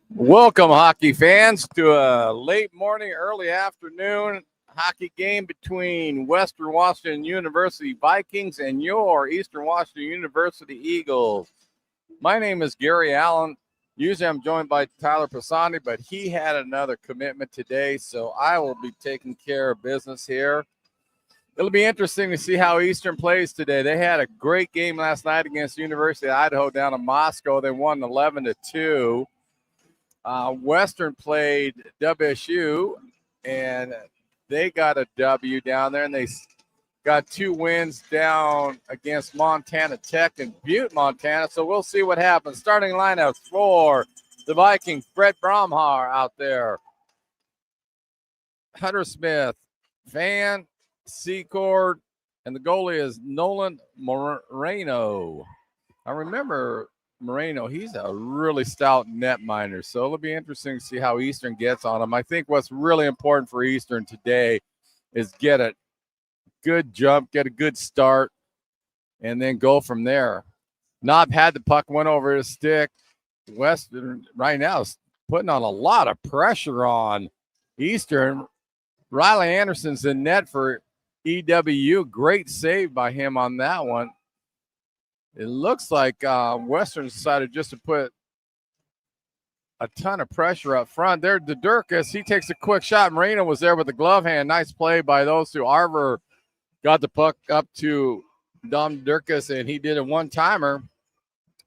Welcome, hockey fans, to a late morning, early afternoon hockey game between Western Washington University Vikings and your Eastern Washington University Eagles. My name is Gary Allen. Usually I'm joined by Tyler Pisani, but he had another commitment today, so I will be taking care of business here. It'll be interesting to see how Eastern plays today. They had a great game last night against University of Idaho down in Moscow. They won 11-2. Western played WSU, and they got a W down there, and they got 2 wins down against Montana Tech and Butte, Montana. So we'll see what happens. Starting lineup for the Vikings: Brett Bromhar out there, Hunter Smith, Van Secord, and the goalie is Nolan Moreno. I remember Moreno, he's a really stout netminder, so it'll be interesting to see how Eastern gets on him. I think what's really important for Eastern today is get a good jump, get a good start, and then go from there. Knob had the puck, went over his stick. Western right now is putting on a lot of pressure on Eastern. Riley Anderson's in net for EWU. Great save by him on that one. It looks like Western decided just to put a ton of pressure up front. There, DeDurkis, he takes a quick shot. Moreno was there with the glove hand. Nice play by those two. Arver got the puck up to Dom DeDurkis, and he did a one-timer,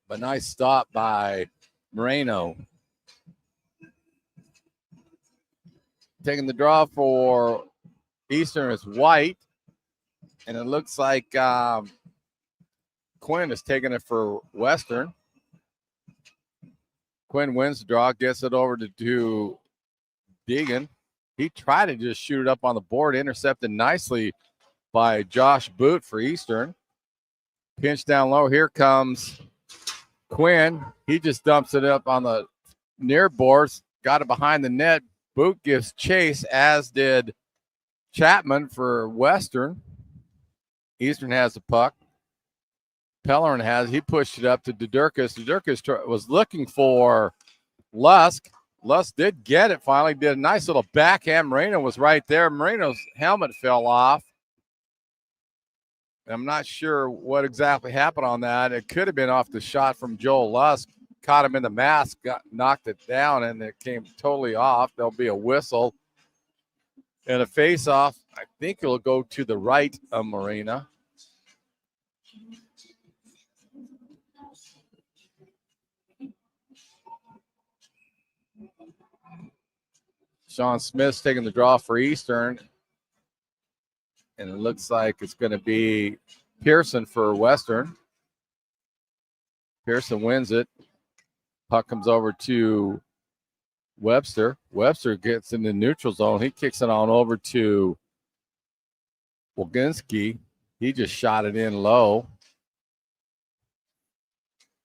but nice stop by Moreno. Taking the draw for Eastern is White, and it looks like Quinn is taking it for Western. Quinn wins the draw, gets it over to Deegan. He tried to just shoot it up on the board, intercepted nicely by Josh Boot for Eastern. Pinch down low. Here comes Quinn. He just dumps it up on the near boards, got it behind the net. Boot gives chase, as did Chapman for Western. Eastern has the puck. Pellerin has. He pushed it up to DeDurkis. DeDurkis was looking for Lusk. Lusk did get it finally. Did a nice little backhand. Moreno was right there. Moreno's helmet fell off. I'm not sure what exactly happened on that. It could have been off the shot from Joel Lusk. Caught him in the mask, knocked it down, and it came totally off. There'll be a whistle and a face-off. I think it'll go to the right of Moreno. Sean Smith's taking the draw for Eastern. And it looks like it's going to be Pearson for Western. Pearson wins it. Puck comes over to Webster. Webster gets in the neutral zone. He kicks it on over to Wilginski. He just shot it in low.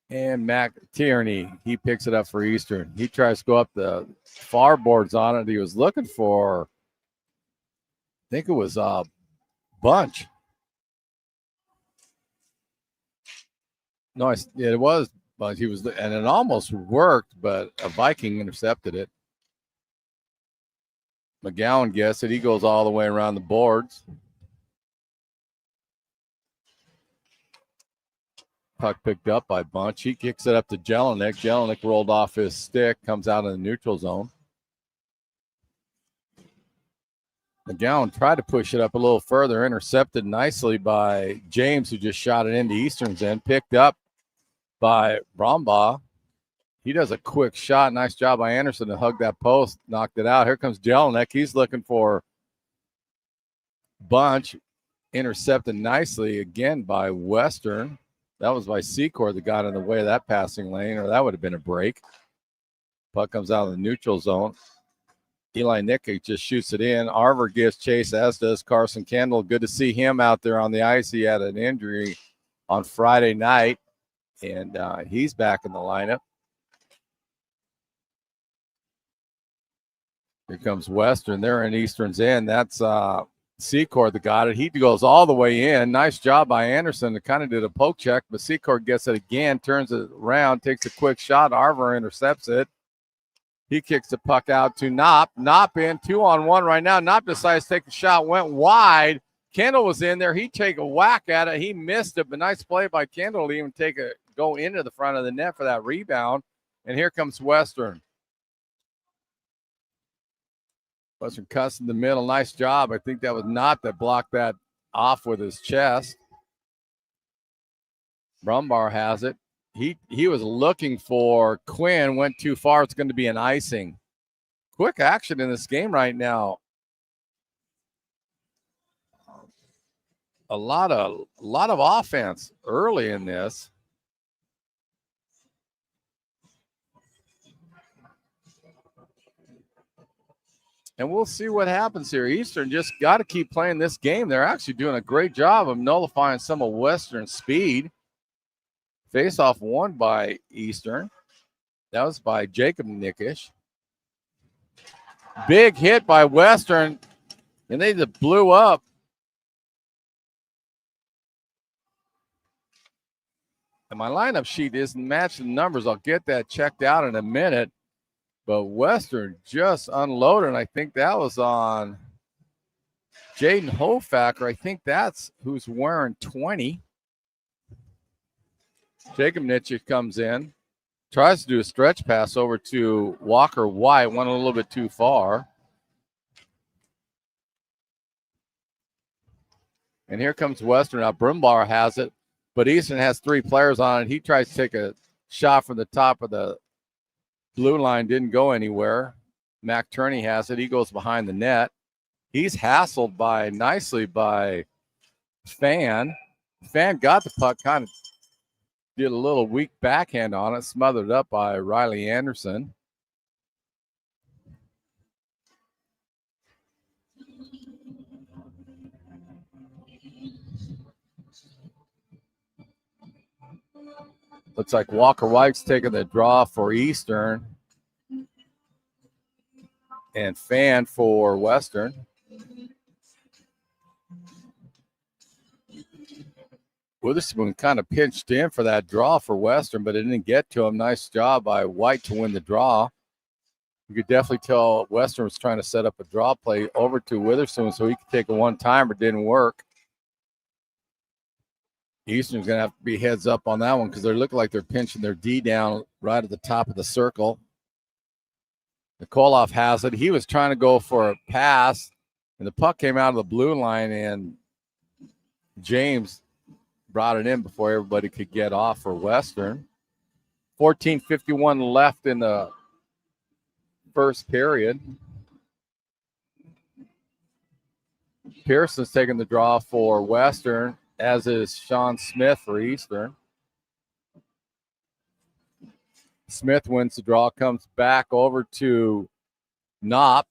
And Mac Tierney, he picks it up for Eastern. He tries to go up the far boards on it. He was looking for, I think it was Bunch. No, it was Bunch. He was, and it almost worked, but a Viking intercepted it. McGowan gets it. He goes all the way around the boards. Puck picked up by Bunch. He kicks it up to Jelinek. Jelinek rolled off his stick, comes out in the neutral zone. McGowan tried to push it up a little further, intercepted nicely by James, who just shot it into Eastern's end, picked up by Brombaugh. He does a quick shot. Nice job by Anderson to hug that post, knocked it out. Here comes Jelinek. He's looking for Bunch, intercepted nicely again by Western. That was by Secor that got in the way of that passing lane, or that would have been a break. Puck comes out of the neutral zone. Eli Nikic just shoots it in. Arver gives chase, as does Carson Kendall. Good to see him out there on the ice. He had an injury on Friday night, and he's back in the lineup. Here comes Western. They're in Eastern's end. That's Secord that got it. He goes all the way in. Nice job by Anderson. It kind of did a poke check, but Secord gets it again, turns it around, takes a quick shot. Arver intercepts it. He kicks the puck out to Knopp. Knopp in 2-on-1 right now. Knopp decides to take the shot, went wide. Kendall was in there. He'd take a whack at it. He missed it, but nice play by Kendall to even go into the front of the net for that rebound. And here comes Western. Western cuts in the middle. Nice job. I think that was Knopp that blocked that off with his chest. Brumbar has it. He was looking for Quinn, went too far. It's going to be an icing. Quick action in this game right now. A lot of offense early in this. And we'll see what happens here. Eastern just got to keep playing this game. They're actually doing a great job of nullifying some of Western's speed. Face-off won by Eastern. That was by Jacob Nickish. Big hit by Western, and they just blew up. And my lineup sheet isn't matching the numbers. I'll get that checked out in a minute. But Western just unloaded, and I think that was on Jaden Hofacker. I think that's who's wearing 20. Jacob Nitschke comes in, tries to do a stretch pass over to Walker White, went a little bit too far. And here comes Western. Now Brumbar has it, but Eastern has 3 players on it. He tries to take a shot from the top of the blue line, didn't go anywhere. Mac Turney has it. He goes behind the net. He's hassled nicely by Fan. Fan got the puck, kind of did a little weak backhand on it, smothered up by Riley Anderson. Looks like Walker White's taking the draw for Eastern and Fan for Western. Witherspoon kind of pinched in for that draw for Western, but it didn't get to him. Nice job by White to win the draw. You could definitely tell Western was trying to set up a draw play over to Witherspoon so he could take a one-timer. Didn't work. Eastern's going to have to be heads up on that one because they look like they're pinching their D down right at the top of the circle. Nikoloff has it. He was trying to go for a pass, and the puck came out of the blue line, and James brought it in before everybody could get off for Western. 14:51 left in the first period. Pearson's taking the draw for Western, as is Sean Smith for Eastern. Smith wins the draw, comes back over to Knopp.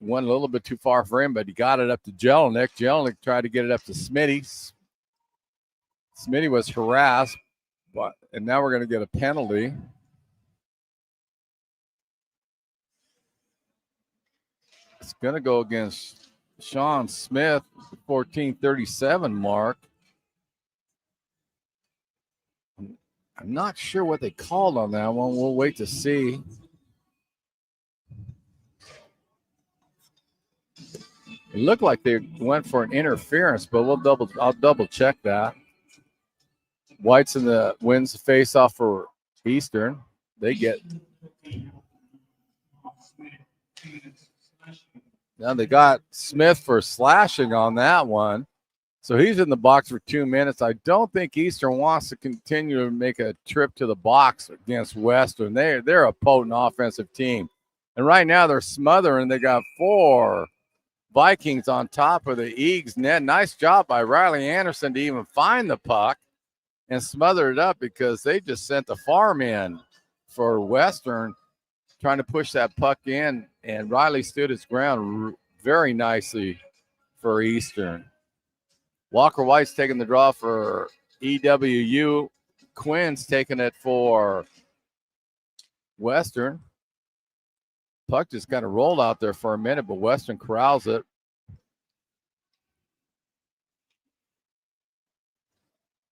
Went a little bit too far for him, but he got it up to Jelinek. Jelinek tried to get it up to Smitty. Smitty was harassed, and now we're going to get a penalty. It's going to go against Sean Smith, 14:37 mark. I'm not sure what they called on that one. We'll wait to see. It looked like they went for an interference, but I'll double check that. White's wins the face-off for Eastern. They get. Now they got Smith for slashing on that one. So he's in the box for 2 minutes. I don't think Eastern wants to continue to make a trip to the box against Western. They're a potent offensive team. And right now they're smothering. They got 4 Vikings on top of the Eags net. Nice job by Riley Anderson to even find the puck and smother it up because they just sent the farm in for Western, trying to push that puck in, and Riley stood his ground very nicely for Eastern. Walker White's taking the draw for EWU. Quinn's taking it for Western. Puck just kind of rolled out there for a minute, but Western corrals it.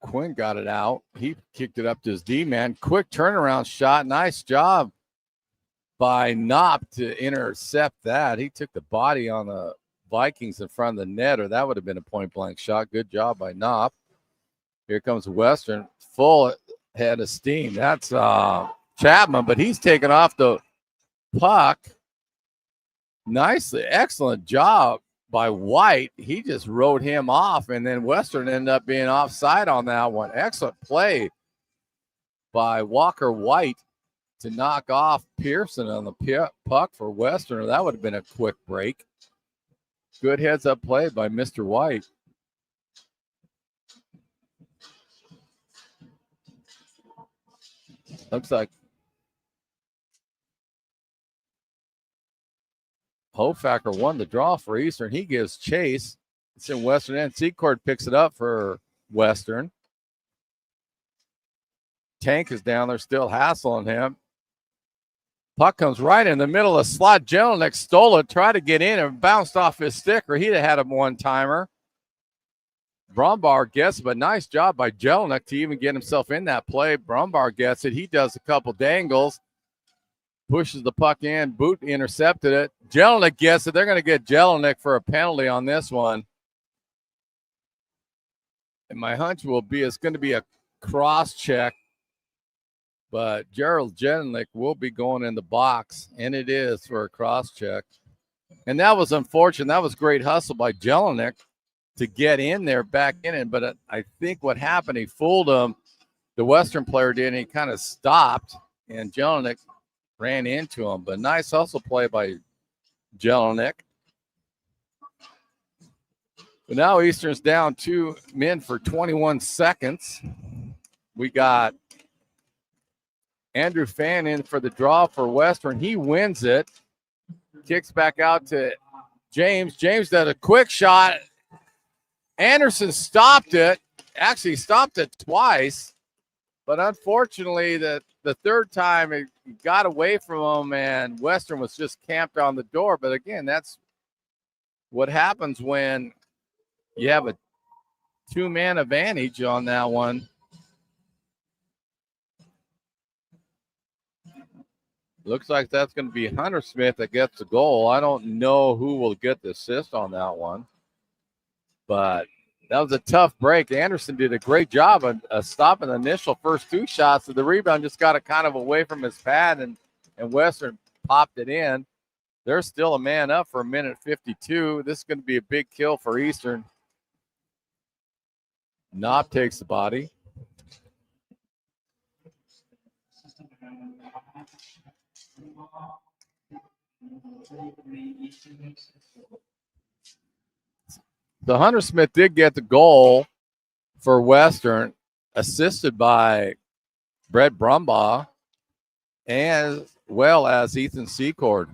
Quinn got it out. He kicked it up to his D-man. Quick turnaround shot. Nice job by Knopp to intercept that. He took the body on the Vikings in front of the net, or that would have been a point-blank shot. Good job by Knopp. Here comes Western, full head of steam. That's Chapman, but he's taken off the puck. Nicely, excellent job by White. He just rode him off, and then Western ended up being offside on that one. Excellent play by Walker White to knock off Pearson on the puck for Western. That would have been a quick break. Good heads-up play by Mr. White. Looks like Hofacker won the draw for Eastern. He gives chase. It's in Western end. Secord picks it up for Western. Tank is down there still hassling him. Puck comes right in the middle of the slot. Jelinek stole it, tried to get in and bounced off his stick, or he'd have had a one-timer. Brumbar gets it, but nice job by Jelinek to even get himself in that play. Brumbar gets it. He does a couple dangles. Pushes the puck in. Boot intercepted it. Jelinek gets it. They're going to get Jelinek for a penalty on this one. And my hunch will be it's going to be a cross check. But Gerald Jelinek will be going in the box, and it is for a cross check. And that was unfortunate. That was great hustle by Jelinek to get in there, back in it. But I think what happened, he fooled him. The Western player did, and he kind of stopped, and Jelinek ran into him. But nice hustle play by Jelinek. But now Eastern's down 2 men for 21 seconds. We got Andrew Fan in for the draw for Western. He wins it. Kicks back out to James. James did a quick shot. Anderson stopped it. Actually stopped it twice. But unfortunately, the third time it got away from him, and Western was just camped on the door. But again, that's what happens when you have a two-man advantage on that one. Looks like that's going to be Hunter Smith that gets the goal. I don't know who will get the assist on that one. But that was a tough break. Anderson did a great job of stopping the initial first two shots. So the rebound just got it kind of away from his pad, and Western popped it in. They're still a man up for 1:52. This is going to be a big kill for Eastern. Knopp takes the body. The Hunter Smith did get the goal for Western, assisted by Brett Brumbaugh, as well as Ethan Secord.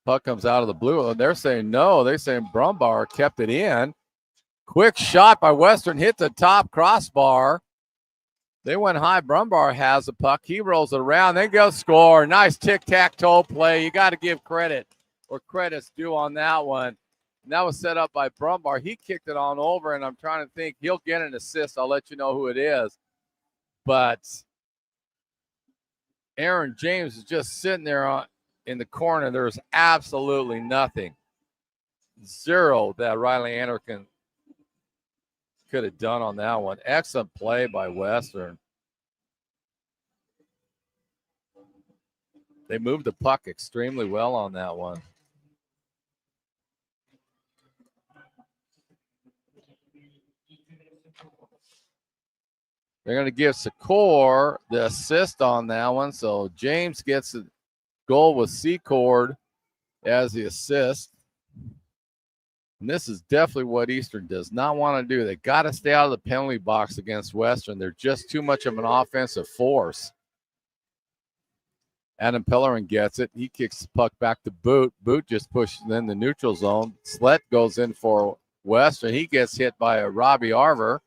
Puck comes out of the blue. They're saying no. They're saying Brumbaugh kept it in. Quick shot by Western, hit the top crossbar. They went high. Brumbaugh has the puck. He rolls it around. They go score. Nice tic-tac-toe play. You got to give credit or credit's due on that one. And that was set up by Brumbaugh. He kicked it on over, and I'm trying to think. He'll get an assist. I'll let you know who it is. But Aaron James is just sitting there in the corner. There's absolutely nothing. Zero that Riley Anderson could have done on that one. Excellent play by Western. They moved the puck extremely well on that one. They're going to give Secor the assist on that one. So James gets the goal with Secord as the assist. And this is definitely what Eastern does not want to do. They got to stay out of the penalty box against Western. They're just too much of an offensive force. Adam Pellerin gets it. He kicks the puck back to Boot. Boot just pushes in the neutral zone. Slett goes in for Western. He gets hit by a Robbie Arver.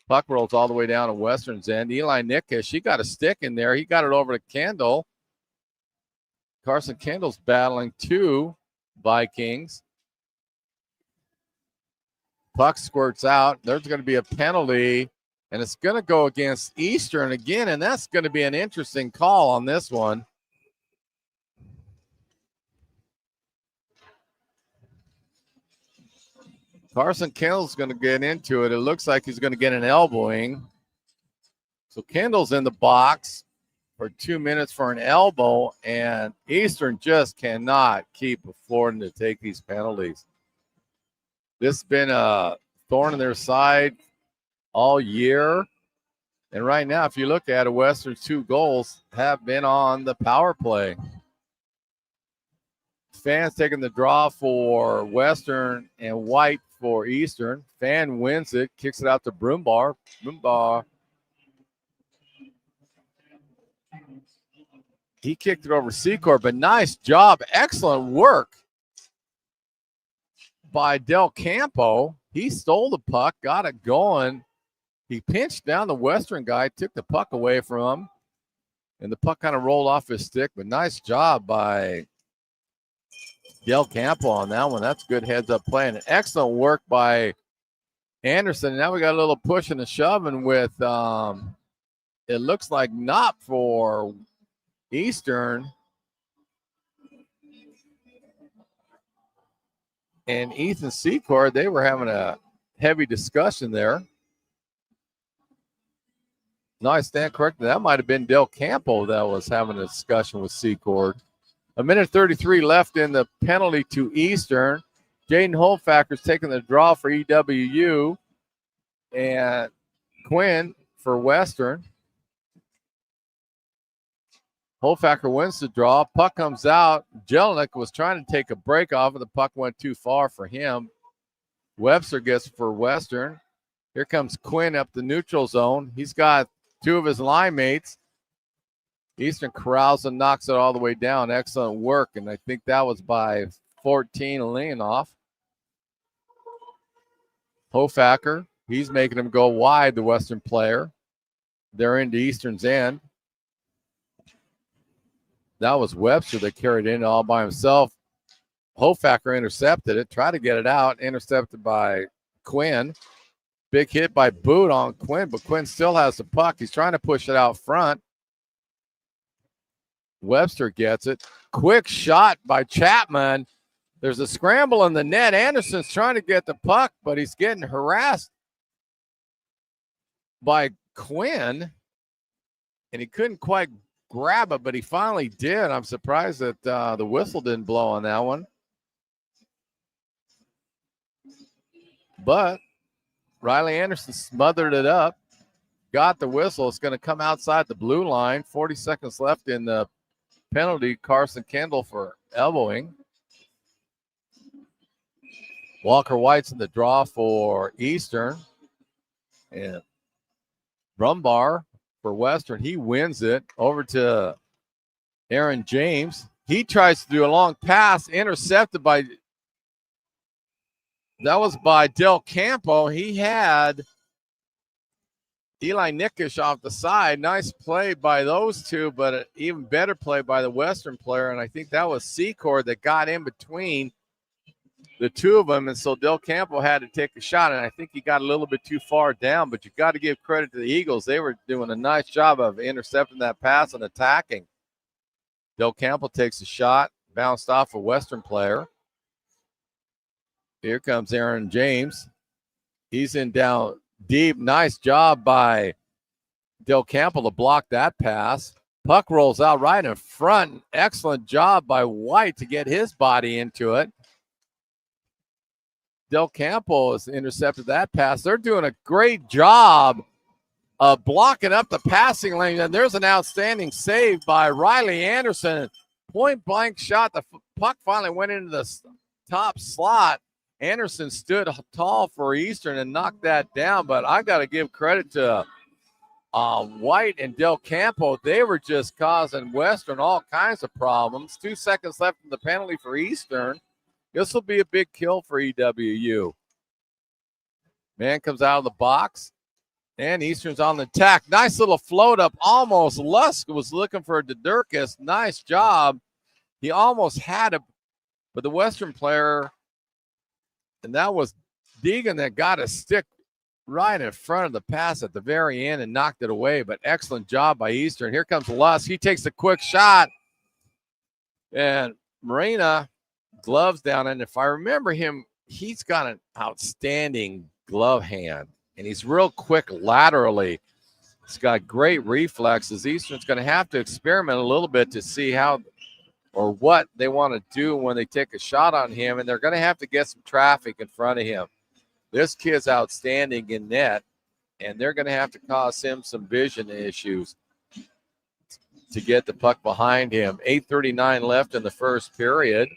Puck rolls all the way down to Western's end. Eli Nickish, he got a stick in there. He got it over to Kendall. Carson Kendall's battling two Vikings. Puck squirts out. There's going to be a penalty, and it's going to go against Eastern again, and that's going to be an interesting call on this one. Carson Kendall's going to get into it. It looks like he's going to get an elbowing. So Kendall's in the box for 2 minutes for an elbow, and Eastern just cannot keep affording to take these penalties. This has been a thorn in their side all year. And right now, if you look at it, Western's 2 goals have been on the power play. Fans taking the draw for Western and White for Eastern. Fan wins it, kicks it out to Broombar. Broombar. He kicked it over Secor, but nice job. Excellent work by Del Campo. He stole the puck, got it going. He pinched down the Western guy, took the puck away from him, and the puck kind of rolled off his stick. But nice job by Del Campo on that one. That's good heads-up play. And excellent work by Anderson. Now we got a little pushing and shoving with, it looks like not for Eastern. And Ethan Secor, they were having a heavy discussion there. No, I stand corrected. That might have been Del Campo that was having a discussion with Secor. 1:33 left in the penalty to Eastern. Jaden Holfacker's taking the draw for EWU. And Quinn for Western. Holfacker wins the draw. Puck comes out. Jelinek was trying to take a break off, and the puck went too far for him. Webster gets for Western. Here comes Quinn up the neutral zone. He's got 2 of his line mates. Eastern corrals and knocks it all the way down. Excellent work, and I think that was by 14 Leonoff. Holfacker, he's making him go wide, the Western player. They're into Eastern's end. That was Webster that carried it in all by himself. Holfacker intercepted it, tried to get it out, intercepted by Quinn. Big hit by Boot on Quinn, but Quinn still has the puck. He's trying to push it out front. Webster gets it. Quick shot by Chapman. There's a scramble in the net. Anderson's trying to get the puck, but he's getting harassed by Quinn, and he couldn't quite grab it, but he finally did. I'm surprised that the whistle didn't blow on that one. But Riley Anderson smothered it up, got the whistle. It's going to come outside the blue line. 40 seconds left in the penalty. Carson Kendall for elbowing. Walker White's in the draw for Eastern. And Brumbar for Western. He wins it over to Aaron James. He tries to do a long pass, intercepted by, that was by Del Campo. He had Eli Nickish off the side. Nice play by those two, but an even better play by the Western player. And I think that was Secor that got in between the 2 of them. And so Del Campo had to take a shot. And I think he got a little bit too far down, but you got to give credit to the Eagles. They were doing a nice job of intercepting that pass and attacking. Del Campo takes a shot, bounced off a Western player. Here comes Aaron James. He's in down deep. Nice job by Del Campo to block that pass. Puck rolls out right in front. Excellent job by White to get his body into it. Del Campo has intercepted that pass. They're doing a great job of blocking up the passing lane. And there's an outstanding save by Riley Anderson. Point blank shot. The puck finally went into the top slot. Anderson stood tall for Eastern and knocked that down. But I got to give credit to White and Del Campo. They were just causing Western all kinds of problems. 2 seconds left in the penalty for Eastern. This will be a big kill for EWU. Man comes out of the box, and Eastern's on the attack. Nice little float up. Almost Lusk was looking for Dedurkis. Nice job. He almost had it, but the Western player, and that was Deegan that got a stick right in front of the pass at the very end and knocked it away, but excellent job by Eastern. Here comes Lusk. He takes a quick shot, and Morena gloves down. And if I remember him, he's got an outstanding glove hand, and he's real quick laterally. He's got great reflexes. Eastern's going to have to experiment a little bit to see how or what they want to do when they take a shot on him, and they're going to have to get some traffic in front of him. This kid's outstanding in net, and they're going to have to cause him some vision issues to get the puck behind him. 8:39 left in the first period.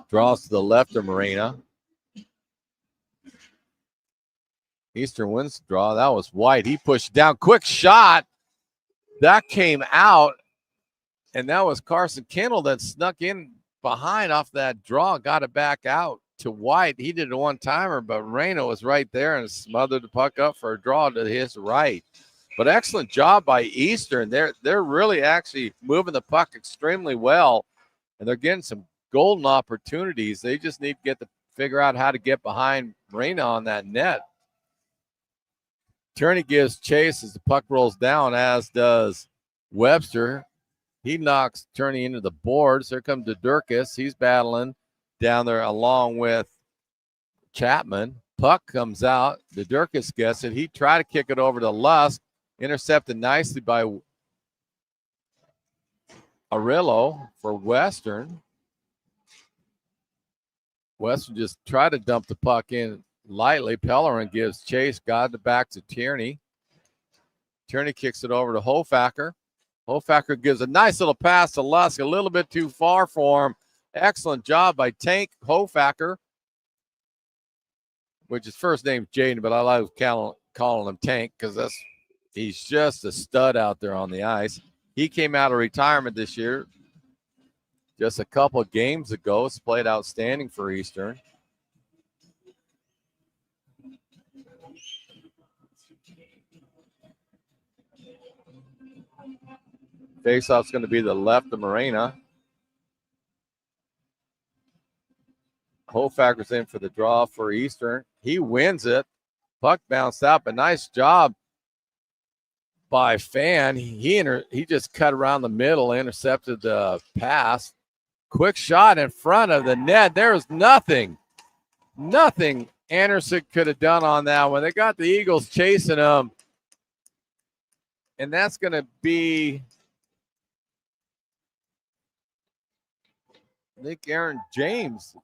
Draws to the left of Morena. Eastern wins the draw. That was White. He pushed down. Quick shot. That came out, and that was Carson Kendall that snuck in behind off that draw, got it back out to White. He did a one-timer, but Morena was right there and smothered the puck up for a draw to his right. But excellent job by Eastern. They're really actually moving the puck extremely well, and they're getting some golden opportunities. They just need to figure out how to get behind Morena on that net. Turney gives chase as the puck rolls down, as does Webster. He knocks Turney into the boards. Here comes Durkis. He's battling down there along with Chapman. Puck comes out. Durkis gets it. He tried to kick it over to Lusk. Intercepted nicely by Arillo for Western. Western just tried to dump the puck in lightly. Pellerin gives chase. Got it back to Tierney. Tierney kicks it over to Hofacker. Hofacker gives a nice little pass to Lusk, a little bit too far for him. Excellent job by Tank Hofacker, which his first name's Jaden, but I like calling him Tank because he's just a stud out there on the ice. He came out of retirement this year just a couple of games ago. It's played outstanding for Eastern. Faceoff's going to be the left of Morena. Hofacker's in for the draw for Eastern. He wins it. Puck bounced out, but nice job by Fan. He just cut around the middle, intercepted the pass. Quick shot in front of the net. There's nothing Anderson could have done on that one. They got the Eagles chasing him, and that's going to be, I think, Aaron James'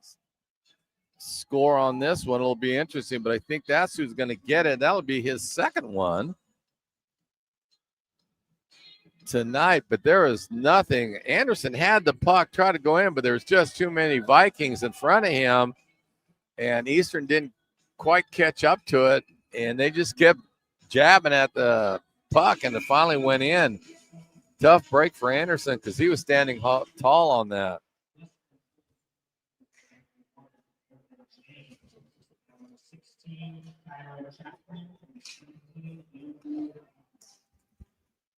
score on this one. It'll be interesting, but I think that's who's going to get it. That'll be his second one tonight, but there is nothing. Anderson had the puck, tried to go in, but there's just too many Vikings in front of him, and Eastern didn't quite catch up to it, and they just kept jabbing at the puck, and it finally went in. Tough break for Anderson because he was standing tall on that.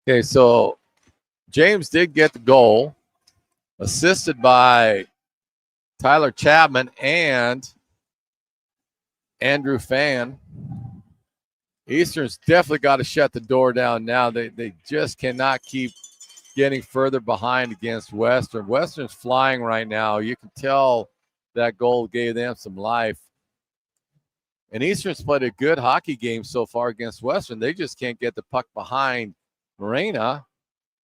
Okay, so James did get the goal, assisted by Tyler Chapman and Andrew Fan. Eastern's definitely got to shut the door down now. They just cannot keep getting further behind against Western. Western's flying right now. You can tell that goal gave them some life. And Eastern's played a good hockey game so far against Western. They just can't get the puck behind Morena.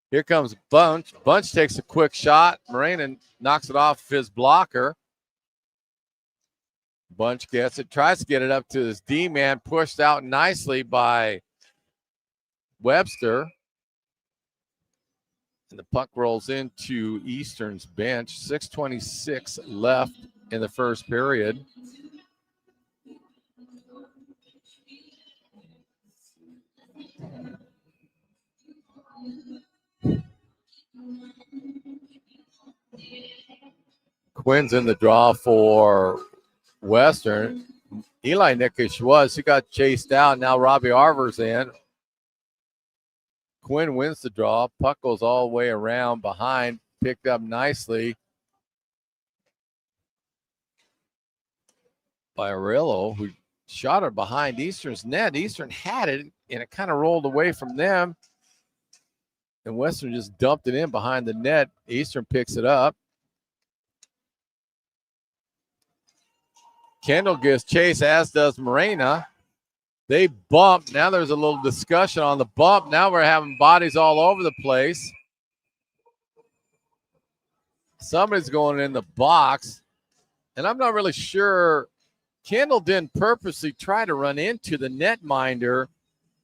Here comes Bunch. Bunch takes a quick shot. Morena knocks it off his blocker. Bunch gets it, tries to get it up to his D-man, pushed out nicely by Webster. And the puck rolls into Eastern's bench. 6:26 left in the first period. Quinn's in the draw for Western. Eli Nickish he got chased out. Now Robbie Arver's in. Quinn wins the draw. Puck goes all the way around behind. Picked up nicely by Arillo, who shot it behind Eastern's net. Eastern had it, and it kind of rolled away from them. And Western just dumped it in behind the net. Eastern picks it up. Kendall gives chase, as does Morena. They bump. Now there's a little discussion on the bump. Now we're having bodies all over the place. Somebody's going in the box. And I'm not really sure. Kendall didn't purposely try to run into the netminder.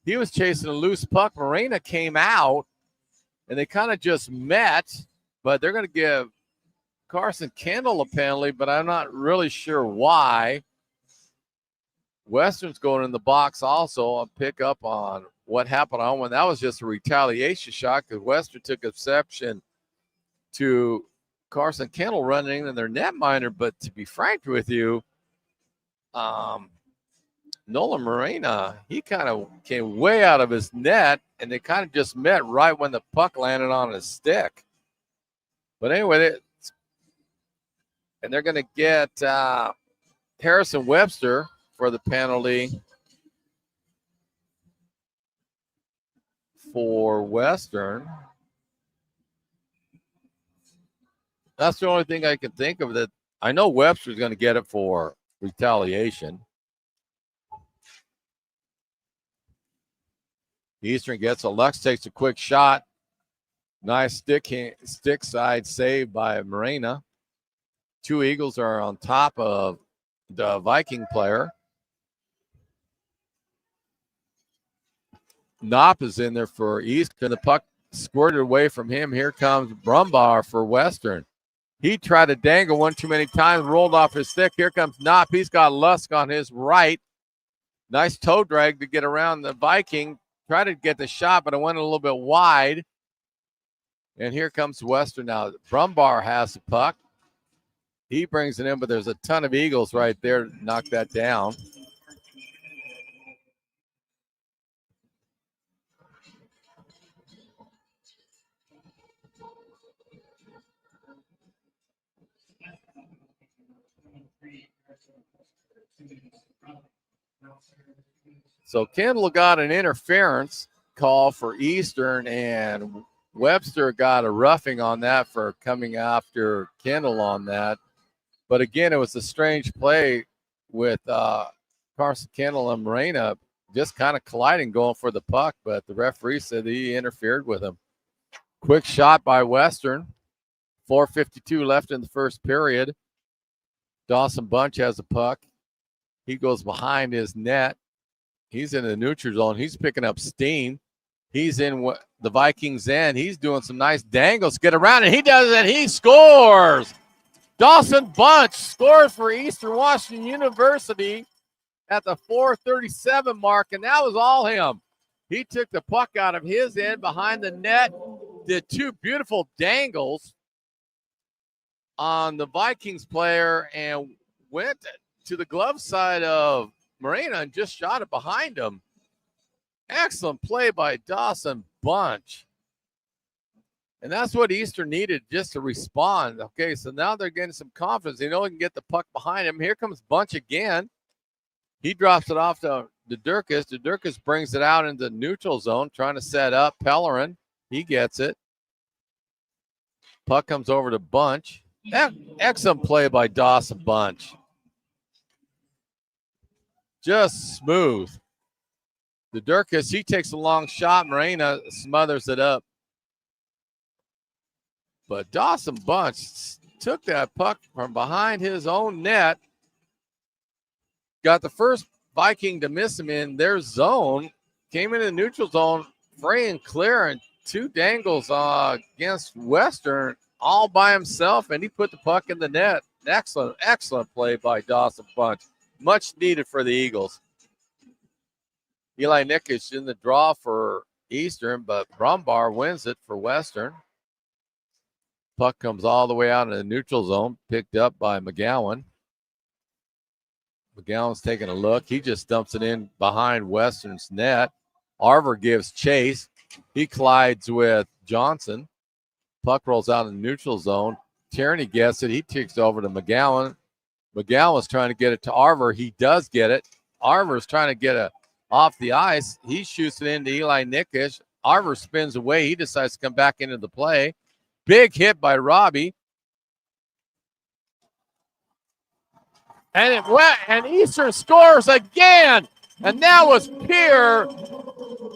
He was chasing a loose puck. Morena came out, and they kind of just met. But they're going to give Carson Kendall a penalty, but I'm not really sure why. Western's going in the box also. I'll pick up on what happened on one. That was just a retaliation shot because Western took exception to Carson Kendall running in their netminder. But to be frank with you, Nolan Morena, he kind of came way out of his net, and they kind of just met right when the puck landed on his stick. But anyway, and they're going to get Harrison Webster for the penalty for Western. That's the only thing I can think of that. I know Webster's going to get it for retaliation. Eastern gets a Lux, takes a quick shot. Nice stick side save by Morena. Two Eagles are on top of the Viking player. Knopp is in there for Eastern. The puck squirted away from him. Here comes Brumbaugh for Western. He tried to dangle one too many times, rolled off his stick. Here comes Knopp. He's got Lusk on his right. Nice toe drag to get around the Viking. Tried to get the shot, but it went a little bit wide. And here comes Western now. Brumbaugh has the puck. He brings it in, but there's a ton of Eagles right there to knock that down. So Kendall got an interference call for Eastern, and Webster got a roughing on that for coming after Kendall on that. But again, it was a strange play with Carson Kendall and Morena just kind of colliding, going for the puck, but the referee said he interfered with him. Quick shot by Western. 4:52 left in the first period. Dawson Bunch has the puck. He goes behind his net. He's in the neutral zone. He's picking up steam. He's in the Vikings' end. He's doing some nice dangles. Get around, and he does it. He scores. Dawson Bunch scores for Eastern Washington University at the 4:37 mark, and that was all him. He took the puck out of his end behind the net, did two beautiful dangles on the Vikings player, and went to the glove side of Morena and just shot it behind him. Excellent play by Dawson Bunch. And that's what Eastern needed, just to respond. Okay, so now they're getting some confidence. They know they can get the puck behind him. Here comes Bunch again. He drops it off to Durkis. Durkis brings it out into the neutral zone, trying to set up Pellerin. He gets it. Puck comes over to Bunch. Excellent play by Dawson Bunch. Just smooth. The Durkis, he takes a long shot. Morena smothers it up. But Dawson Bunch took that puck from behind his own net. Got the first Viking to miss him in their zone. Came into the neutral zone, free and clear, and two dangles against Western all by himself, and he put the puck in the net. Excellent, excellent play by Dawson Bunch. Much needed for the Eagles. Eli Nickish in the draw for Eastern, but Brumbaugh wins it for Western. Puck comes all the way out in the neutral zone, picked up by McGowan. McGowan's taking a look. He just dumps it in behind Western's net. Arver gives chase. He collides with Johnson. Puck rolls out in the neutral zone. Tierney gets it. He kicks over to McGowan. McGowan was trying to get it to Arver. He does get it. Arver's trying to get it off the ice. He shoots it into Eli Nickish. Arver spins away. He decides to come back into the play. Big hit by Robbie. And it went, and Eastern scores again. And that was pure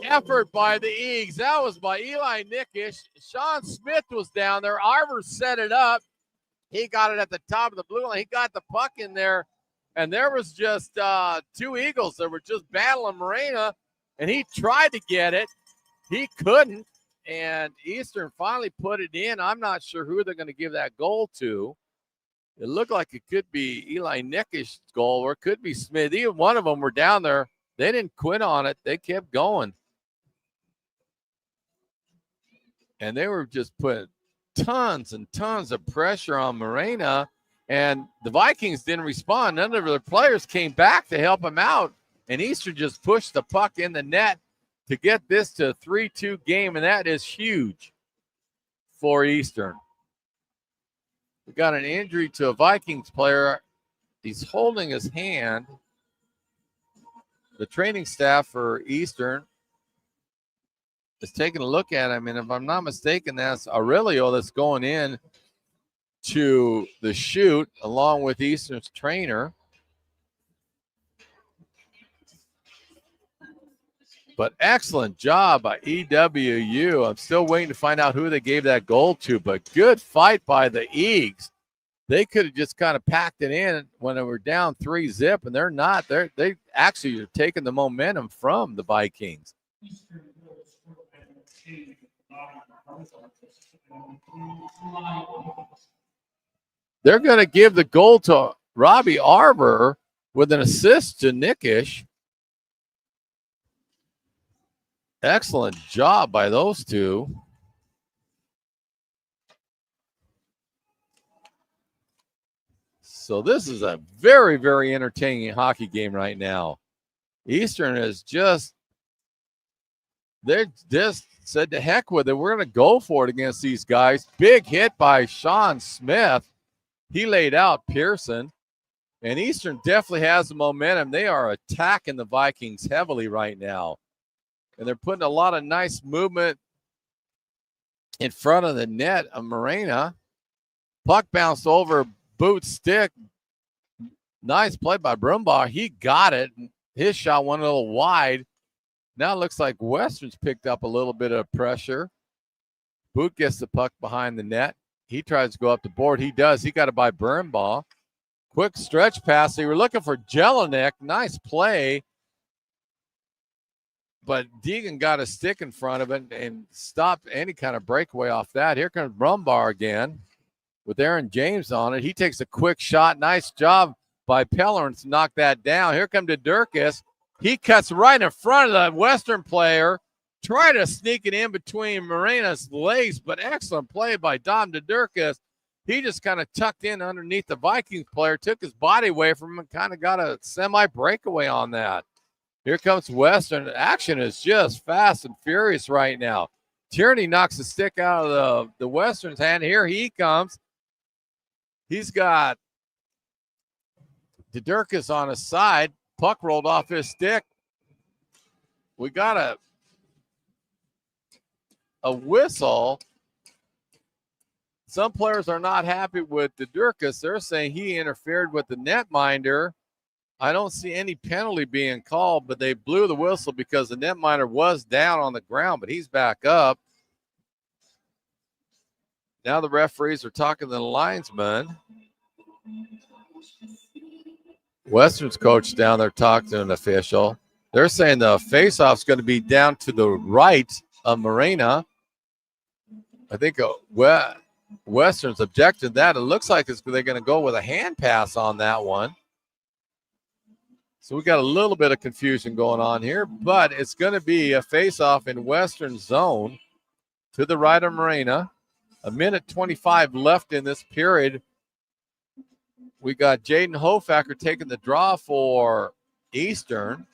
effort by the Eags. That was by Eli Nickish. Sean Smith was down there. Arver set it up. He got it at the top of the blue line. He got the puck in there. And there was just two Eagles that were just battling Morena. And he tried to get it. He couldn't. And Eastern finally put it in. I'm not sure who they're going to give that goal to. It looked like it could be Eli Nickish's goal, or it could be Smith. Either one of them were down there. They didn't quit on it. They kept going. And they were just putting tons and tons of pressure on Morena. And the Vikings didn't respond. None of their players came back to help them out. And Eastern just pushed the puck in the net to get this to a 3-2 game. And that is huge for Eastern. We got an injury to a Vikings player. He's holding his hand. The training staff for Eastern is taking a look at him. And if I'm not mistaken, that's Aurelio that's going in to the shoot along with Eastern's trainer. But excellent job by EWU. I'm still waiting to find out who they gave that goal to, but good fight by the Eags. They could have just kind of packed it in when they were down 3-0, and they're not. They actually are taking the momentum from the Vikings. They're going to give the goal to Robbie Arver with an assist to Nickish. Excellent job by those two. So this is a very, very entertaining hockey game right now. Eastern is they just said to heck with it. We're going to go for it against these guys. Big hit by Sean Smith. He laid out Pearson. And Eastern definitely has the momentum. They are attacking the Vikings heavily right now. And they're putting a lot of nice movement in front of the net of Morena. Puck bounced over Boot's stick. Nice play by Brumbaugh. He got it. His shot went a little wide. Now it looks like Western's picked up a little bit of pressure. Boot gets the puck behind the net. He tries to go up the board. He does. He got it by Brumbaugh. Quick stretch pass. They were looking for Jelinek. Nice play. But Deegan got a stick in front of it and stopped any kind of breakaway off that. Here comes Brumbaugh again with Aaron James on it. He takes a quick shot. Nice job by Pellerin to knock that down. Here comes Durkis. He cuts right in front of the Western player. Try to sneak it in between Morena's legs, but excellent play by Dom Durkis. He just kind of tucked in underneath the Vikings player, took his body away from him, and kind of got a semi-breakaway on that. Here comes Western. Action is just fast and furious right now. Tierney knocks the stick out of the Western's hand. Here he comes. He's got Durkis on his side. Puck rolled off his stick. We got a whistle. Some players are not happy with Durkis. They're saying he interfered with the netminder. I don't see any penalty being called, but they blew the whistle because the netminder was down on the ground, but he's back up. Now the referees are talking to the linesman. Western's coach down there talking to an official. They're saying the faceoff's going to be down to the right of Morena. I think Western's objected that. It looks like they're going to go with a hand pass on that one. So we got a little bit of confusion going on here, but it's going to be a face-off in Western zone to the right of Morena. 1:25 left in this period. We got Jaden Hofacker taking the draw for Eastern.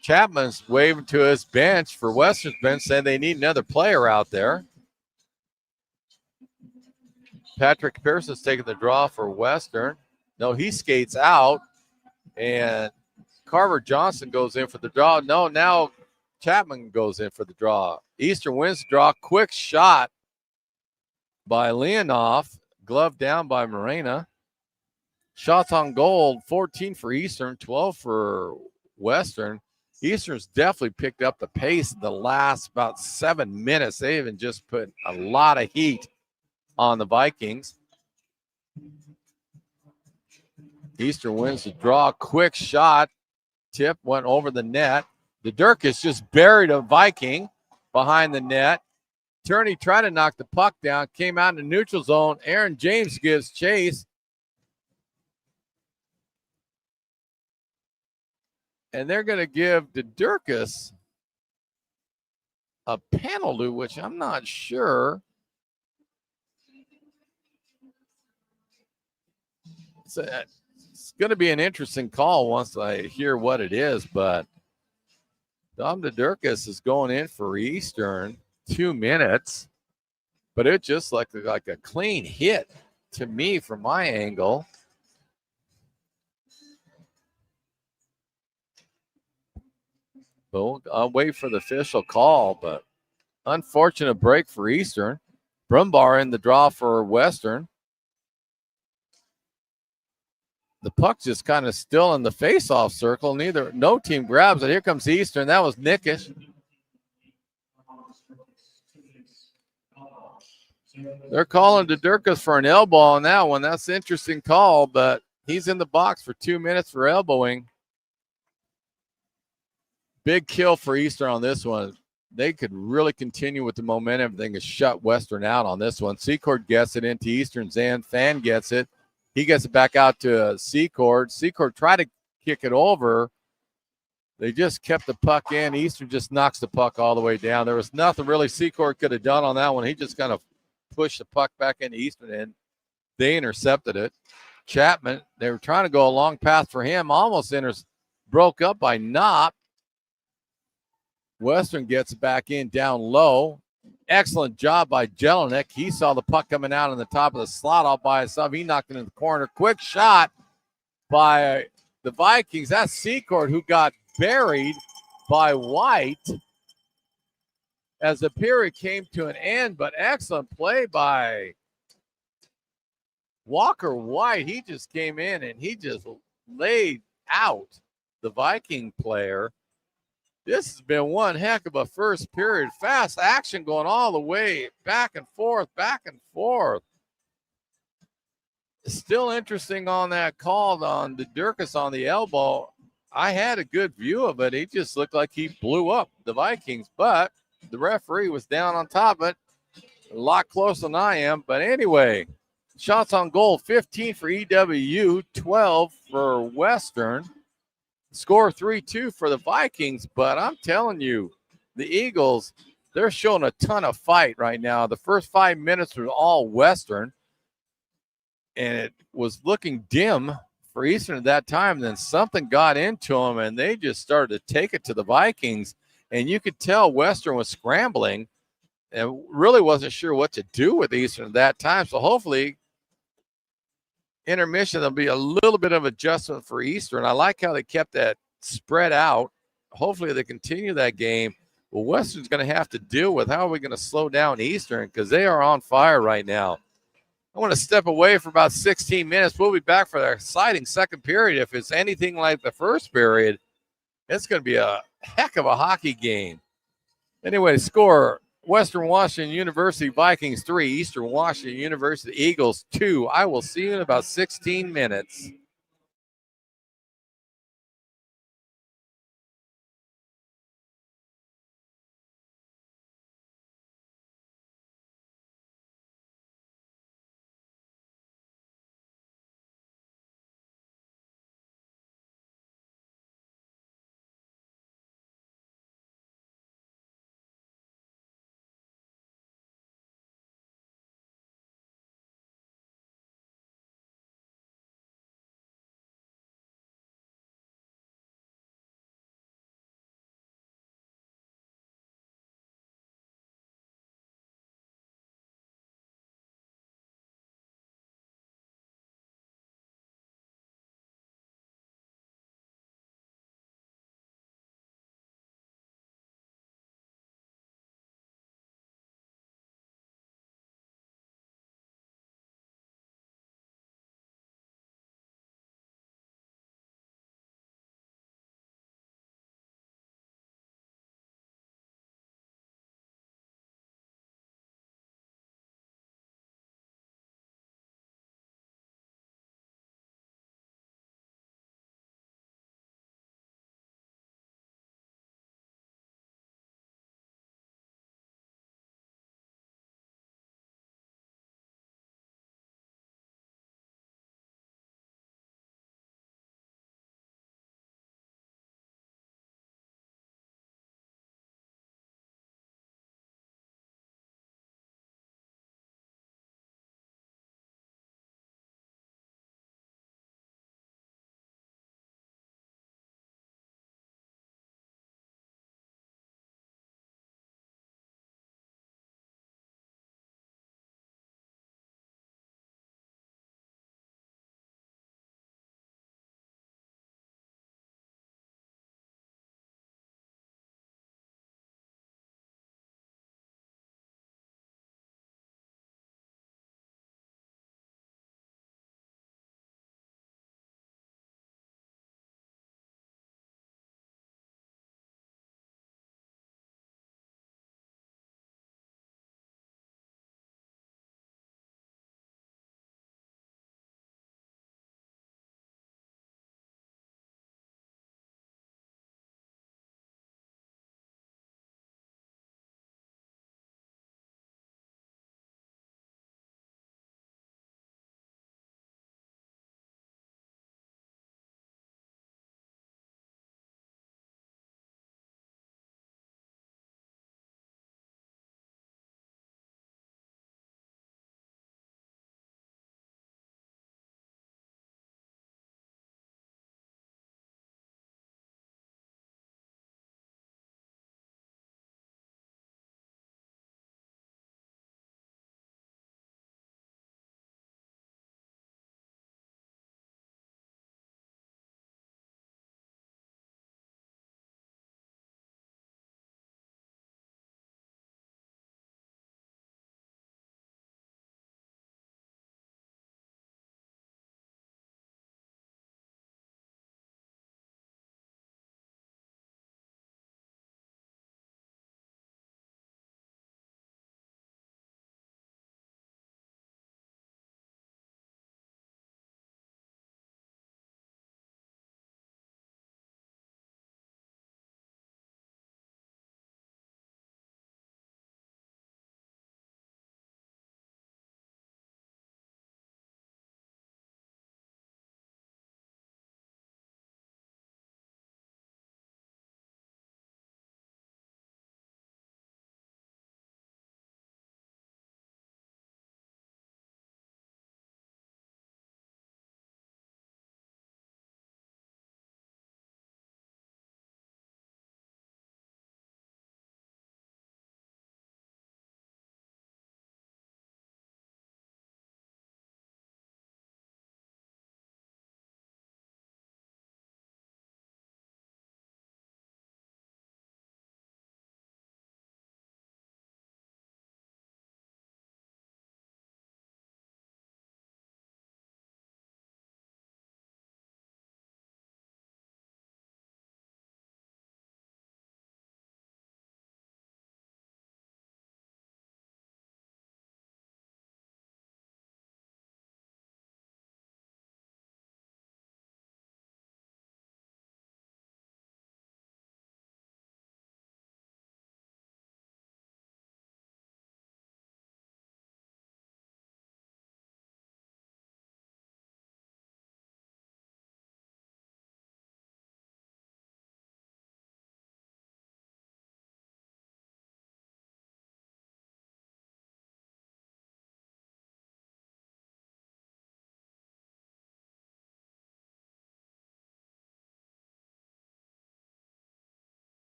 Chapman's waving to his bench for Western's bench, saying they need another player out there. Patrick Pearson's taking the draw for Western. No, he skates out, and Carver Johnson goes in for the draw. No, now Chapman goes in for the draw. Eastern wins the draw. Quick shot by Leonoff. Glove down by Morena. Shots on goal, 14 for Eastern, 12 for Western. Eastern's definitely picked up the pace in the last about 7 minutes. They even just put a lot of heat on the Vikings. Eastern wins the draw. Quick shot. Tip went over the net. The Durkis just buried a Viking behind the net. Turney tried to knock the puck down, came out in the neutral zone. Aaron James gives chase. And they're going to give the Durkis a penalty, which I'm not sure. It's going to be an interesting call once I hear what it is, but Dom Durkis is going in for Eastern, 2 minutes, but it just like a clean hit to me from my angle. But I'll wait for the official call, but unfortunate break for Eastern. Brumbar in the draw for Western. The puck's just kind of still in the face-off circle. No team grabs it. Here comes Eastern. That was Nickish. They're calling to Durkis for an elbow on that one. That's an interesting call, but he's in the box for 2 minutes for elbowing. Big kill for Eastern on this one. They could really continue with the momentum. They can shut Western out on this one. Secord gets it into Eastern's end. Fan gets it. He gets it back out to Secord. Secord tried to kick it over. They just kept the puck in. Eastern just knocks the puck all the way down. There was nothing really Secord could have done on that one. He just kind of pushed the puck back into Eastern, and they intercepted it. Chapman, they were trying to go a long pass for him. Almost broke up by Knopp. Western gets back in down low. Excellent job by Jelinek. He saw the puck coming out on the top of the slot all by himself. He knocked it in the corner. Quick shot by the Vikings. That's Secord, who got buried by White as the period came to an end, but excellent play by Walker White. He just came in and he just laid out the Viking player. This has been one heck of a first period. Fast action going all the way back and forth, back and forth. Still interesting on that call on the Durkis on the elbow. I had a good view of it. He just looked like he blew up the Vikings, but the referee was down on top of it. A lot closer than I am. But anyway, shots on goal, 15 for EWU, 12 for Western. Score 3-2 for the Vikings, but I'm telling you, the Eagles, they're showing a ton of fight right now. The first 5 minutes were all Western, and it was looking dim for Eastern at that time. Then something got into them, and they just started to take it to the Vikings, and you could tell Western was scrambling and really wasn't sure what to do with Eastern at that time. So hopefully intermission, there'll be a little bit of adjustment for Eastern. I like how they kept that spread out. Hopefully they continue that game. Well, Western's going to have to deal with how are we going to slow down Eastern, because they are on fire right now. I want to step away for about 16 minutes. We'll be back for the exciting second period. If it's anything like the first period, it's going to be a heck of a hockey game. Anyway, score: Western Washington University Vikings 3, Eastern Washington University Eagles 2. I will see you in about 16 minutes.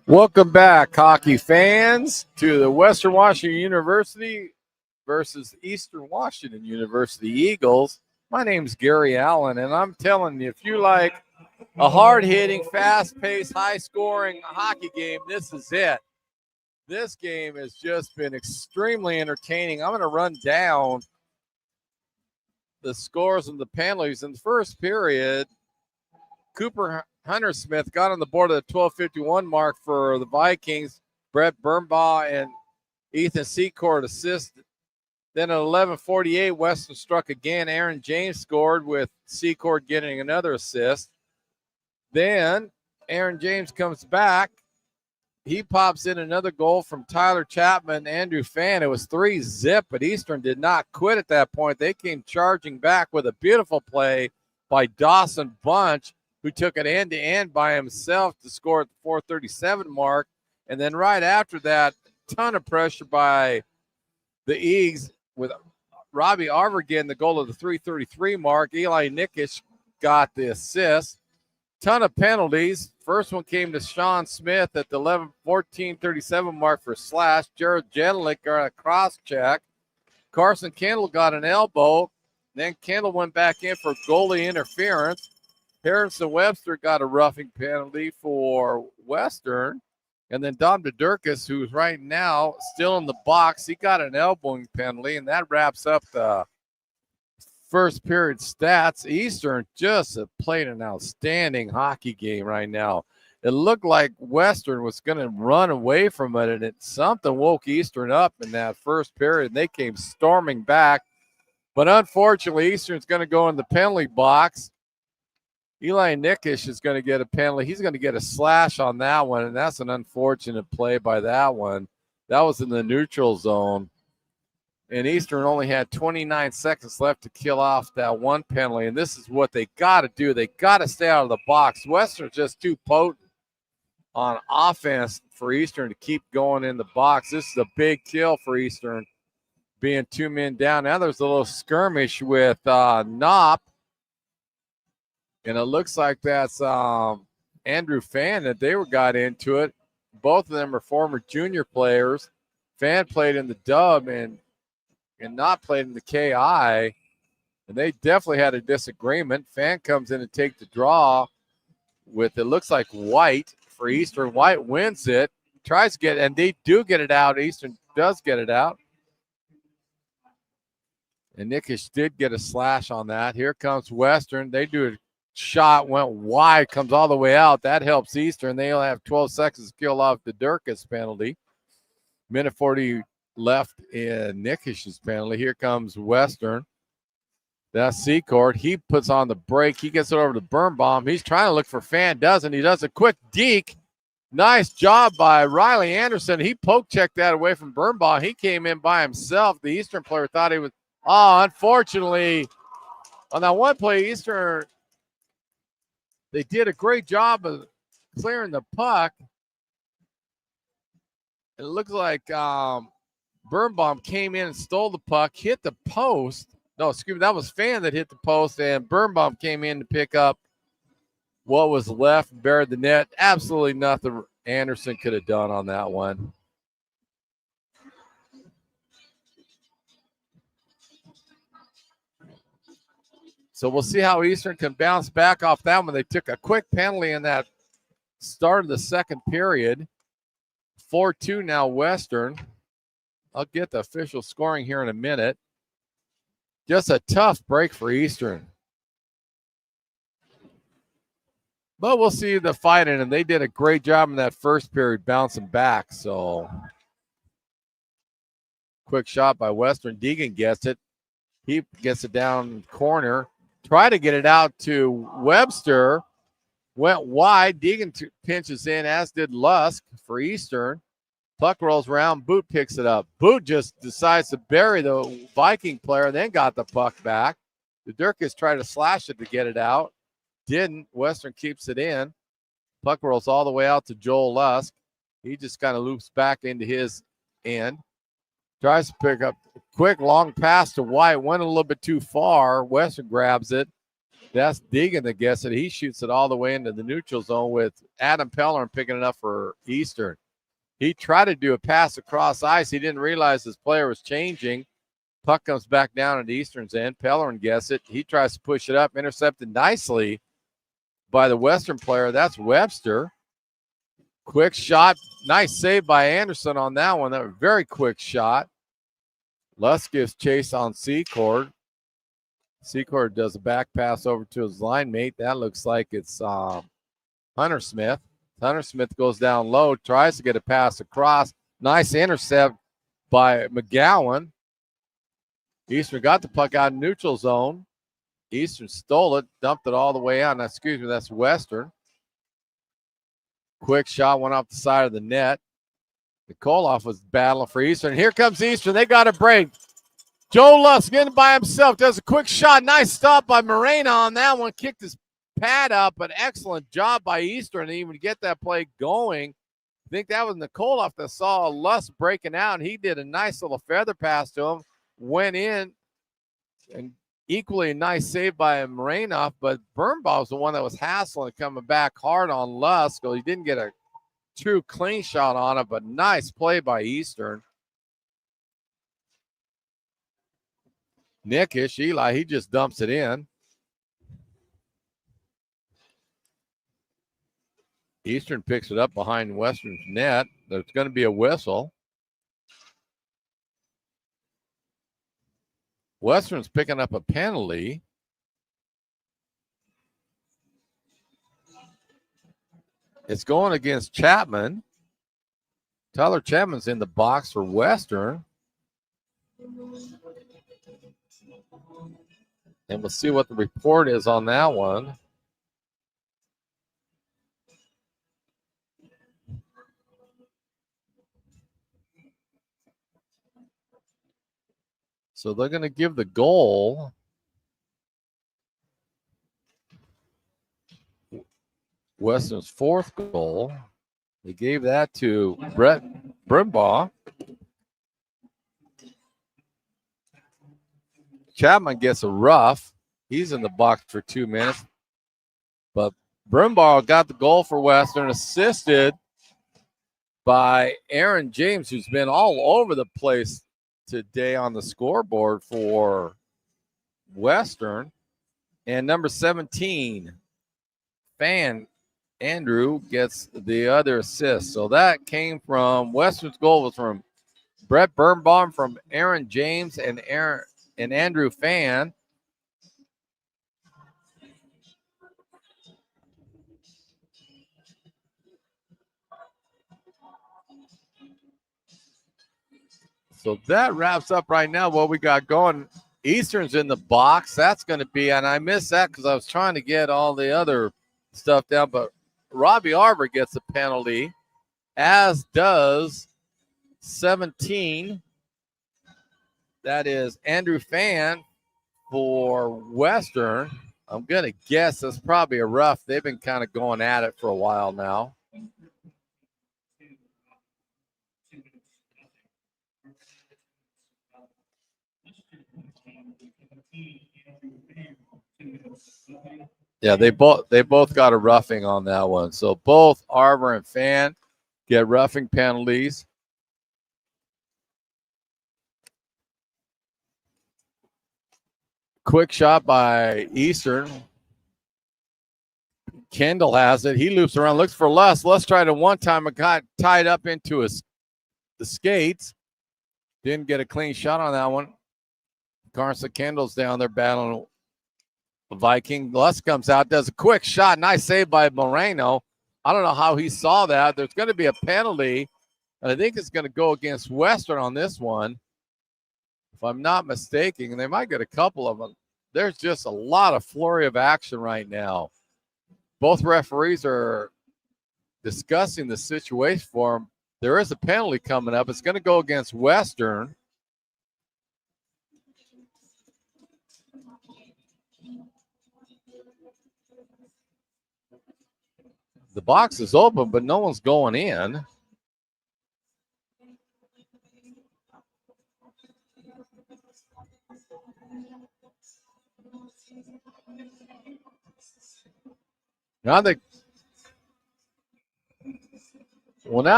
Welcome back, hockey fans, to the Western Washington University versus Eastern Washington University Eagles. My name's Gary Allen, and I'm telling you, if you like a hard-hitting, fast-paced, high-scoring hockey game, this is it. This game has just been extremely entertaining. I'm going to run down the scores and the penalties. In the first period, Cooper Hunter Smith got on the board at the 12:51 mark for the Vikings. Brett Birnbaugh and Ethan Secord assisted. Then at 11:48, Weston struck again. Aaron James scored with Secord getting another assist. Then Aaron James comes back. He pops in another goal from Tyler Chapman, Andrew Fan. It was 3-0, but Eastern did not quit at that point. They came charging back with a beautiful play by Dawson Bunch, who took it end-to-end by himself to score at the 4:37 mark. And then right after that, ton of pressure by the Eags with Robbie Arvergan, the goal of the 3:33 mark. Eli Nickish got the assist. Ton of penalties. First one came to Sean Smith at the 14:37 mark for slash. Jared Jedlik got a cross check. Carson Kendall got an elbow. Then Kendall went back in for goalie interference. Harrison Webster got a roughing penalty for Western. And then Dom DeDurkis, who's right now still in the box, he got an elbowing penalty, and that wraps up the first period stats. Eastern just played an outstanding hockey game right now. It looked like Western was going to run away from it, and something woke Eastern up in that first period, and they came storming back. But unfortunately, Eastern's going to go in the penalty box. Eli Nickish is going to get a penalty. He's going to get a slash on that one, and that's an unfortunate play by that one. That was in the neutral zone. And Eastern only had 29 seconds left to kill off that one penalty, and this is what they got to do. They got to stay out of the box. Western's just too potent on offense for Eastern to keep going in the box. This is a big kill for Eastern, being 2 men down. Now there's a little skirmish with Knopp, and it looks like that's Andrew Fan that they got into it. Both of them are former junior players. Fan played in the dub and not played in the KI, and they definitely had a disagreement. Fan comes in and take the draw with, it looks like, White for Eastern. White wins it, tries to get it, and they do get it out. Eastern does get it out. And Nickish did get a slash on that. Here comes Western. They do a shot, went wide, comes all the way out. That helps Eastern. They only have 12 seconds to kill off the Durkis penalty. Minute 40 left in Nickish's penalty. Here comes Western. That's Secord. He puts on the break. He gets it over to Birnbaum. He's trying to look for Fan, doesn't. He does a quick deke. Nice job by Riley Anderson. He poke checked that away from Birnbaum. He came in by himself. The Eastern player thought he was, unfortunately, on that one play, Eastern, they did a great job of clearing the puck. It looks like Birnbaum came in and stole the puck, hit the post. No, excuse me, that was Fan that hit the post, and Birnbaum came in to pick up what was left and buried the net. Absolutely nothing Anderson could have done on that one. So we'll see how Eastern can bounce back off that one. They took a quick penalty in that start of the second period. 4-2 now Western. I'll get the official scoring here in a minute. Just a tough break for Eastern. But we'll see the fight in, and they did a great job in that first period bouncing back. So quick shot by Western. Deegan gets it. He gets it down corner. Try to get it out to Webster. Went wide. Deegan pinches in, as did Lusk for Eastern. Puck rolls around. Boot picks it up. Boot just decides to bury the Viking player and then got the puck back. The Durkis tried to slash it to get it out. Didn't. Western keeps it in. Puck rolls all the way out to Joel Lusk. He just kind of loops back into his end. Tries to pick up a quick long pass to White. Went a little bit too far. Western grabs it. That's Deegan that gets it. He shoots it all the way into the neutral zone with Adam Pellerin picking it up for Eastern. He tried to do a pass across ice. He didn't realize his player was changing. Puck comes back down at Eastern's end. Pellerin gets it. He tries to push it up, intercepted nicely by the Western player. That's Webster. Quick shot. Nice save by Anderson on that one. That was a very quick shot. Lusk gives chase on Secord. Secord does a back pass over to his line mate. That looks like it's Hunter Smith. Hunter Smith goes down low, tries to get a pass across. Nice intercept by McGowan. Eastern got the puck out in neutral zone. Eastern stole it, dumped it all the way out. Now, excuse me, that's Western. Quick shot went off the side of the net. Nikoloff was battling for Eastern. Here comes Eastern. They got a break. Joe Lusk in by himself. Does a quick shot. Nice stop by Moreno on that one. Kicked his pad up. An excellent job by Eastern to even get that play going. I think that was Nikoloff that saw Lusk breaking out, and he did a nice little feather pass to him. Went in, and equally a nice save by Moreno, but Birnbaugh was the one that was hassling, coming back hard on Lusk. He didn't get a true clean shot on it, but nice play by Eastern. Nickish, Eli, he just dumps it in. Eastern picks it up behind Western's net. There's going to be a whistle. Western's picking up a penalty. It's going against Chapman. Tyler Chapman's in the box for Western. And we'll see what the report is on that one. So they're going to give the goal Western's fourth goal. They gave that to Brett Birnbaugh. Chapman gets a rough. He's in the box for 2 minutes. But Birnbaugh got the goal for Western, assisted by Aaron James, who's been all over the place today on the scoreboard for Western. And number 17, Fan Andrew, gets the other assist. So that came from Western's goal was from Brett Birnbaum, from Aaron James and Andrew Fan. So that wraps up right now what we got going. Eastern's in the box. That's going to be, and I missed that because I was trying to get all the other stuff down, but Robbie Arbor gets a penalty, as does 17. That is Andrew Fan for Western. I'm going to guess that's probably a rough. They've been kind of going at it for a while now. Yeah, they both got a roughing on that one. So both Arbor and Fan get roughing penalties. Quick shot by Eastern. Kendall has it. He loops around, looks for Lusk. Lusk tried it one time and got tied up into the skates. Didn't get a clean shot on that one. Carson Kendall's down there battling Viking. Lusk comes out, does a quick shot. Nice save by Moreno. I don't know how he saw that. There's going to be a penalty, and I think it's going to go against Western on this one, if I'm not mistaken. And they might get a couple of them. There's just a lot of flurry of action right now. Both referees are discussing the situation for them. There is a penalty coming up. It's going to go against Western. The box is open, but no one's going in. Now now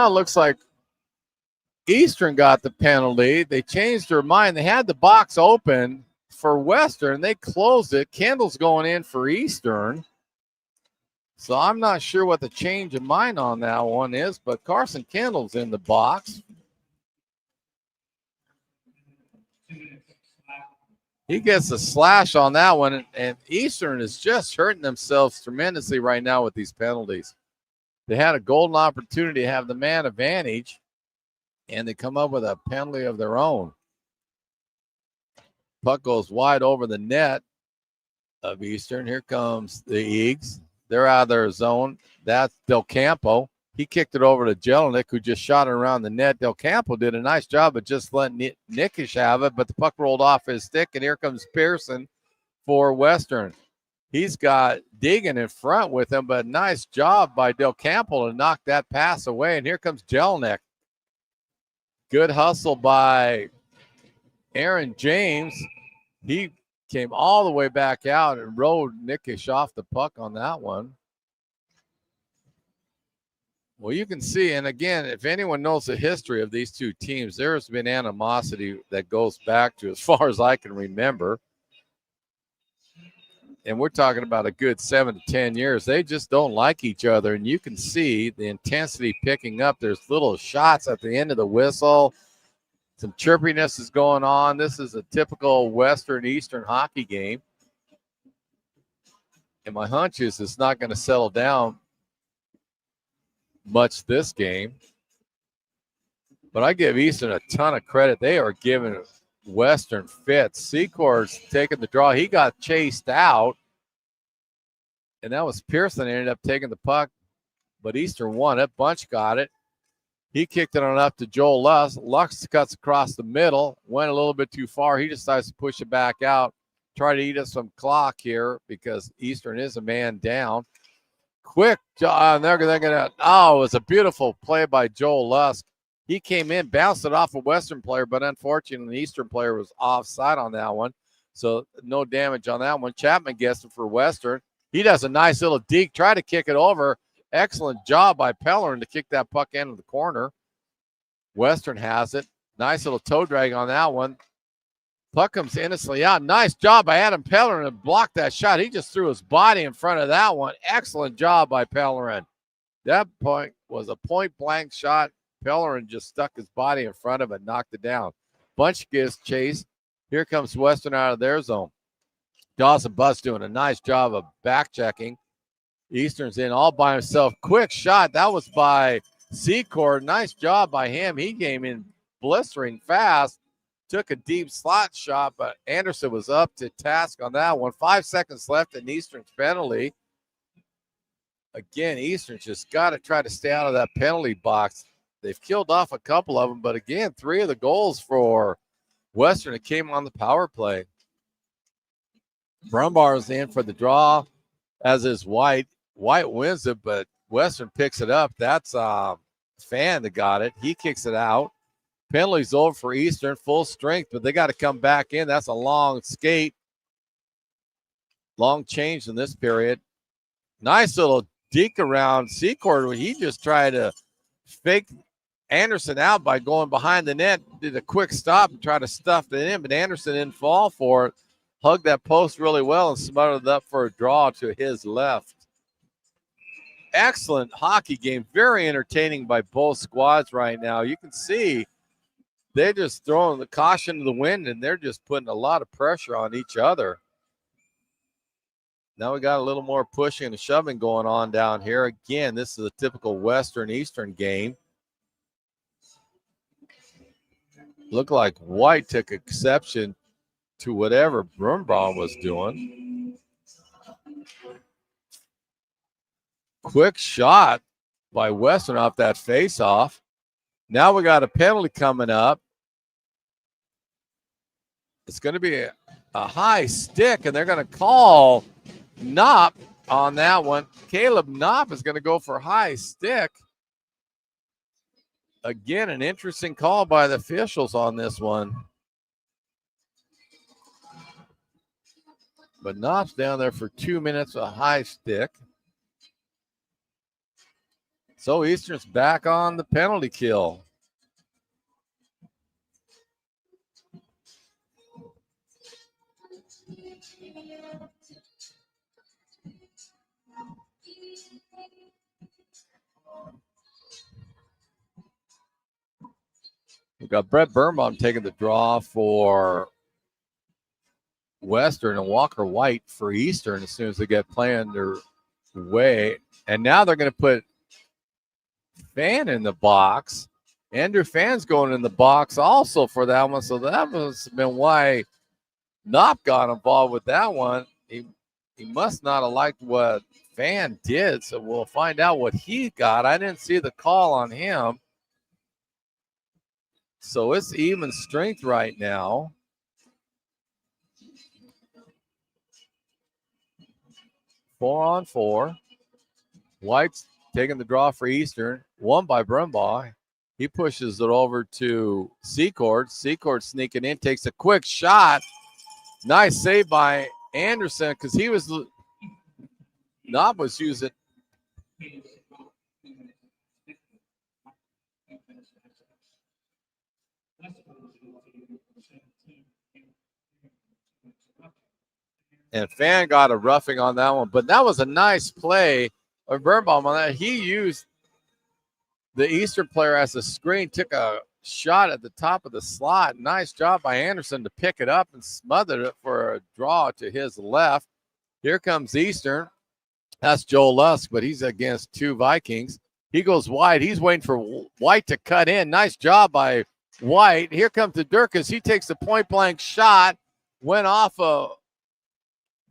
it looks like Eastern got the penalty. They changed their mind. They had the box open for Western. They closed it. Kendall's going in for Eastern. So I'm not sure what the change of mind on that one is, but Carson Kendall's in the box. He gets a slash on that one, and Eastern is just hurting themselves tremendously right now with these penalties. They had a golden opportunity to have the man advantage, and they come up with a penalty of their own. Puck goes wide over the net of Eastern. Here comes the Eags. They're out of their zone. That's Del Campo. He kicked it over to Jelinek, who just shot it around the net. Del Campo did a nice job of just letting Nickish have it, but the puck rolled off his stick, and here comes Pearson for Western. He's got Deegan in front with him, but nice job by Del Campo to knock that pass away, and here comes Jelinek. Good hustle by Aaron James. He came all the way back out and rode Nickish off the puck on that one. Well, you can see, and again, if anyone knows the history of these two teams, there's been animosity that goes back to as far as I can remember. And we're talking about a good 7 to 10 years. They just don't like each other, and you can see the intensity picking up. There's little shots at the end of the whistle. Some chirpiness is going on. This is a typical Western-Eastern hockey game. And my hunch is it's not going to settle down much this game. But I give Eastern a ton of credit. They are giving Western fits. Secord's taking the draw. He got chased out. And that was Pearson ended up taking the puck. But Eastern won it. Bunch got it. He kicked it on up to Joel Lux. Lux cuts across the middle, went a little bit too far. He decides to push it back out, try to eat us some clock here because Eastern is a man down. Quick, they're going to, it was a beautiful play by Joel Lusk. He came in, bounced it off a Western player, but unfortunately, the Eastern player was offside on that one. So no damage on that one. Chapman gets it for Western. He does a nice little deke, try to kick it over. Excellent job by Pellerin to kick that puck into the corner. Western has it. Nice little toe drag on that one. Puck comes innocently out. Nice job by Adam Pellerin to block that shot. He just threw his body in front of that one. Excellent job by Pellerin. That point was a point-blank shot. Pellerin just stuck his body in front of it and knocked it down. Bunch gets chased. Here comes Western out of their zone. Dawson Butts doing a nice job of back-checking. Eastern's in all by himself. Quick shot. That was by Secord. Nice job by him. He came in blistering fast. Took a deep slot shot, but Anderson was up to task on that one. 5 seconds left in Eastern's penalty. Again, Eastern's just got to try to stay out of that penalty box. They've killed off a couple of them, but again, 3 of the goals for Western, it came on the power play. Brumbar is in for the draw, as is White. White wins it, but Western picks it up. That's Fan that got it. He kicks it out. Penalty's over for Eastern, full strength, but they got to come back in. That's a long skate. Long change in this period. Nice little deke around Secord where he just tried to fake Anderson out by going behind the net. Did a quick stop and try to stuff it in, but Anderson didn't fall for it. Hugged that post really well and smothered it up for a draw to his left. Excellent hockey game. Very entertaining by both squads right now. You can see they're just throwing the caution to the wind, and they're just putting a lot of pressure on each other. Now we got a little more pushing and shoving going on down here. Again, this is a typical Western-Eastern game. Looked like White took exception to whatever Brumbaugh was doing. Quick shot by Western off that face-off. Now we got a penalty coming up. It's going to be a high stick, and they're going to call Knopp on that one. Caleb Knopp is going to go for high stick. Again, an interesting call by the officials on this one. But Knopp's down there for 2 minutes, a high stick. So Eastern's back on the penalty kill. We've got Brett Birnbaum taking the draw for Western and Walker White for Eastern as soon as they get playing their way. And now they're going to put Fan in the box. Andrew Fan's going in the box also for that one. So that must have been why Knopp got involved with that one. He must not have liked what Fan did. So we'll find out what he got. I didn't see the call on him. So it's even strength right now. Four on four. White's taking the draw for Eastern. Won by Brumbaugh. He pushes it over to Secord. Secord sneaking in, takes a quick shot. Nice save by Anderson because he was, Knob was using. And Fan got a roughing on that one, but that was a nice play of Birnbaum on that. He used the Eastern player as a screen, took a shot at the top of the slot. Nice job by Anderson to pick it up and smothered it for a draw to his left. Here comes Eastern. That's Joel Lusk, but he's against two Vikings. He goes wide. He's waiting for White to cut in. Nice job by White. Here comes the Durkis. He takes the point-blank shot. Went off of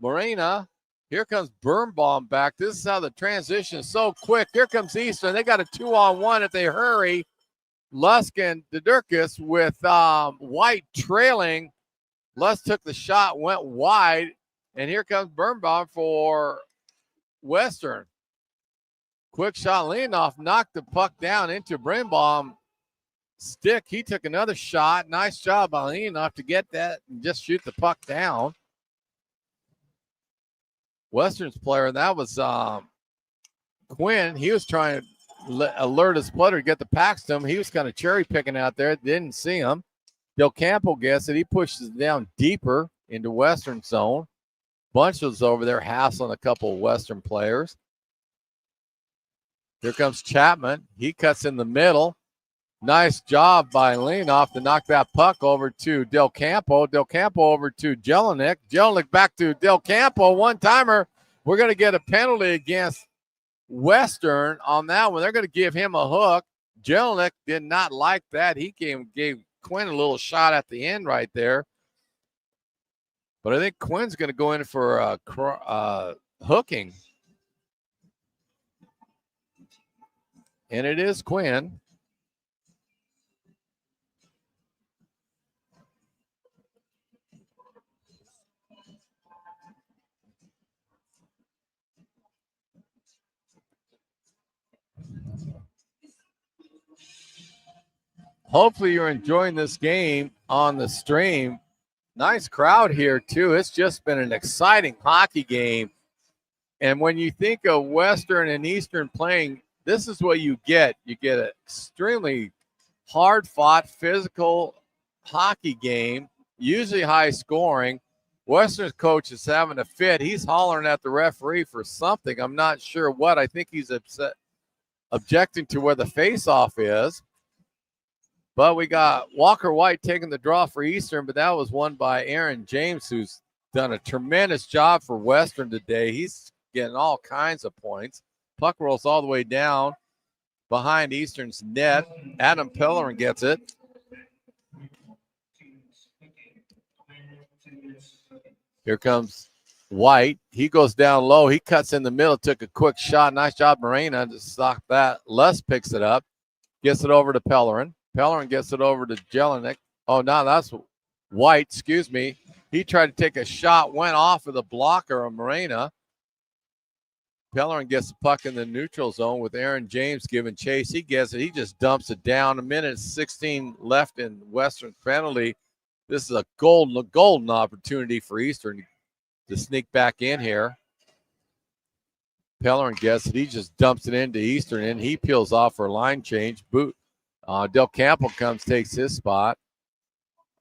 Morena. Here comes Birnbaum back. This is how the transition is so quick. Here comes Eastern. They got a 2-on-1 if they hurry. Lusk and Durkis with White trailing. Lusk took the shot, went wide, and here comes Birnbaum for Western. Quick shot, Leonoff knocked the puck down into Birnbaum's stick. He took another shot. Nice job by Leonoff to get that and just shoot the puck down. Western's player, and that was Quinn. He was trying to alert his player to get the packs to him. He was kind of cherry picking out there. Didn't see him. Del Campo gets it. He pushes it down deeper into Western zone. Bunch was over there hassling a couple of Western players. Here comes Chapman. He cuts in the middle. Nice job by Leonoff to knock that puck over to Del Campo. Del Campo over to Jelinek. Jelinek back to Del Campo. One-timer. We're going to get a penalty against Western on that one. They're going to give him a hook. Jelinek did not like that. He gave Quinn a little shot at the end right there. But I think Quinn's going to go in for hooking. And it is Quinn. Hopefully you're enjoying this game on the stream. Nice crowd here, too. It's just been an exciting hockey game. And when you think of Western and Eastern playing, this is what you get. You get an extremely hard-fought, physical hockey game, usually high scoring. Western's coach is having a fit. He's hollering at the referee for something. I'm not sure what. I think he's objecting to where the face-off is. But we got Walker White taking the draw for Eastern, but that was won by Aaron James, who's done a tremendous job for Western today. He's getting all kinds of points. Puck rolls all the way down behind Eastern's net. Adam Pellerin gets it. Here comes White. He goes down low. He cuts in the middle, took a quick shot. Nice job, Morena, to stop that. Les picks it up, gets it over to Pellerin. Pellerin gets it over to Jelinek. Oh, no, that's White, excuse me. He tried to take a shot, went off of the blocker of Morena. Pellerin gets the puck in the neutral zone with Aaron James giving chase. He gets it. He just dumps it down. A minute 16 left in Western penalty. This is a golden opportunity for Eastern to sneak back in here. Pellerin gets it. He just dumps it into Eastern, and he peels off for a line change. Del Campo comes, takes his spot.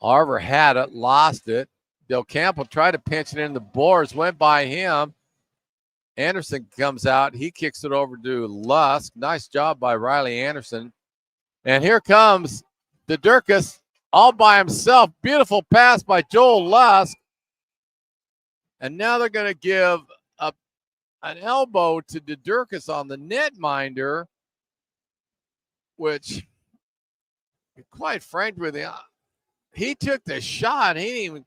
Arver had it, lost it. Del Campo tried to pinch it in the boards, went by him. Anderson comes out. He kicks it over to Lusk. Nice job by Riley Anderson. And here comes DeDurkis all by himself. Beautiful pass by Joel Lusk. And now they're going to give an elbow to DeDurkis on the netminder, which, quite frank with you, he took the shot. He didn't even.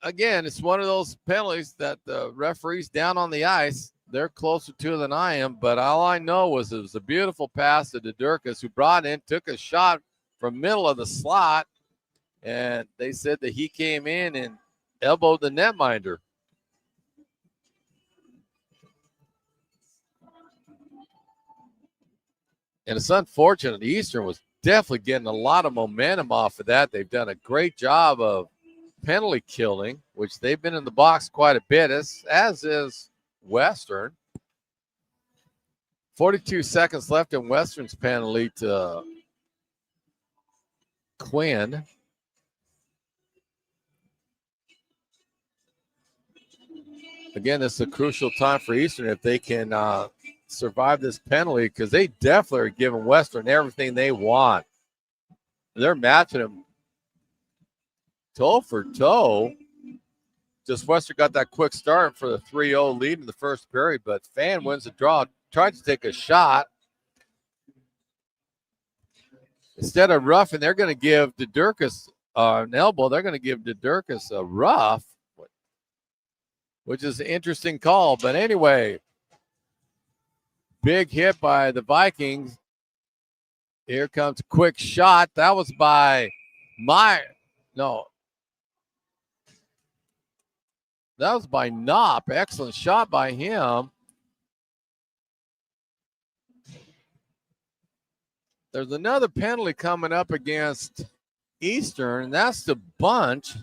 Again, it's one of those penalties that the referee's down on the ice. They're closer to it than I am, but all I know was it was a beautiful pass to DeDurkis, who brought in, took a shot from middle of the slot, and they said that he came in and elbowed the netminder. And it's unfortunate. Eastern was definitely getting a lot of momentum off of that. They've done a great job of penalty killing, which they've been in the box quite a bit, as is Western. 42 seconds left in Western's penalty to Quinn. Again, this is a crucial time for Eastern if they can survive this penalty, because they definitely are giving Western everything they want. They're matching them toe for toe. Just Western got that quick start for the 3-0 lead in the first period, but Fan wins the draw, tried to take a shot. Instead of roughing, they're going to give DeDurkis an elbow. They're going to give DeDurkis a rough, which is an interesting call. But anyway, big hit by the Vikings. Here comes a quick shot. That was by that was by Knopp. Excellent shot by him. There's another penalty coming up against Eastern, and that's the bunch.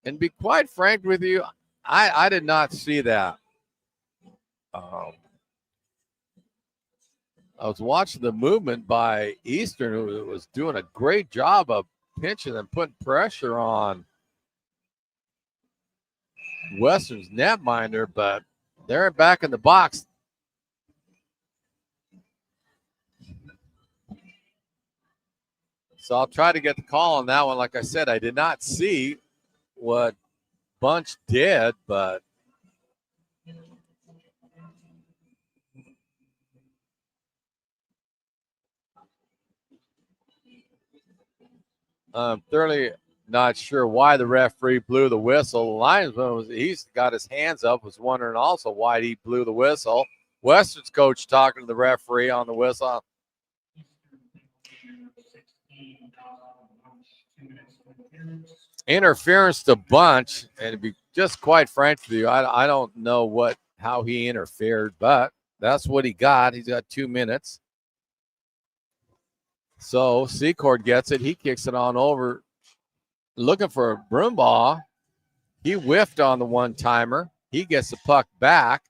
And to be quite frank with you, I did not see that. I was watching the movement by Eastern, who was doing a great job of pinching and putting pressure on Western's netminder, but they're back in the box. So I'll try to get the call on that one. Like I said, I did not see what Bunch did, but I'm thoroughly not sure why the referee blew the whistle. The linesman he's got his hands up, was wondering also why he blew the whistle. Western's coach talking to the referee on the whistle. Interference to Bunch, and to be just quite frank with you, I don't know how he interfered, but that's what he got. He's got 2 minutes. So Secord gets it. He kicks it on over, looking for Broombaugh. He whiffed on the one-timer. He gets the puck back.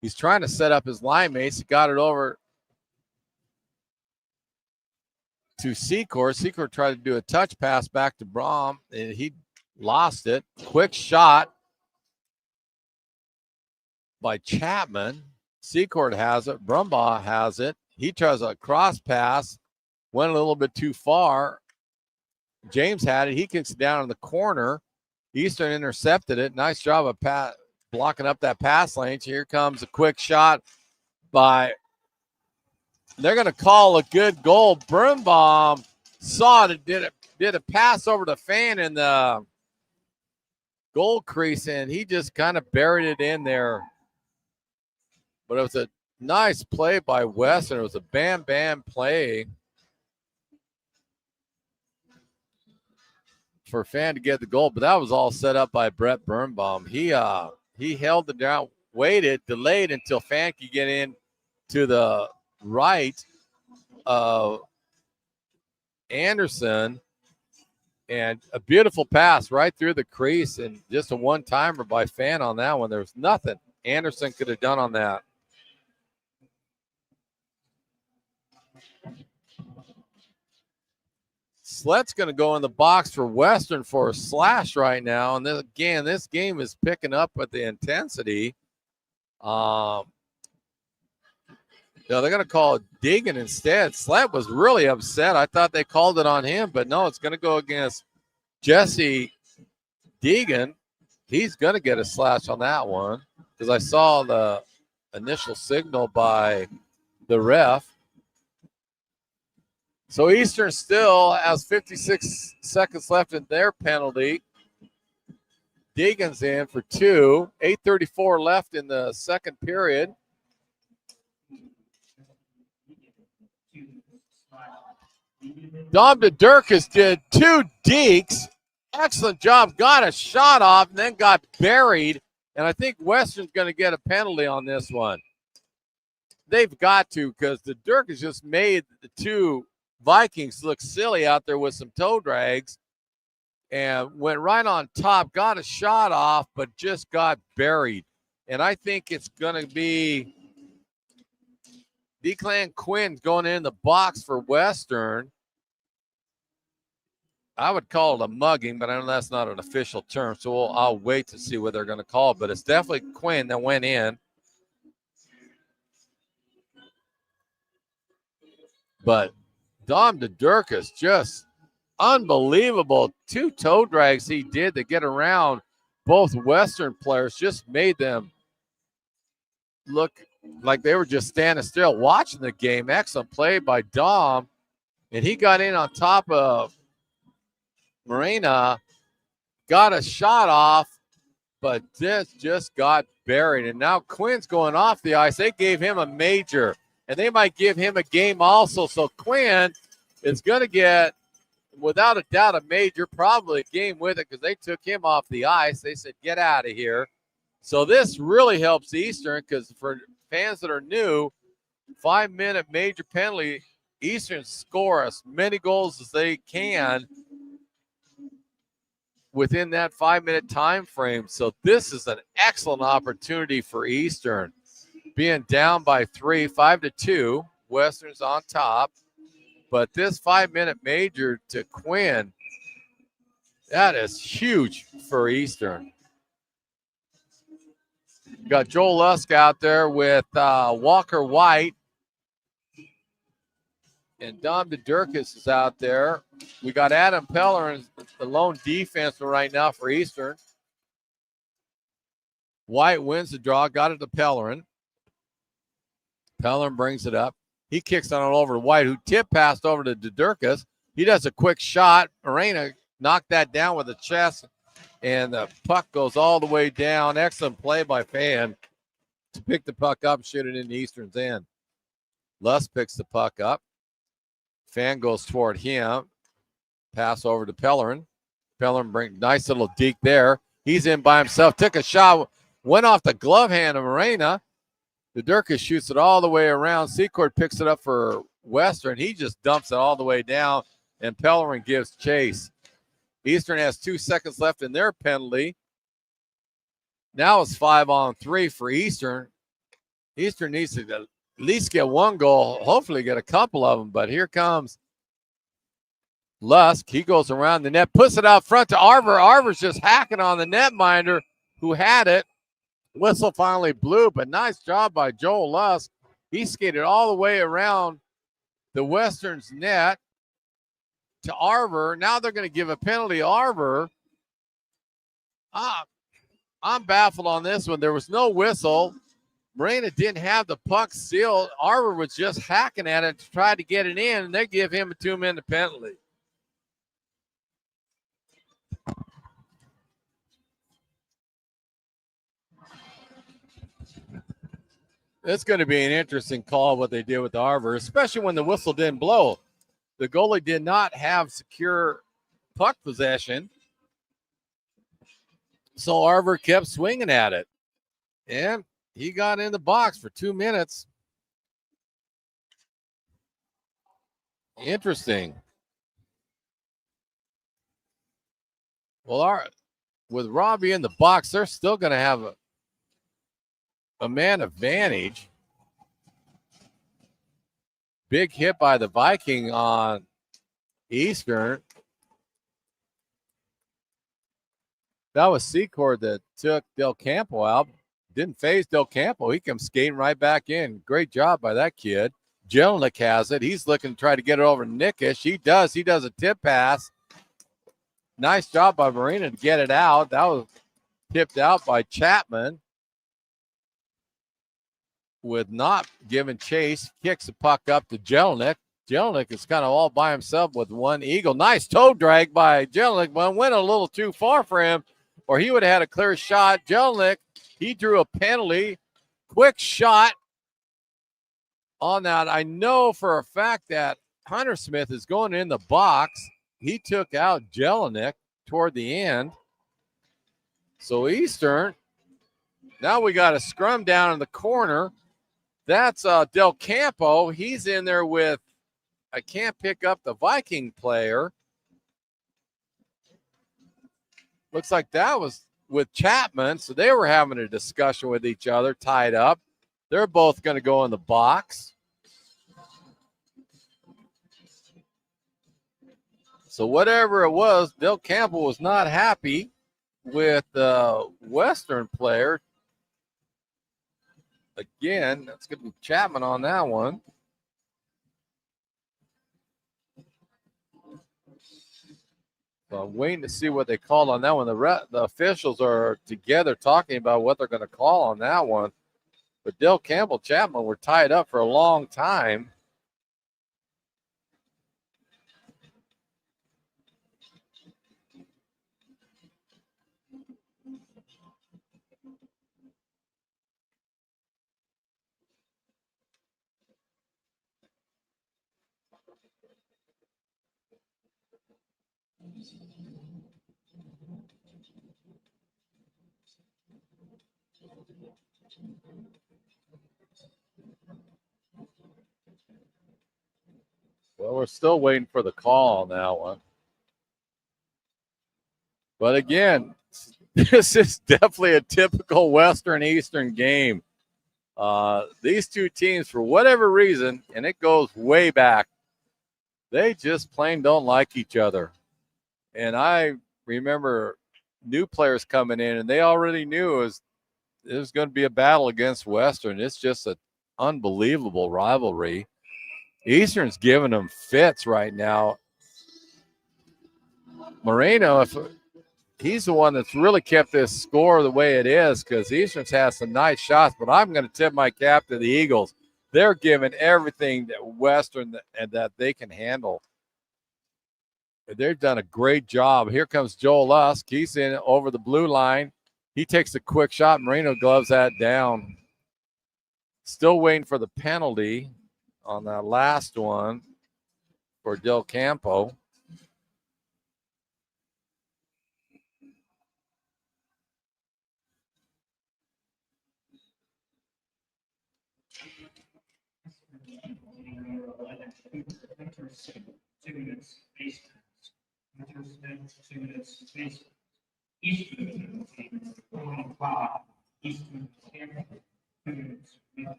He's trying to set up his line mates. He got it over to Secord. Secord tried to do a touch pass back to Brom, and he lost it. Quick shot by Chapman. Secord has it. Brumbaugh has it. He tries a cross pass. Went a little bit too far. James had it. He kicks it down in the corner. Eastern intercepted it. Nice job of blocking up that pass lane. Here comes a quick shot by. They're going to call a good goal. Birnbaum saw it. Did a pass over the Fan in the goal crease, and he just kind of buried it in there. But it was a nice play by Weston. It was a bam play for Fan to get the goal, but that was all set up by Brett Birnbaum. He held it down, waited, delayed until Fan could get in to the right of Anderson, And a beautiful pass right through the crease, and just a one-timer by Fan on that one. There was nothing Anderson could have done on that. Slet's going to go in the box for Western for a slash right now. And then again, this game is picking up with the intensity. No, they're going to call it Deegan instead. Slet was really upset. I thought they called it on him, but no, it's going to go against Jesse Deegan. He's going to get a slash on that one because I saw the initial signal by the ref. So Eastern still has 56 seconds left in their penalty. Deegan's in for 2. 8:34 left in the second period. Dom DeDurkis did 2 dekes. Excellent job. Got a shot off and then got buried. And I think Western's going to get a penalty on this one. They've got to, because DeDurkis just made the 2 Vikings look silly out there with some toe drags and went right on top, got a shot off, but just got buried. And I think it's going to be Declan Quinn going in the box for Western. I would call it a mugging, but I know that's not an official term, so I'll wait to see what they're going to call it. But it's definitely Quinn that went in. But Dom DeDurkis, just unbelievable. 2 toe drags he did to get around both Western players, just made them look like they were just standing still watching the game. Excellent play by Dom. And he got in on top of Marina, got a shot off, but this just got buried. And now Quinn's going off the ice. They gave him a major, and they might give him a game also. So Quinn is going to get, without a doubt, a major, probably a game with it because they took him off the ice. They said, get out of here. So this really helps Eastern because for fans that are new, 5-minute major penalty, Eastern score as many goals as they can within that 5-minute time frame. So this is an excellent opportunity for Eastern. Being down by 3, 5-2, Western's on top. But this 5-minute major to Quinn, that is huge for Eastern. Got Joel Lusk out there with Walker White. And Dom DeDurkis is out there. We got Adam Pellerin, the lone defenseman right now for Eastern. White wins the draw, got it to Pellerin. Pellerin brings it up. He kicks on it over to White, who tip passed over to DeDurkis. He does a quick shot. Morena knocked that down with the chest, and the puck goes all the way down. Excellent play by Fan to pick the puck up and shoot it into Eastern's end. Lusk picks the puck up. Fan goes toward him. Pass over to Pellerin. Pellerin brings nice little deke there. He's in by himself. Took a shot. Went off the glove hand of Morena. DeDurkis shoots it all the way around. Secord picks it up for Western. He just dumps it all the way down, and Pellerin gives chase. Eastern has 2 seconds left in their penalty. Now it's 5-on-3 for Eastern. Eastern needs to at least get 1 goal, hopefully get a couple of them. But here comes Lusk. He goes around the net, puts it out front to Arver. Arver's just hacking on the netminder who had it. Whistle finally blew, but nice job by Joel Lusk. He skated all the way around the Western's net to Arver. Now they're going to give a penalty to Arver. I'm baffled on this one. There was no whistle. Morena didn't have the puck sealed. Arver was just hacking at it to try to get it in, and they give him a 2-minute penalty. It's going to be an interesting call what they did with Arver, especially when the whistle didn't blow. The goalie did not have secure puck possession, so Arver kept swinging at it. And he got in the box for 2 minutes. Interesting. Well, with Robbie in the box, they're still going to have a man advantage. Big hit by the Viking on Eastern. That was Secord that took Del Campo out. Didn't phase Del Campo. He comes skating right back in. Great job by that kid. Jelinek has it. He's looking to try to get it over Nickish. He does. He does a tip pass. Nice job by Marina to get it out. That was tipped out by Chapman. With not giving chase, kicks the puck up to Jelinek. Jelinek is kind of all by himself with one eagle. Nice toe drag by Jelinek, but went a little too far for him, or he would have had a clear shot. Jelinek, he drew a penalty. Quick shot on that. I know for a fact that Hunter Smith is going in the box. He took out Jelinek toward the end. So Eastern, now we got a scrum down in the corner. That's Del Campo. He's in there with, I can't pick up the Viking player. Looks like that was with Chapman. So they were having a discussion with each other, tied up. They're both going to go in the box. So whatever it was, Del Campo was not happy with the Western player. Again, that's going to be Chapman on that one. So I'm waiting to see what they called on that one. The officials are together talking about what they're going to call on that one. But Del Campbell, Chapman were tied up for a long time. Well, we're still waiting for the call on that one. But again, this is definitely a typical Western Eastern game. These two teams, for whatever reason, and it goes way back, they just plain don't like each other. And I remember new players coming in, and they already knew it was going to be a battle against Western. It's just an unbelievable rivalry. Eastern's giving them fits right now. Moreno, if he's the one that's really kept this score the way it is, because Eastern's has some nice shots, but I'm going to tip my cap to the Eagles. They're giving everything that Western and that they can handle. They've done a great job. Here comes Joel Lusk. He's in over the blue line. He takes a quick shot. Moreno gloves that down. Still waiting for the penalty on that last one for Del Campo.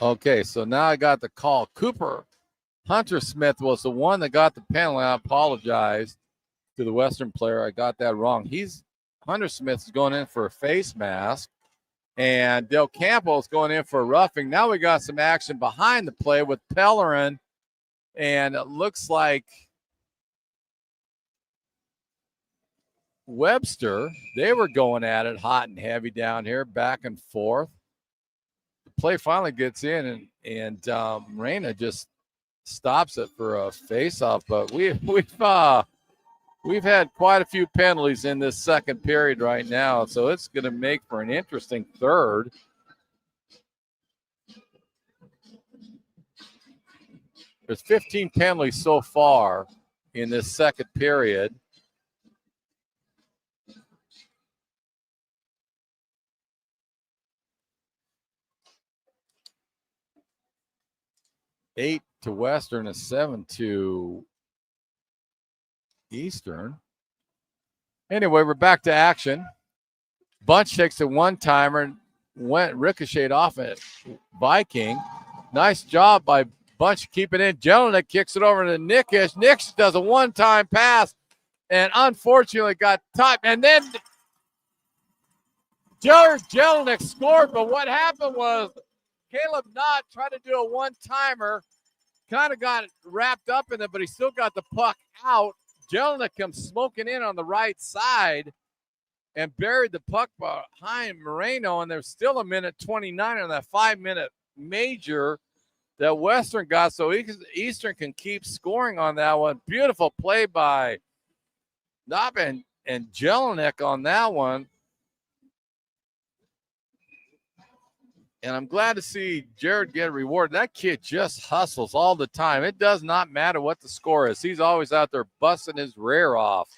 Okay, so now I got the call. Cooper Hunter Smith was the one that got the penalty. I apologize to the Western player. I got that wrong. Hunter Smith is going in for a face mask, and Del Campo is going in for a roughing. Now we got some action behind the play with Pellerin, and it looks like Webster. They were going at it hot and heavy down here, back and forth. The play finally gets in, and Reyna just stops it for a face-off. But we've had quite a few penalties in this second period right now, so it's going to make for an interesting third. There's 15 penalties so far in this second period. Eight to Western, a 7 to Eastern. Anyway, we're back to action. Bunch takes a one-timer, went ricocheted off at Viking. Nice job by Bunch keeping it in. Jelinek kicks it over to Nickish. Nickish does a one-time pass and unfortunately got tipped. And then George Jelinek scored, but what happened was Caleb Knott tried to do a one-timer, kind of got wrapped up in it, but he still got the puck out. Jelinek comes smoking in on the right side and buried the puck behind Moreno, and there's still a minute 29 on that 5-minute major that Western got, so Eastern can keep scoring on that one. Beautiful play by Knopp and Jelinek on that one. And I'm glad to see Jared get rewarded. That kid just hustles all the time. It does not matter what the score is. He's always out there busting his rear off.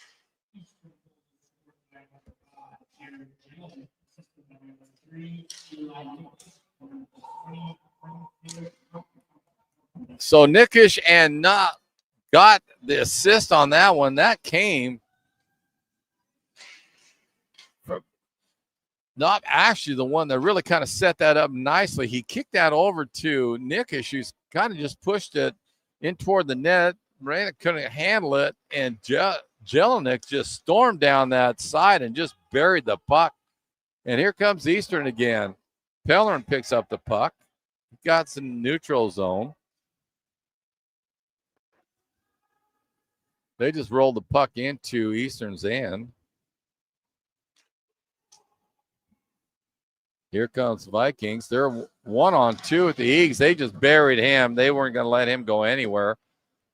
So Nickish and Knott got the assist on that one. That came from Knott, actually the one that really kind of set that up nicely. He kicked that over to Nickish, who's kind of just pushed it in toward the net. Moreno couldn't handle it, and Jelinek just stormed down that side and just buried the puck. And here comes Eastern again. Pellerin picks up the puck. Got some neutral zone. They just rolled the puck into Eastern's end. Here comes Vikings. They're 1-on-2 with the Eagles. They just buried him. They weren't going to let him go anywhere.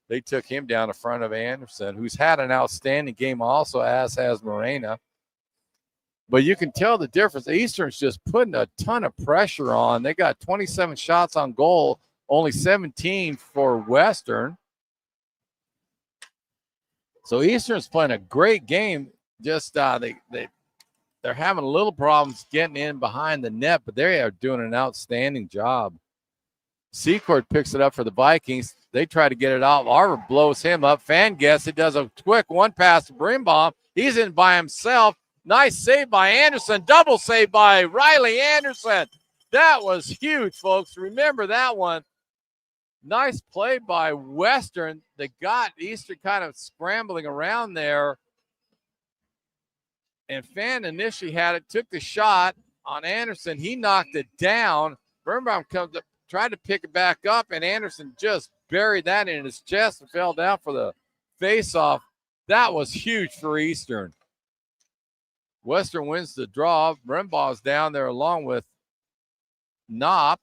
They took him down in front of Anderson, who's had an outstanding game also, as has Morena. But you can tell the difference. Eastern's just putting a ton of pressure on. They got 27 shots on goal, only 17 for Western. So Eastern's playing a great game. Just they're having a little problems getting in behind the net, but they are doing an outstanding job. Secord picks it up for the Vikings. They try to get it out. Arver blows him up. Fan gets it, does a quick one pass to Brimbaum. He's in by himself. Nice save by Anderson. Double save by Riley Anderson. That was huge, folks. Remember that one. Nice play by Western. They got Eastern kind of scrambling around there. And Fan initially had it, took the shot on Anderson. He knocked it down. Birnbaum comes up, tried to pick it back up, and Anderson just buried that in his chest and fell down for the face-off. That was huge for Eastern. Western wins the draw. Brembaugh's down there along with Knopp.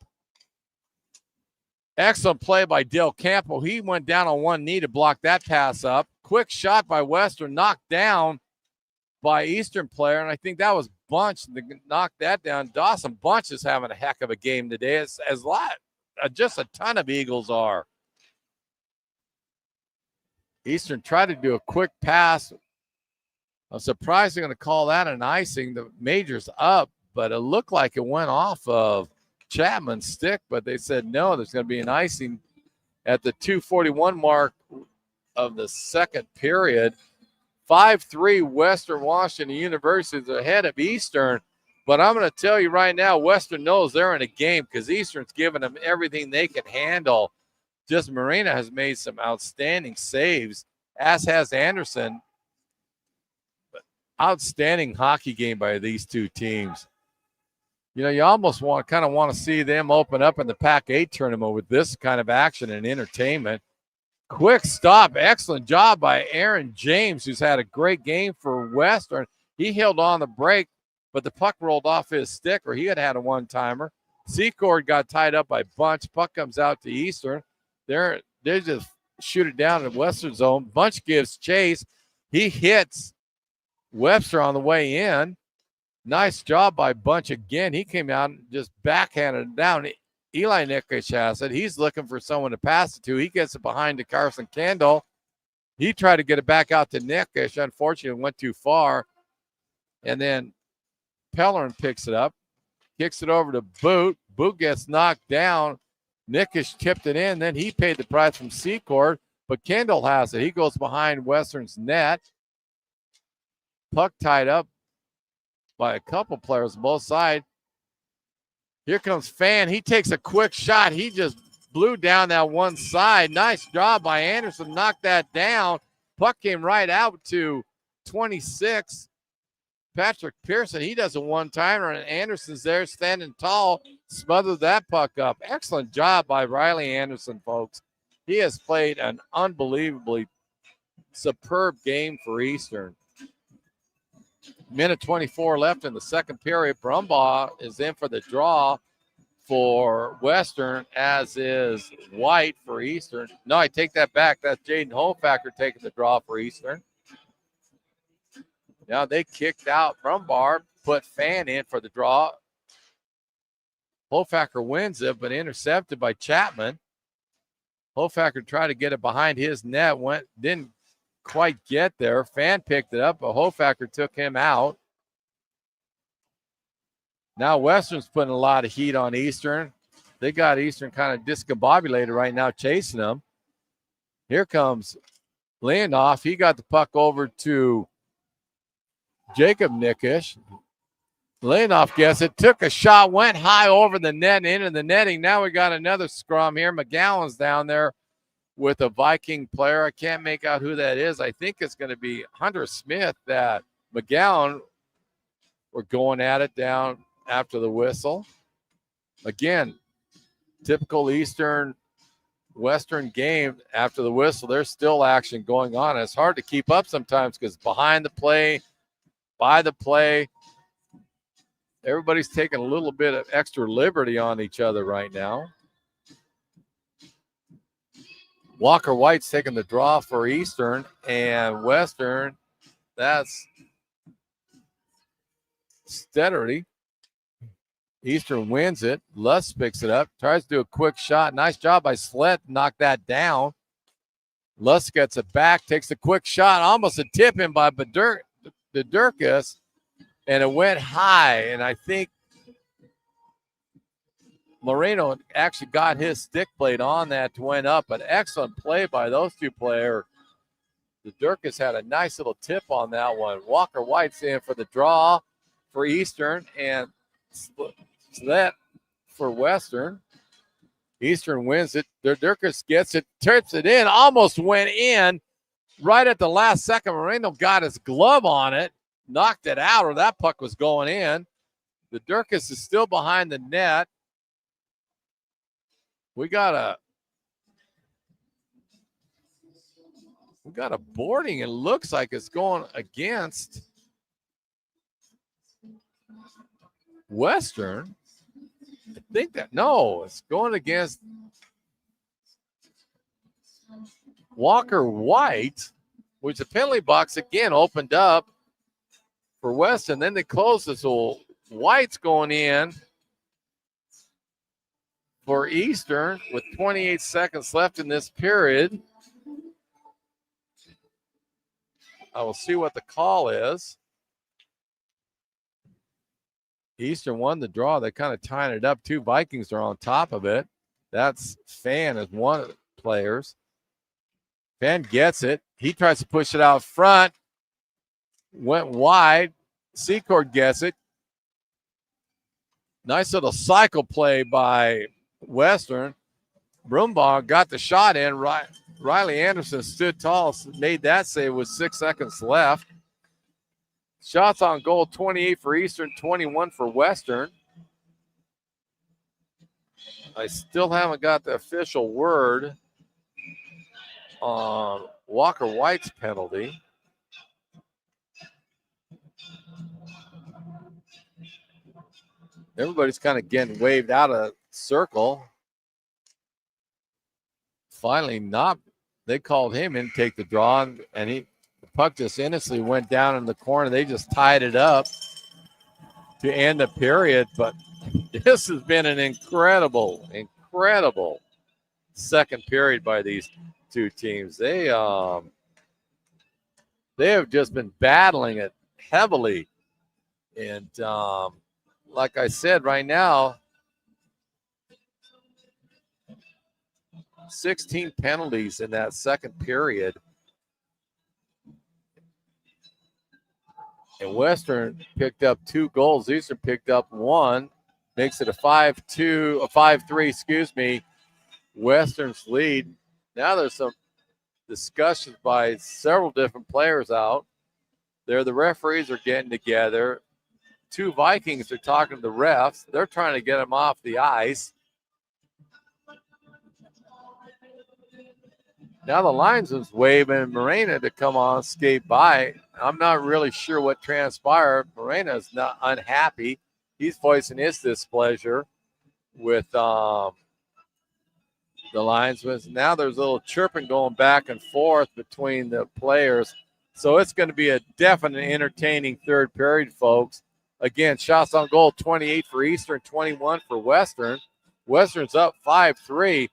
Excellent play by Del Campo. He went down on one knee to block that pass up. Quick shot by Western, knocked down by Eastern player, and I think that was Bunch that knocked that down. Dawson Bunch is having a heck of a game today, as just a ton of Eagles are. Eastern tried to do a quick pass. I'm surprised they're going to call that an icing. The major's up, but it looked like it went off of Chapman's stick, but they said no, there's going to be an icing at the 2:41 mark of the second period. 5-3 Western Washington University is ahead of Eastern, but I'm going to tell you right now, Western knows they're in a game because Eastern's giving them everything they can handle. Just Morena has made some outstanding saves, as has Anderson. Outstanding hockey game by these two teams. You know, you almost want to see them open up in the PAC8 tournament with this kind of action and entertainment. Quick stop. Excellent job by Aaron James, who's had a great game for Western. He held on the break, but the puck rolled off his stick, or he had a one-timer. Secord got tied up by Bunch. Puck comes out to Eastern. They just shoot it down in the Western zone. Bunch gives chase. He hits Webster on the way in. Nice job by Bunch again. He came out and just backhanded it down. Eli Nickish has it. He's looking for someone to pass it to. He gets it behind to Carson Kendall. He tried to get it back out to Nickish. Unfortunately, went too far. And then Pellerin picks it up, kicks it over to Boot. Boot gets knocked down. Nickish tipped it in. Then he paid the price from Secord. but Kendall has it. He goes behind Western's net. Puck tied up by a couple players on both sides. Here comes Fan. He takes a quick shot. He just blew down that one side. Nice job by Anderson. Knocked that down. Puck came right out to 26. Patrick Pearson, he does a one-timer, and Anderson's there standing tall, smothered that puck up. Excellent job by Riley Anderson, folks. He has played an unbelievably superb game for Eastern. Minute 24 left in the second period. Brumbaugh is in for the draw for Western, as is White for Eastern. No, I take that back. That's Jaden Hofacker taking the draw for Eastern. Now they kicked out Brumbaugh, put Fan in for the draw. Hofacker wins it, but intercepted by Chapman. Hofacker tried to get it behind his net, didn't quite get there. Fan picked it up, but Hofacker took him out. Now Western's putting a lot of heat on Eastern. They got Eastern kind of discombobulated right now, chasing them. Here comes Leonoff. He got the puck over to Jacob Nickish. Leonoff gets it, took a shot, went high over the net and into the netting. Now we got another scrum here. McGowan's down there with a Viking player. I can't make out who that is. I think it's going to be Hunter Smith. That McGowan were going at it down after the whistle. Again, typical Eastern Western game. After the whistle, there's still action going on. It's hard to keep up sometimes because behind the play, by the play, everybody's taking a little bit of extra liberty on each other right now. Walker White's taking the draw for Eastern, and Western, that's Stederty. Eastern wins it. Lust picks it up, tries to do a quick shot. Nice job by Slett, knock that down. Lust gets it back, takes a quick shot, almost a tip in by Durkis, and it went high. And I think Moreno actually got his stick plate on that to win up. An excellent play by those two players. The Durkis had a nice little tip on that one. Walker White's in for the draw for Eastern, and Slett for Western. Eastern wins it. Durkis gets it, tips it in, almost went in. Right at the last second, Moreno got his glove on it, knocked it out, or that puck was going in. The Durkis is still behind the net. We got a boarding. It looks like it's going against Western. I think that, no, it's going against Walker White, which the penalty box again opened up for Western. Then they closed it, so White's going in for Eastern with 28 seconds left in this period. I will see what the call is. Eastern won the draw. They kind of tying it up. Two Vikings are on top of it. That's Fan as one of the players. Fan gets it. He tries to push it out front. Went wide. Secord gets it. Nice little cycle play by Western. Brumbaugh got the shot in. Riley Anderson stood tall, made that save with 6 seconds left. Shots on goal, 28 for Eastern, 21 for Western. I still haven't got the official word on Walker White's penalty. Everybody's kind of getting waved out of circle. Finally, they called him in to take the draw, and the puck just innocently went down in the corner. They just tied it up to end the period. But this has been an incredible second period by these two teams. They have just been battling it heavily. And like I said, right now, 16 penalties in that second period. And Western picked up 2 goals. Eastern picked up 1. Makes it a 5-2, a 5-3, excuse me. Western's lead. Now there's some discussions by several different players out there. The referees are getting together. 2 Vikings are talking to the refs. They're trying to get them off the ice. Now the linesman's waving Morena to come on, skate by. I'm not really sure what transpired. Morena's not unhappy. He's voicing his displeasure with the linesman. Now there's a little chirping going back and forth between the players. So it's going to be a definite entertaining third period, folks. Again, shots on goal, 28 for Eastern, 21 for Western. Western's up 5-3.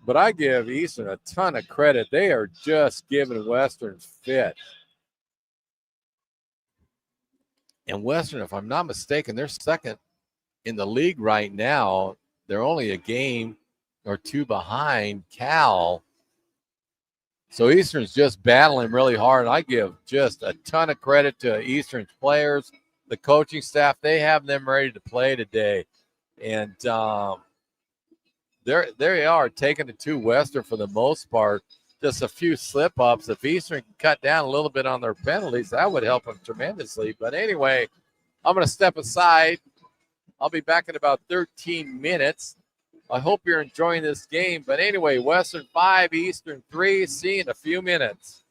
But I give Eastern a ton of credit. They are just giving Western fit. And Western, if I'm not mistaken, they're second in the league right now. They're only a game or 2 behind Cal. So Eastern's just battling really hard. I give just a ton of credit to Eastern's players, the coaching staff. They have them ready to play today. And there they are, taking it to Western for the most part. Just a few slip-ups. If Eastern can cut down a little bit on their penalties, that would help them tremendously. But anyway, I'm going to step aside. I'll be back in about 13 minutes. I hope you're enjoying this game. But anyway, Western 5, Eastern 3. See you in a few minutes.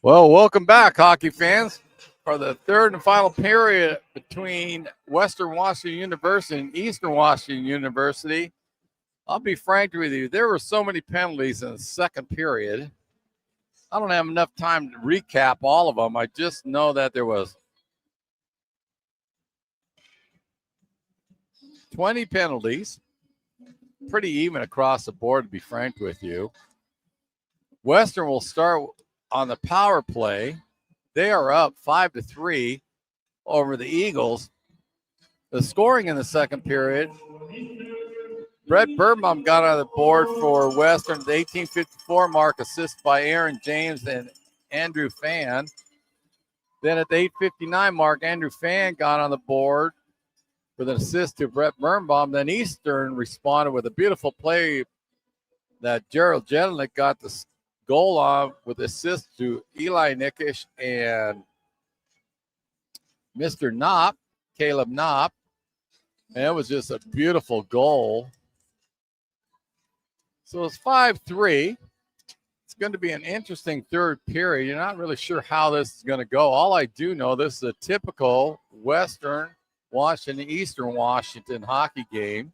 Well, welcome back, hockey fans, for the third and final period between Western Washington University and Eastern Washington University. I'll be frank with you, there were so many penalties in the second period. I don't have enough time to recap all of them. I just know that there was 20 penalties, pretty even across the board, to be frank with you. Western will start on the power play. They are up 5-3 over the Eagles. The scoring in the second period, Brett Birnbaum got on the board for Western at the 18:54 mark, assist by Aaron James and Andrew Fan. Then at the 8:59 mark, Andrew Fan got on the board with an assist to Brett Birnbaum. Then Eastern responded with a beautiful play that Gerald Jelenic got the goal on with assist to Eli Nickish and Mr. Knopp, Caleb Knopp. And it was just a beautiful goal. So it's 5-3. It's going to be an interesting third period. You're not really sure how this is going to go. All I do know, this is a typical Western Washington, Eastern Washington hockey game.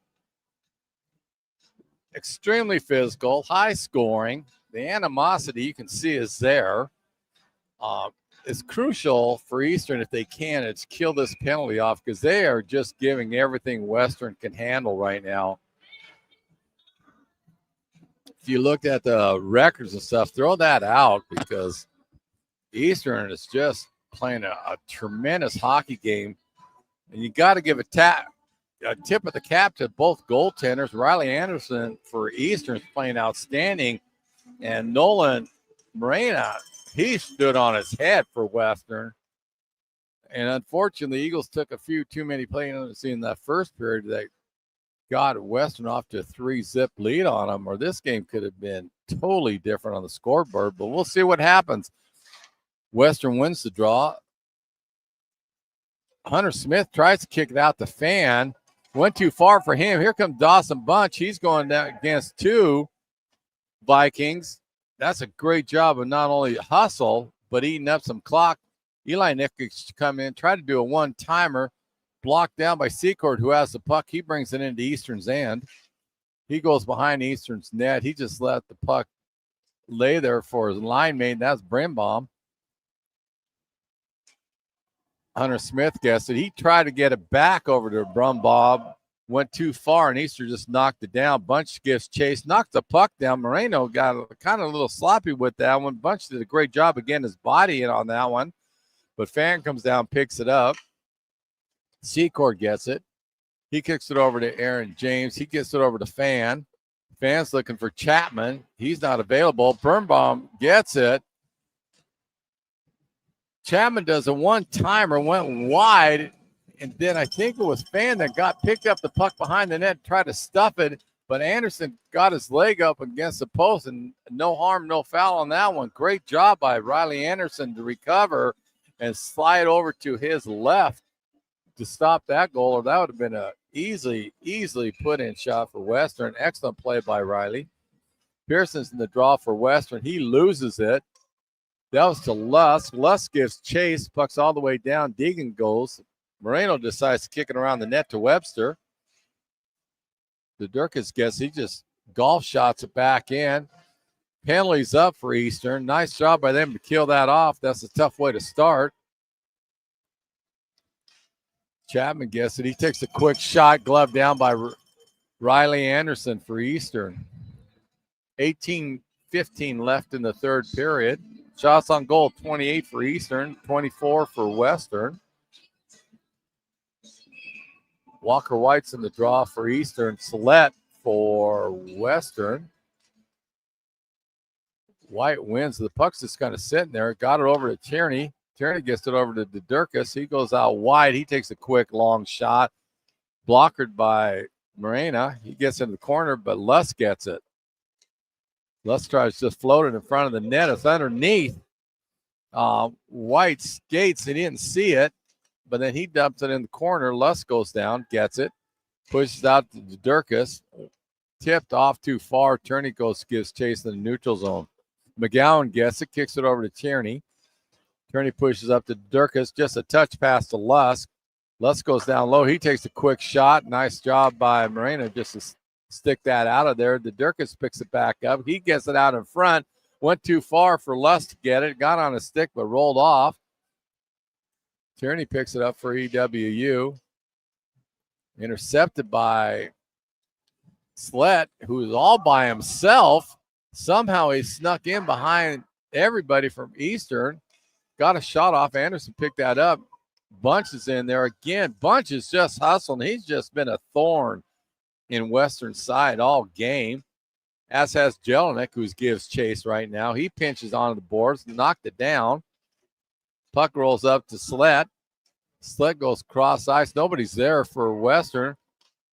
Extremely physical, high scoring. The animosity you can see is there. It's crucial for Eastern, if they can, it's kill this penalty off, because they are just giving everything Western can handle right now. If you looked at the records and stuff, throw that out, because Eastern is just playing a tremendous hockey game. And you got to give a tip of the cap to both goaltenders. Riley Anderson for Eastern is playing outstanding. And Nolan Morena, he stood on his head for Western. And unfortunately, the Eagles took a few too many penalties in that first period that got Western off to a 3-zip lead on them, or this game could have been totally different on the scoreboard. But we'll see what happens. Western wins the draw. Hunter Smith tries to kick it out to Fan. Went too far for him. Here comes Dawson Bunch. He's going down against two Vikings. That's a great job of not only hustle, but eating up some clock. Eli Nickish come in, try to do a one-timer, blocked down by Secord, who has the puck. He brings it into Eastern's end. He goes behind Eastern's net. He just let the puck lay there for his line mate. That's Birnbaum. Hunter Smith gets it. He tried to get it back over to Birnbaum. Went too far, and Easter just knocked it down. Bunch gives chase, knocked the puck down. Moreno got kind of a little sloppy with that one. Bunch did a great job of getting his body in on that one. But Fan comes down, picks it up. Secord gets it. He kicks it over to Aaron James. He gets it over to Fan. Fan's looking for Chapman. He's not available. Birnbaum gets it. Chapman does a one-timer, went wide, and then I think it was Fan that picked up the puck behind the net, tried to stuff it, but Anderson got his leg up against the post, and no harm, no foul on that one. Great job by Riley Anderson to recover and slide over to his left to stop that goal, or that would have been a easily put-in shot for Western. Excellent play by Riley. Pearson's in the draw for Western. He loses it. That was to Lusk. Lusk gives chase. Puck's all the way down. Deegan goes. Moreno decides to kick it around the net to Webster. The Durkis gets, he just golf shots it back in. Penalties up for Eastern. Nice job by them to kill that off. That's a tough way to start. Chapman gets it. He takes a quick shot, glove down by Riley Anderson for Eastern. 18-15 left in the third period. Shots on goal, 28 for Eastern, 24 for Western. Walker White's in the draw for Eastern. Slett for Western. White wins. The puck's just kind of sitting there. Got it over to Tierney. Tierney gets it over to Durkis. He goes out wide. He takes a quick, long shot. Blockered by Morena. He gets in the corner, but Lusk gets it. Lusk tries to just float it in front of the net. It's underneath. White skates. He didn't see it, but then he dumps it in the corner. Lusk goes down, gets it, pushes out to Durkis. Tipped off too far. Tierney gives chase in the neutral zone. McGowan gets it, kicks it over to Tierney. Tierney pushes up to Durkis, just a touch pass to Lusk. Lusk goes down low. He takes a quick shot. Nice job by Moreno just to stick that out of there. The Durkis picks it back up. He gets it out in front. Went too far for Lusk to get it. Got on a stick but rolled off. Tierney picks it up for EWU. Intercepted by Slett, who is all by himself. Somehow he snuck in behind everybody from Eastern. Got a shot off. Anderson picked that up. Bunch is in there again. Bunch is just hustling. He's just been a thorn in Western side all game, as has Jelinek, who gives chase right now. He pinches onto the boards, knocked it down. Puck rolls up to Slett. Slett goes cross ice. Nobody's there for Western.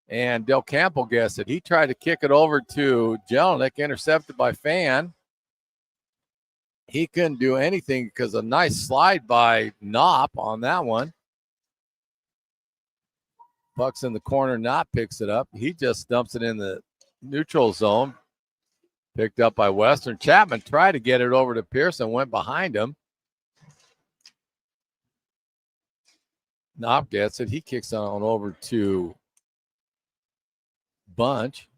And Del Campo gets it. He tried to kick it over to Jelinek, intercepted by Fan. He couldn't do anything because a nice slide by Knopp on that one. Puck's in the corner. Knopp picks it up. He just dumps it in the neutral zone. Picked up by Western. Chapman tried to get it over to Pearson, went behind him. Knopp gets it. He kicks on over to Bunch.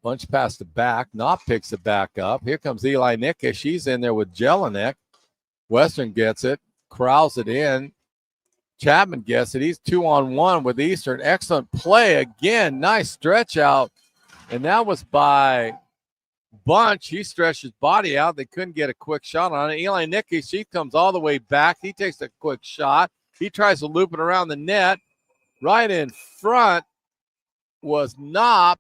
Bunch past the back. Knopp picks it back up. Here comes Eli Nickish. She's in there with Jelinek. Western gets it. Corrals it in. Chapman gets it. He's 2-on-1 with Eastern. Excellent play again. Nice stretch out. And that was by Bunch. He stretched his body out. They couldn't get a quick shot on it. Eli Nickish, he comes all the way back. He takes a quick shot. He tries to loop it around the net. Right in front was Knopp.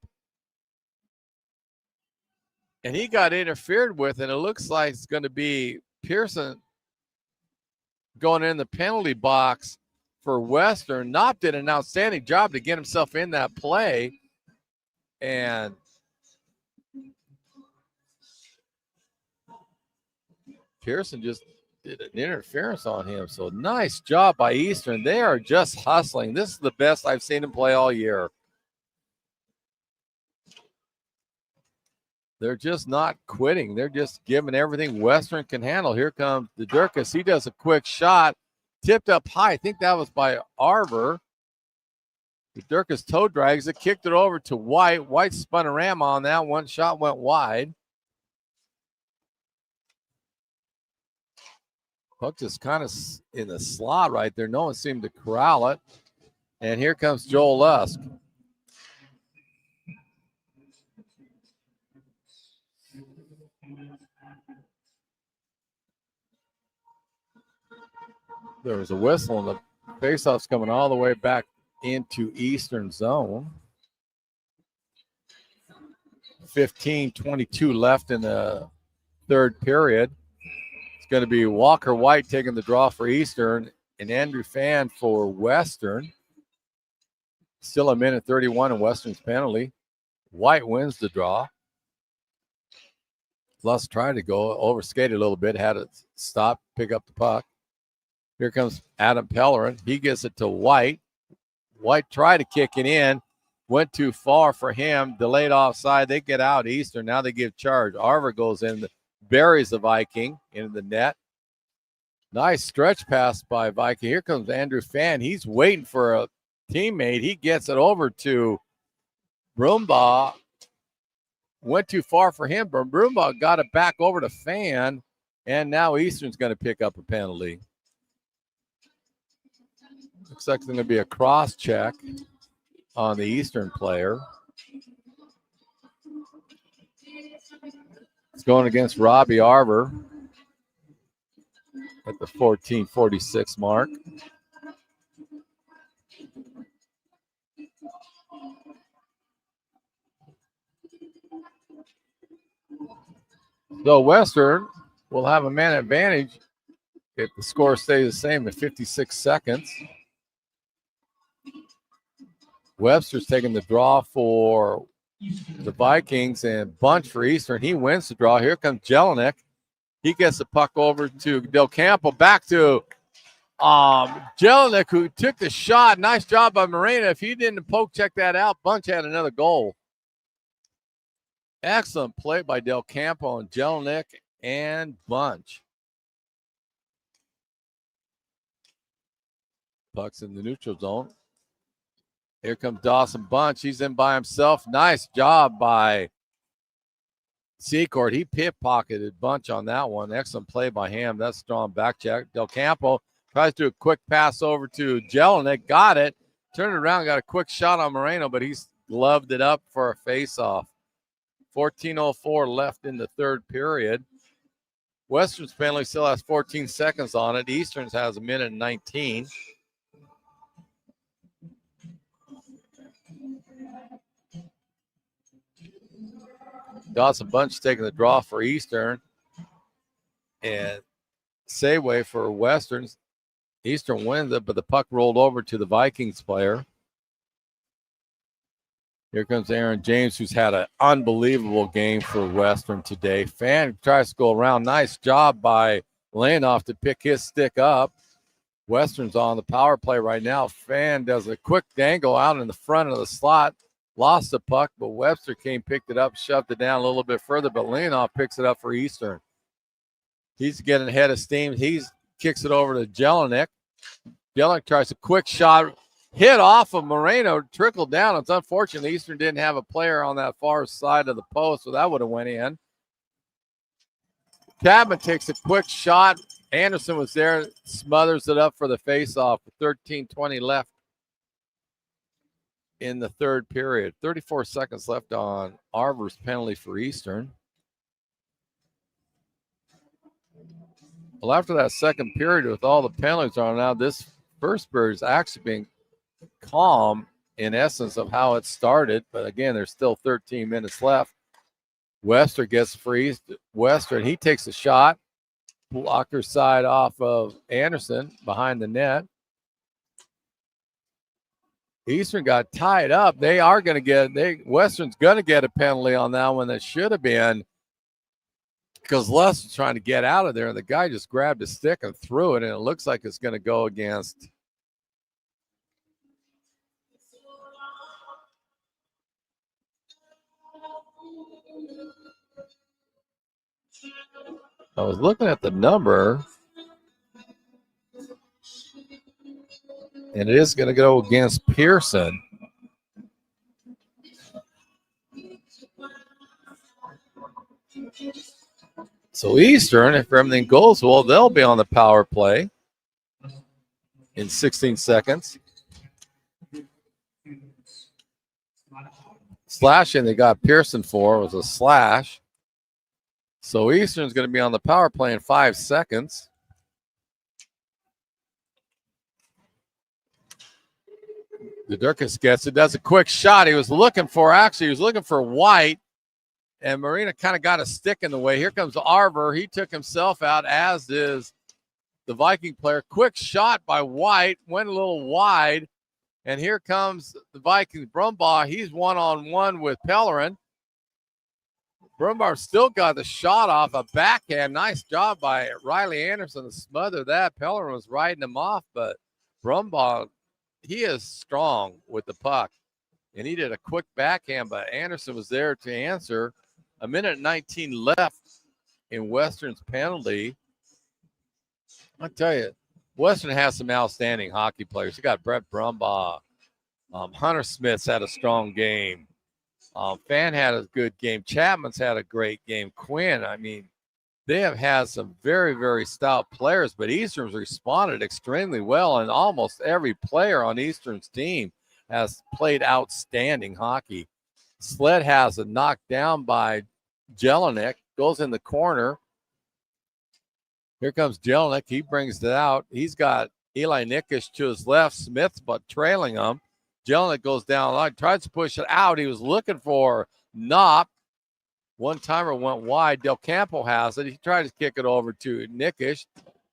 And he got interfered with, and it looks like it's going to be Pearson going in the penalty box for Western. Knopp did an outstanding job to get himself in that play. And Pearson just did an interference on him. So nice job by Eastern. They are just hustling. This is the best I've seen them play all year. They're just not quitting. They're just giving everything Western can handle. Here comes the Durkis. He does a quick shot. Tipped up high. I think that was by Arver. The Durkis toe drags it. Kicked it over to White. White spun a ram on that one. Shot went wide. Puck just kind of in the slot right there. No one seemed to corral it. And here comes Joel Lusk. There was a whistle, and the faceoff's coming all the way back into Eastern zone. 15:22 left in the third period. It's going to be Walker White taking the draw for Eastern and Andrew Fan for Western. Still a minute 31 in Western's penalty. White wins the draw. Lusk tried to go, overskated a little bit, had to stop, pick up the puck. Here comes Adam Pellerin. He gets it to White. White tried to kick it in. Went too far for him. Delayed offside. They get out Eastern. Now they give charge. Arver goes in. Buries the Viking into the net. Nice stretch pass by Viking. Here comes Andrew Fan. He's waiting for a teammate. He gets it over to Broombaugh. Went too far for him, but Broombaugh got it back over to Fan. And now Eastern's going to pick up a penalty. Looks like it's going to be a cross check on the Eastern player. It's going against Robbie Arver at the 14:46 mark. So Western will have a man advantage if the score stays the same at 56 seconds. Webster's taking the draw for the Vikings and Bunch for Eastern. He wins the draw. Here comes Jelinek. He gets the puck over to Del Campo. Back to Jelinek, who took the shot. Nice job by Moreno. If he didn't poke check that out, Bunch had another goal. Excellent play by Del Campo and Jelinek. and Bunch. Puck's in the neutral zone. Here comes Dawson Bunch. He's in by himself. Nice job by Secord. He pocketed Bunch on that one. Excellent play by him. That's strong back check. Del Campo tries to do a quick pass over to Jelinek. Got it. Turned it around. Got a quick shot on Moreno, but he's gloved it up for a face-off. 14:04 left in the third period. Western's penalty still has 14 seconds on it. Eastern's has a minute and 19. Dawson Bunch taking the draw for Eastern. And Sayway for Westerns. Eastern wins it, but the puck rolled over to the Vikings player. Here comes Aaron James, who's had an unbelievable game for Western today. Fan tries to go around. Nice job by Lanoff to pick his stick up. Western's on the power play right now. Fan does a quick dangle out in the front of the slot. Lost the puck, but Webster came, picked it up, shoved it down a little bit further, but Lanoff picks it up for Eastern. He's getting ahead of steam. He kicks it over to Jelinek. Jelinek tries a quick shot, hit off of Moreno, trickled down. It's unfortunate Eastern didn't have a player on that far side of the post, so that would have went in. Chapman takes a quick shot. Anderson was there, smothers it up for the faceoff. 13:20 left in the third period. 34 seconds left on Arbor's penalty for Eastern. Well, after that second period with all the penalties on now, this first period is actually being calm in essence of how it started. But again, there's still 13 minutes left. Wester gets freezed. Western, he takes a shot. Blocker side off of Anderson behind the net. Eastern got tied up. They are going to get, Western's going to get a penalty on that one that should have been, because Les was trying to get out of there, and the guy just grabbed his stick and threw it, and it looks like it's going to go against I was looking at the number, and it is going to go against Pearson. So Eastern, if everything goes well, they'll be on the power play in 16 seconds. Slashing they got Pearson for was a slash. So Eastern's going to be on the power play in 5 seconds. Gudurkis gets it, does a quick shot. He was looking for White, and Marina kind of got a stick in the way. Here comes Arbor. He took himself out, as is the Viking player. Quick shot by White, went a little wide, and here comes the Vikings. Brumbaugh, he's one-on-one with Pellerin. Brumbaugh still got the shot off a backhand. Nice job by Riley Anderson to smother that. Pellerin was riding him off, but Brumbaugh, he is strong with the puck. And he did a quick backhand, but Anderson was there to answer. A minute and 19 left in Western's penalty. I tell you, Western has some outstanding hockey players. You got Brett Brumbaugh. Hunter Smith's had a strong game. Fan had a good game. Chapman's had a great game. Quinn, I mean, they have had some very, very stout players, but Eastern's responded extremely well, and almost every player on Eastern's team has played outstanding hockey. Sled has a knockdown by Jelinek, goes in the corner. Here comes Jelinek. He brings it out. He's got Eli Nickish to his left. Smith's but trailing him. Jelinek goes down line, tries to push it out. He was looking for Knopp. One-timer went wide. Del Campo has it. He tried to kick it over to Nickish.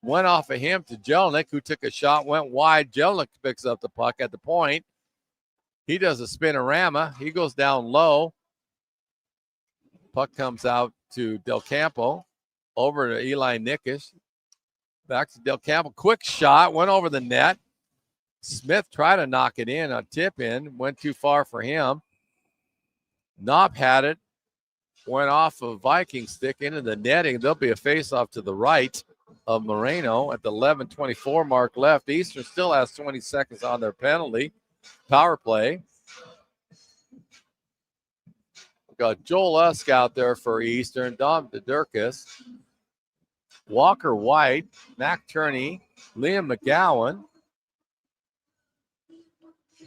Went off of him to Jelinek, who took a shot, went wide. Jelinek picks up the puck at the point. He does a spinorama. He goes down low. Puck comes out to Del Campo. Over to Eli Nickish. Back to Del Campo. Quick shot. Went over the net. Smith tried to knock it in on tip in. Went too far for him. Knopp had it. went off of Viking stick into the netting. There'll be a face-off to the right of Moreno at the 11:24 mark left. Eastern still has 20 seconds on their penalty. Power play. We've got Joel Usk out there for Eastern, Dom DeDurkis, Walker White, Mac Turney, Liam McGowan.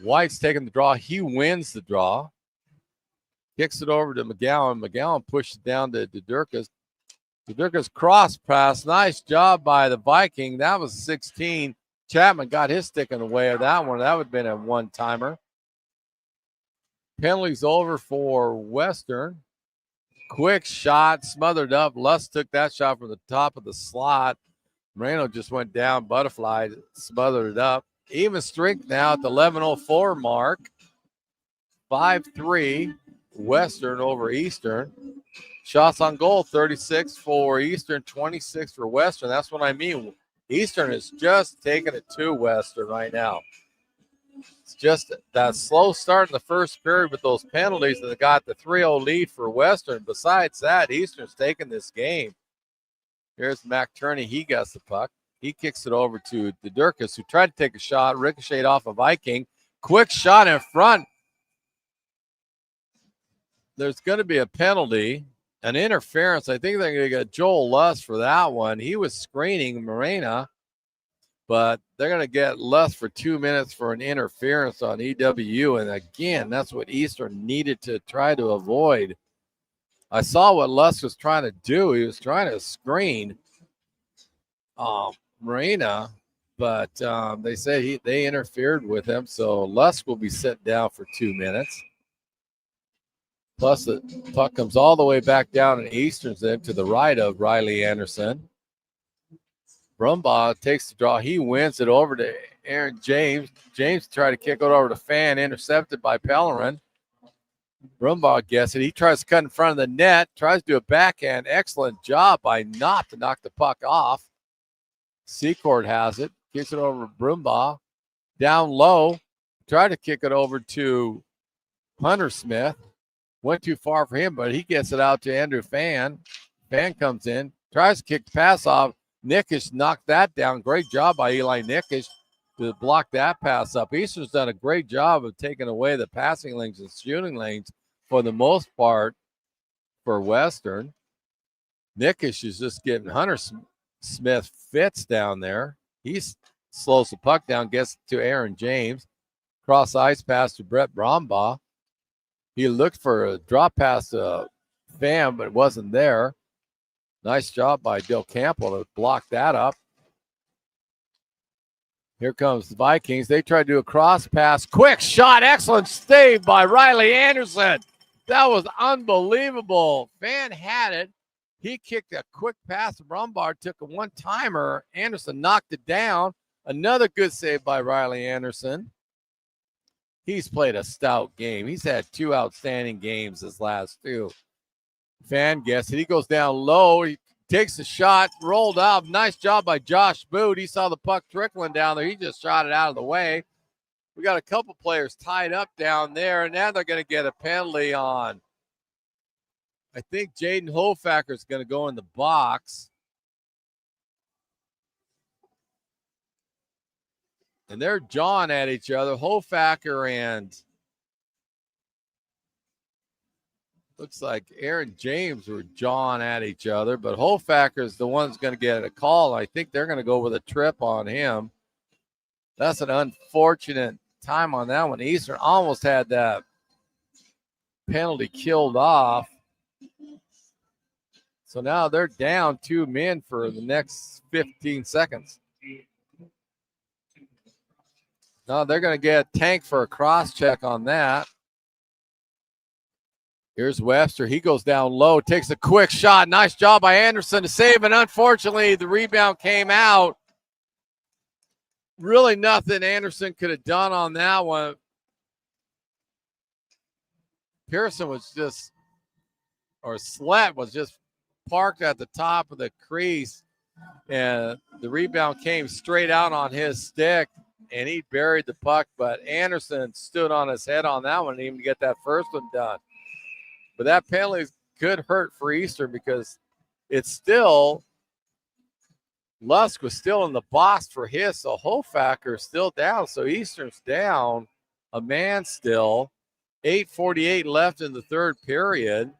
White's taking the draw. He wins the draw. Kicks it over to McGowan. McGowan pushes it down to DeDurkis. DeDurkis cross pass. Nice job by the Viking. That was 16. Chapman got his stick in the way of that one. That would have been a one-timer. Penalties over for Western. Quick shot, smothered up. Lusk took that shot from the top of the slot. Moreno just went down, butterfly, smothered it up. Even strength now at the 11:04 mark. 5-3, Western over Eastern. Shots on goal, 36 for Eastern, 26 for Western. That's what I mean. Eastern is just taking it to Western right now. It's just that slow start in the first period with those penalties that got the 3-0 lead for Western. Besides that, Eastern's taking this game. Here's Mac Turney. He gets the puck. He kicks it over to DeDurkis, who tried to take a shot, ricocheted off a Viking. Quick shot in front. There's going to be a penalty, an interference. I think they're going to get Joel Lusk for that one. He was screening Morena, but they're going to get Lusk for 2 minutes for an interference on EWU. And again, that's what Eastern needed to try to avoid. I saw what Lusk was trying to do. He was trying to screen Morena, but they said they interfered with him. So Lusk will be set down for 2 minutes. Plus, the puck comes all the way back down in Eastern's end to the right of Riley Anderson. Brumbaugh takes the draw. He wins it over to Aaron James. James tried to kick it over to Fan, intercepted by Pellerin. Brumbaugh gets it. He tries to cut in front of the net, tries to do a backhand. Excellent job by Knott to knock the puck off. Secord has it. Kicks it over to Brumbaugh. Down low. Tried to kick it over to Hunter Smith. Went too far for him, but he gets it out to Andrew Fan. Fan comes in, tries to kick the pass off. Nickish knocked that down. Great job by Eli Nickish to block that pass up. Eastern's done a great job of taking away the passing lanes and shooting lanes for the most part for Western. Nickish is just giving Hunter Smith fits down there. He slows the puck down, gets to Aaron James. Cross ice pass to Brett Brumbaugh. He looked for a drop pass to Fan, but it wasn't there. Nice job by Del Campo to block that up. Here comes the Vikings. They try to do a cross pass. Quick shot. Excellent save by Riley Anderson. That was unbelievable. Fan had it. He kicked a quick pass to Brumbaugh, took a one-timer. Anderson knocked it down. Another good save by Riley Anderson. He's played a stout game. He's had 2 outstanding games his last 2. Fan gets it. He goes down low. He takes a shot, rolled up. Nice job by Josh Boot. He saw the puck trickling down there. He just shot it out of the way. We got a couple players tied up down there, and now they're going to get a penalty on. I think Jaden Hofacker is going to go in the box. And they're jawing at each other. Hofacker and looks like Aaron James were jawing at each other, but Hofacker is the one that's going to get a call. I think they're going to go with a trip on him. That's an unfortunate time on that one. Eastern almost had that penalty killed off. So now they're down 2 men for the next 15 seconds. No, they're going to get tanked for a cross check on that. Here's Webster. He goes down low, takes a quick shot. Nice job by Anderson to save, and unfortunately, the rebound came out. Really nothing Anderson could have done on that one. Pearson was just, or Slett was just parked at the top of the crease, and the rebound came straight out on his stick. And he buried the puck, but Anderson stood on his head on that one and even get that first one done. But that penalty is could hurt for Eastern because it's still, Lusk was still in the box for his, so Hofacker is still down. So Eastern's down a man still. 8:48 left in the third period.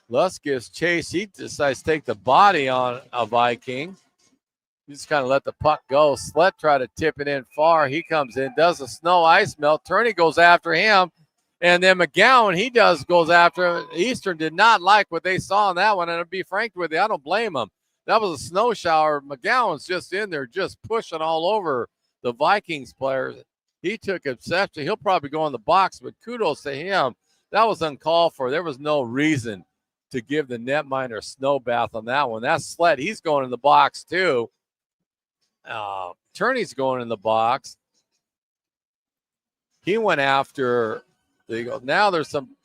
Lusk gives chase. He decides to take the body on a Viking. He just kind of let the puck go. Slett tried to tip it in far. He comes in, does a snow ice melt. Turney goes after him. And then McGowan, goes after him. Eastern did not like what they saw in that one. And to be frank with you, I don't blame them. That was a snow shower. McGowan's just in there, just pushing all over the Vikings players. He took exception. He'll probably go in the box, but kudos to him. That was uncalled for. There was no reason to give the netminder a snow bath on that one. That's Sled. He's going in the box too. Turney's going in the box. He went after. Now there's some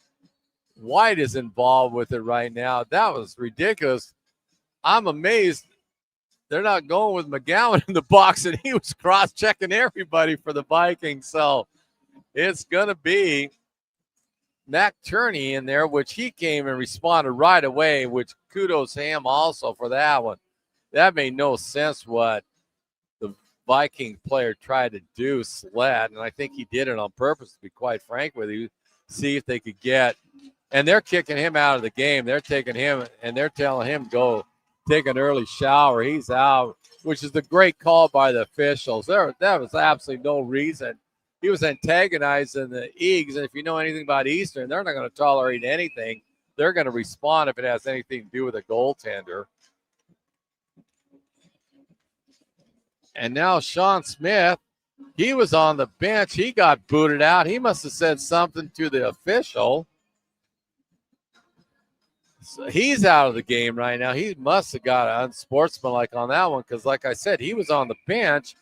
White is involved with it right now. That was ridiculous. I'm amazed they're not going with McGowan in the box, and he was cross-checking everybody for the Vikings. So it's going to be Mac Turney in there, which he came and responded right away, which kudos to him also for that one. That made no sense what the Viking player tried to do, Sled, and I think he did it on purpose, to be quite frank with you, see if they could get, and they're kicking him out of the game. They're taking him, and they're telling him go take an early shower. He's out, which is a great call by the officials. That was absolutely no reason. He was antagonizing the Eags, and if you know anything about Eastern, they're not going to tolerate anything. They're going to respond if it has anything to do with a goaltender. And now Sean Smith, he was on the bench. He got booted out. He must have said something to the official. So he's out of the game right now. He must have got unsportsmanlike on that one because, like I said, he was on the bench,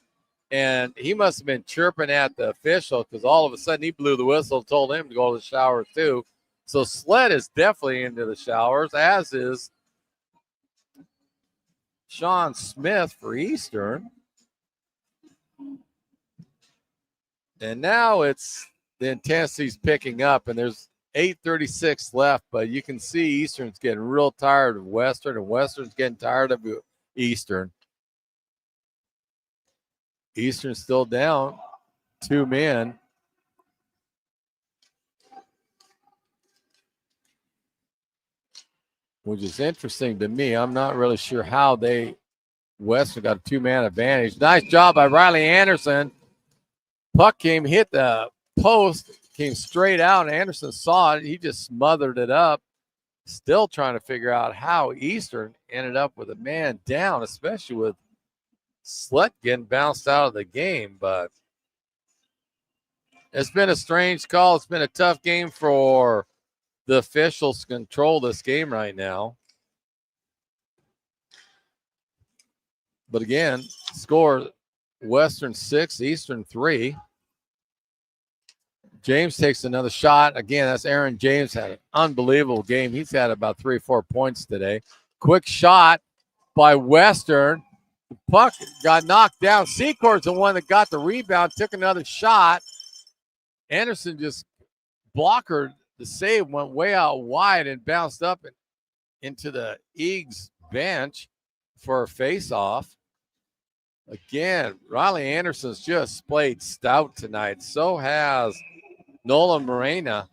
and he must have been chirping at the official because all of a sudden he blew the whistle, told him to go to the shower too. So Sled is definitely into the showers, as is Sean Smith for Eastern. And now it's the intensity's picking up, and there's 8:36 left, but you can see Eastern's getting real tired of Western, and Western's getting tired of Eastern. Eastern's still down 2 men. Which is interesting to me. I'm not really sure how Western got a 2-man advantage. Nice job by Riley Anderson. Puck hit the post, came straight out, and Anderson saw it. He just smothered it up. Still trying to figure out how Eastern ended up with a man down, especially with Slett getting bounced out of the game. But it's been a strange call. It's been a tough game for the officials to control this game right now. But again, score Western 6, Eastern 3. James takes another shot. Again, that's Aaron James. Had an unbelievable game. He's had about 3 or 4 points today. Quick shot by Western. The puck got knocked down. Secord's the one that got the rebound, took another shot. Anderson just blockered. The save went way out wide and bounced up into the Eags bench for a face-off. Again, Riley Anderson's just played stout tonight. So has Nolan Morena.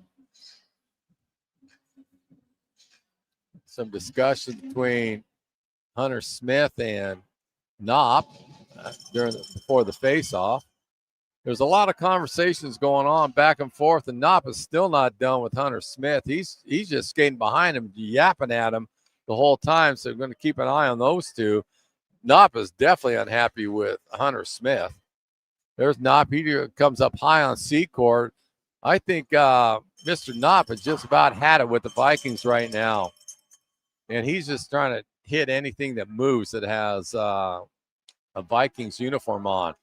Some discussion between Hunter Smith and Knopp before the face-off. There's a lot of conversations going on back and forth, and Knopp is still not done with Hunter Smith. He's just skating behind him, yapping at him the whole time, so we're going to keep an eye on those two. Knopp is definitely unhappy with Hunter Smith. There's Knopp. He comes up high on Secord. I think Mr. Knopp has just about had it with the Vikings right now. And he's just trying to hit anything that moves that has a Vikings uniform on.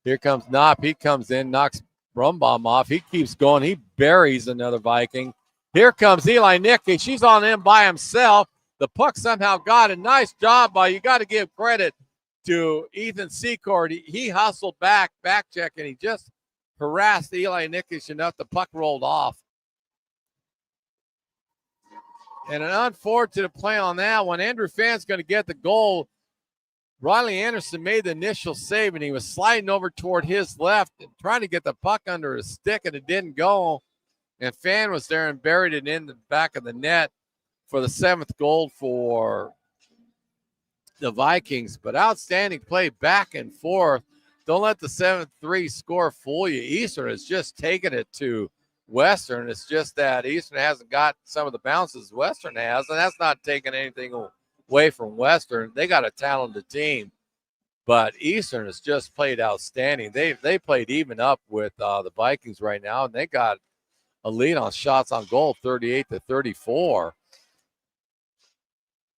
Here comes Knopp. He comes in, knocks Brumbaum off. He keeps going. He buries another Viking. Here comes Eli Nicky. She's on him by himself. The puck somehow got a nice job by, you got to give credit to Ethan Secord. He hustled back check, and he just harassed Eli Nickish enough. The puck rolled off. And an unfortunate play on that one. Andrew Phan's going to get the goal. Riley Anderson made the initial save, and he was sliding over toward his left and trying to get the puck under his stick, and it didn't go. And Phan was there and buried it in the back of the net for the 7th goal for the Vikings. But outstanding play back and forth. Don't let the 7-3 score fool you. Eastern has just taken it to Western. It's just that Eastern hasn't got some of the bounces Western has, and that's not taking anything away from Western. They got a talented team, but Eastern has just played outstanding. They played even up with the Vikings right now, and they got a lead on shots on goal, 38-34.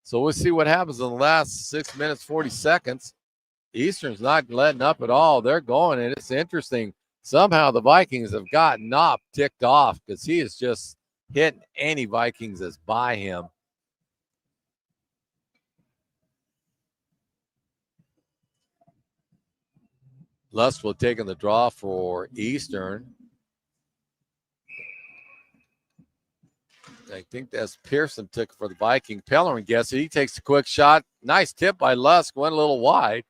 So we'll see what happens in the last 6 minutes, 40 seconds. Eastern's not letting up at all. They're going, and it's interesting. Somehow the Vikings have got Knopp ticked off because he is just hitting any Vikings that's by him. Lustwell taking the draw for Eastern. I think that's Pearson took for the Viking. Pellerin gets it. He takes a quick shot. Nice tip by Lusk. Went a little wide.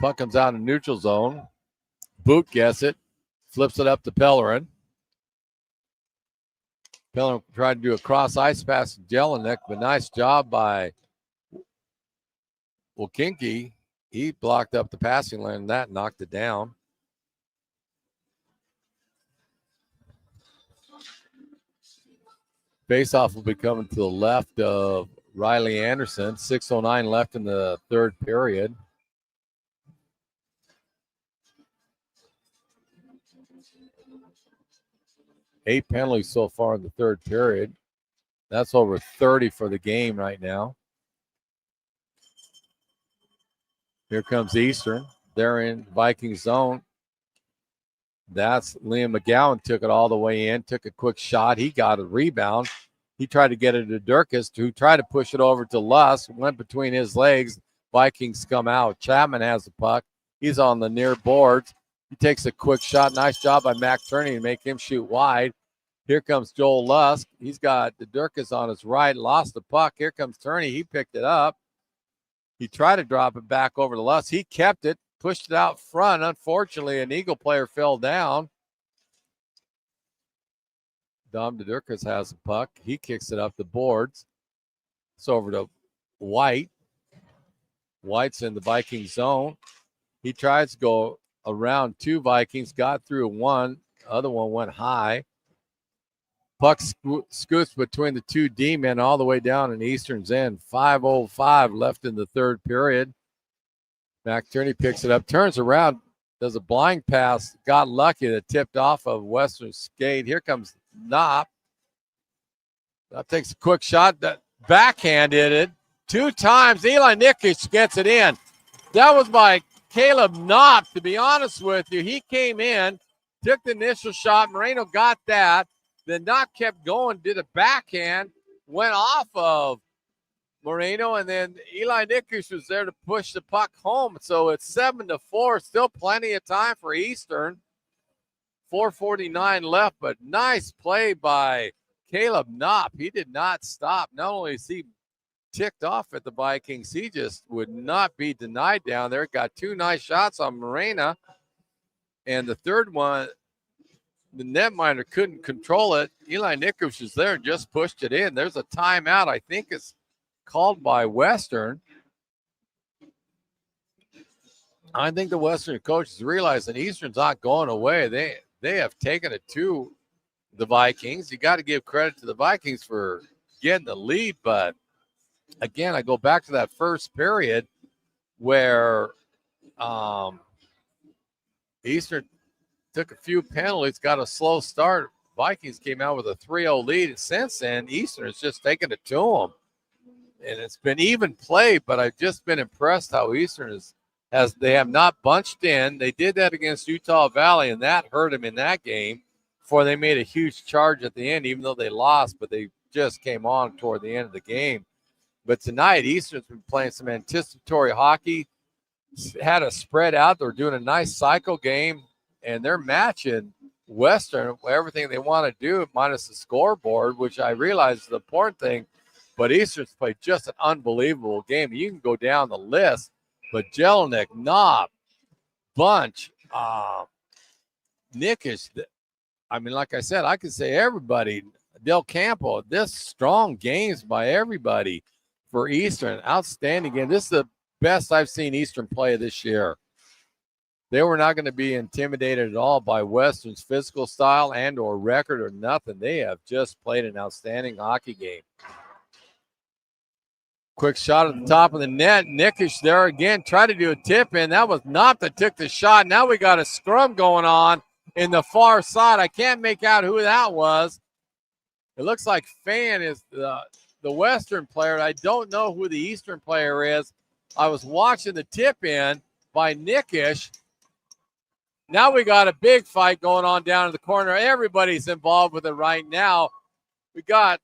Puck comes out in neutral zone. Boot gets it. Flips it up to Pellerin. Pellerin tried to do a cross ice pass to Jelinek, but nice job by Wilkinke. He blocked up the passing lane, and that knocked it down. Faceoff will be coming to the left of Riley Anderson. 6:09 left in the 3rd period. Eight penalties so far in the 3rd period. That's over 30 for the game right now. Here comes Eastern. They're in Viking zone. That's Liam McGowan took it all the way in, took a quick shot. He got a rebound. He tried to get it to Durkis, who tried to push it over to Luss, went between his legs. Vikings come out. Chapman has the puck. He's on the near boards. He takes a quick shot. Nice job by Mac Turney to make him shoot wide. Here comes Joel Lusk. He's got the Durkis on his right, lost the puck. Here comes Turney. He picked it up. He tried to drop it back over to Lusk. He kept it, pushed it out front. Unfortunately, an Eagle player fell down. Dom Durkis has the puck. He kicks it up the boards. It's over to White. White's in the Viking zone. He tries to go around 2 Vikings, got through 1. Other one went high. Puck scoots between the 2 D-men all the way down in Eastern's end. 5:05 left in the 3rd period. Mac Turney picks it up, turns around, does a blind pass, got lucky that tipped off of Western's skate. Here comes Knopp. That takes a quick shot. That backhanded it 2 times. Eli Nikic gets it in. That was by Caleb Knopp, to be honest with you. He came in, took the initial shot. Moreno got that. Then Knopp kept going, did a backhand, went off of Moreno, and then Eli Nikic was there to push the puck home. So it's 7-4. Still plenty of time for Eastern. 4:49 left, but nice play by Caleb Knopp. He did not stop. Not only is he ticked off at the Vikings, he just would not be denied down there. Got 2 nice shots on Moreno. And the 3rd one, the netminder couldn't control it. Eli Nikic was there and just pushed it in. There's a timeout, I think it's called by Western. I think the Western coaches realize that Eastern's not going away. They have taken it to the Vikings. You got to give credit to the Vikings for getting the lead. But, again, I go back to that first period where Eastern took a few penalties, got a slow start. Vikings came out with a 3-0 lead. And since then, Eastern has just taken it to them. And it's been even play, but I've just been impressed how Eastern they have not bunched in. They did that against Utah Valley, and that hurt them in that game before they made a huge charge at the end, even though they lost, but they just came on toward the end of the game. But tonight, Eastern's been playing some anticipatory hockey, had a spread out. They're doing a nice cycle game, and they're matching Western everything they want to do minus the scoreboard, which I realize is the important thing. But Eastern's played just an unbelievable game. You can go down the list, but Jelinek, Knob, Bunch, Nickish. I mean, like I said, I could say everybody. Del Campo, this strong games by everybody for Eastern. Outstanding game. This is the best I've seen Eastern play this year. They were not going to be intimidated at all by Western's physical style and or record or nothing. They have just played an outstanding hockey game. Quick shot at the top of the net. Nickish there again. Tried to do a tip in. That was not that took the shot. Now we got a scrum going on in the far side. I can't make out who that was. It looks like Fan is the Western player. I don't know who the Eastern player is. I was watching the tip in by Nickish. Now we got a big fight going on down in the corner. Everybody's involved with it right now. We got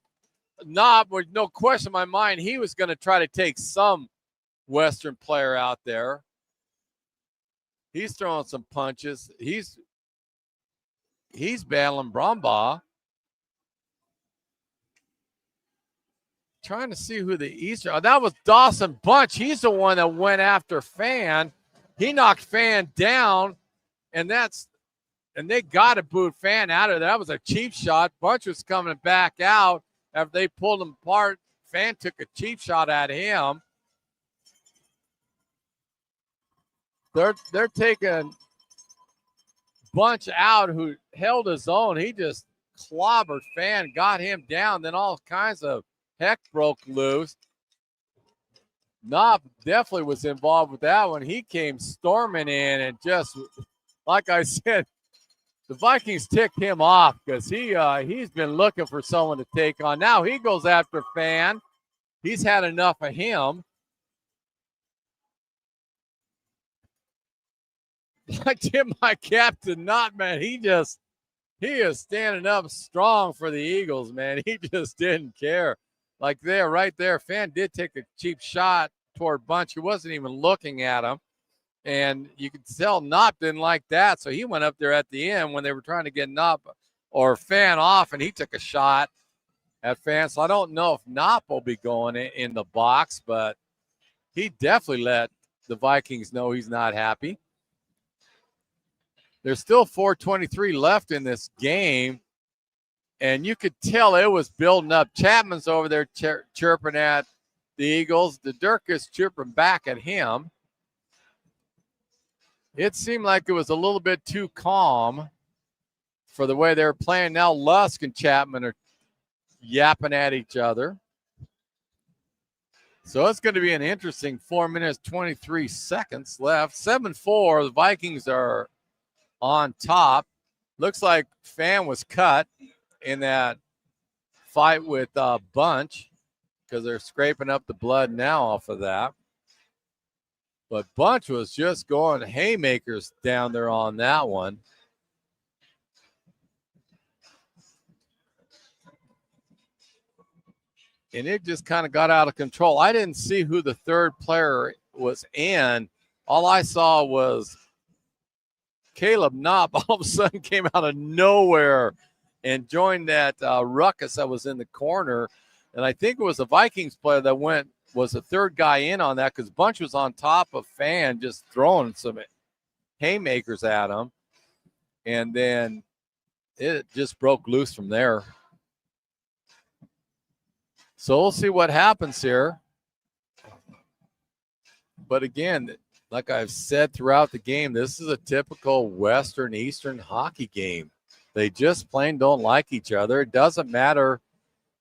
Knob, with no question in my mind, he was going to try to take some Western player out there. He's throwing some punches. He's battling Brumbaugh. Trying to see who the Eastern. Oh, that was Dawson Bunch. He's the one that went after Fan. He knocked Fan down, and they got to boot Fan out of there. That was a cheap shot. Bunch was coming back out after they pulled him apart. Fan took a cheap shot at him. They're taking Bunch out, who held his own. He just clobbered Fan, got him down. Then all kinds of heck broke loose. Knob definitely was involved with that one. He came storming in and just, like I said, the Vikings ticked him off because he's been looking for someone to take on. Now he goes after Fan. He's had enough of him. I tip my cap to Knott, man. He is standing up strong for the Eagles, man. He just didn't care. Like there, right there, Fan did take a cheap shot toward Bunch. He wasn't even looking at him. And you could tell Knott didn't like that. So he went up there at the end when they were trying to get Knott or Fan off, and he took a shot at Fan. So I don't know if Knott will be going in the box, but he definitely let the Vikings know he's not happy. There's still 4:23 left in this game. And you could tell it was building up. Chapman's over there chirping at the Eagles. The Dirk is chirping back at him. It seemed like it was a little bit too calm for the way they were playing. Now Lusk and Chapman are yapping at each other. So it's going to be an interesting 4 minutes, 23 seconds left. 7-4, the Vikings are on top. Looks like Fan was cut in that fight with Bunch because they're scraping up the blood now off of that. But Bunch was just going haymakers down there on that one. And it just kind of got out of control. I didn't see who the third player was in. All I saw was Caleb Knopp all of a sudden came out of nowhere and joined that ruckus that was in the corner. And I think it was a Vikings player that was the third guy in on that because Bunch was on top of Fan just throwing some haymakers at him. And then it just broke loose from there. So we'll see what happens here. But again, like I've said throughout the game, this is a typical Western Eastern hockey game. They just plain don't like each other. It doesn't matter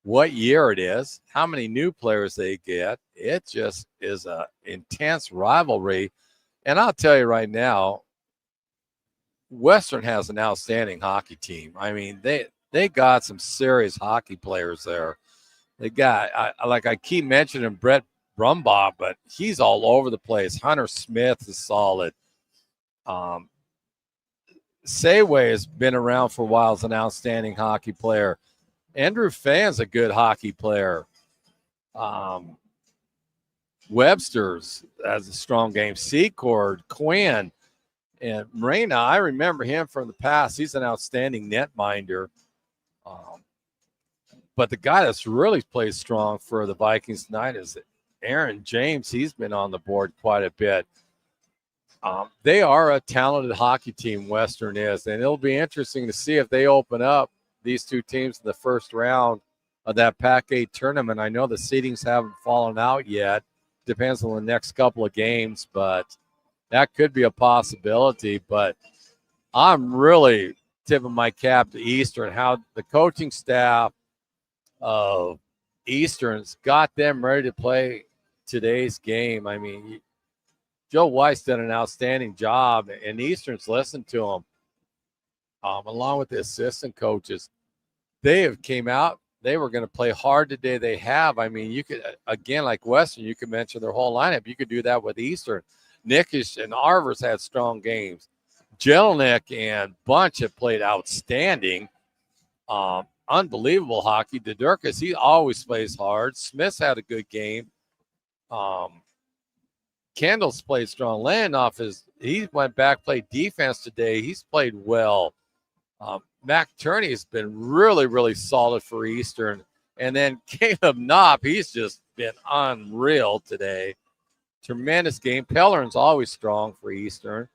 what year it is, how many new players they get. It just is an intense rivalry. And I'll tell you right now, Western has an outstanding hockey team. I mean, they got some serious hockey players there. They got, I keep mentioning Brett Brumbaugh, but he's all over the place. Hunter Smith is solid. Sayway has been around for a while as an outstanding hockey player. Andrew Fan's a good hockey player. Webster's has a strong game. Secord, Quinn. And Moreno, I remember him from the past. He's an outstanding netminder. But the guy that's really played strong for the Vikings tonight is Aaron James. He's been on the board quite a bit. They are a talented hockey team, Western is, and it'll be interesting to see if they open up these two teams in the first round of that PAC8 tournament. I know the seedings haven't fallen out yet. Depends on the next couple of games, but that could be a possibility. But I'm really tipping my cap to Eastern, how the coaching staff of Eastern's got them ready to play today's game. I mean, Joe Weiss did an outstanding job, and Eastern's listened to him, along with the assistant coaches. They have came out. They were going to play hard today. They have. I mean, you could, again, like Western, you could mention their whole lineup. You could do that with Eastern. Nickish and Arvers had strong games. Jelenic and Bunch have played outstanding. Unbelievable hockey. Dedurkis, he always plays hard. Smith's had a good game. Kendall's played strong. Landhoff he went back, played defense today. He's played well. Mac Turney has been really, really solid for Eastern. And then Caleb Knopp, he's just been unreal today. Tremendous game. Pellerin's always strong for Eastern.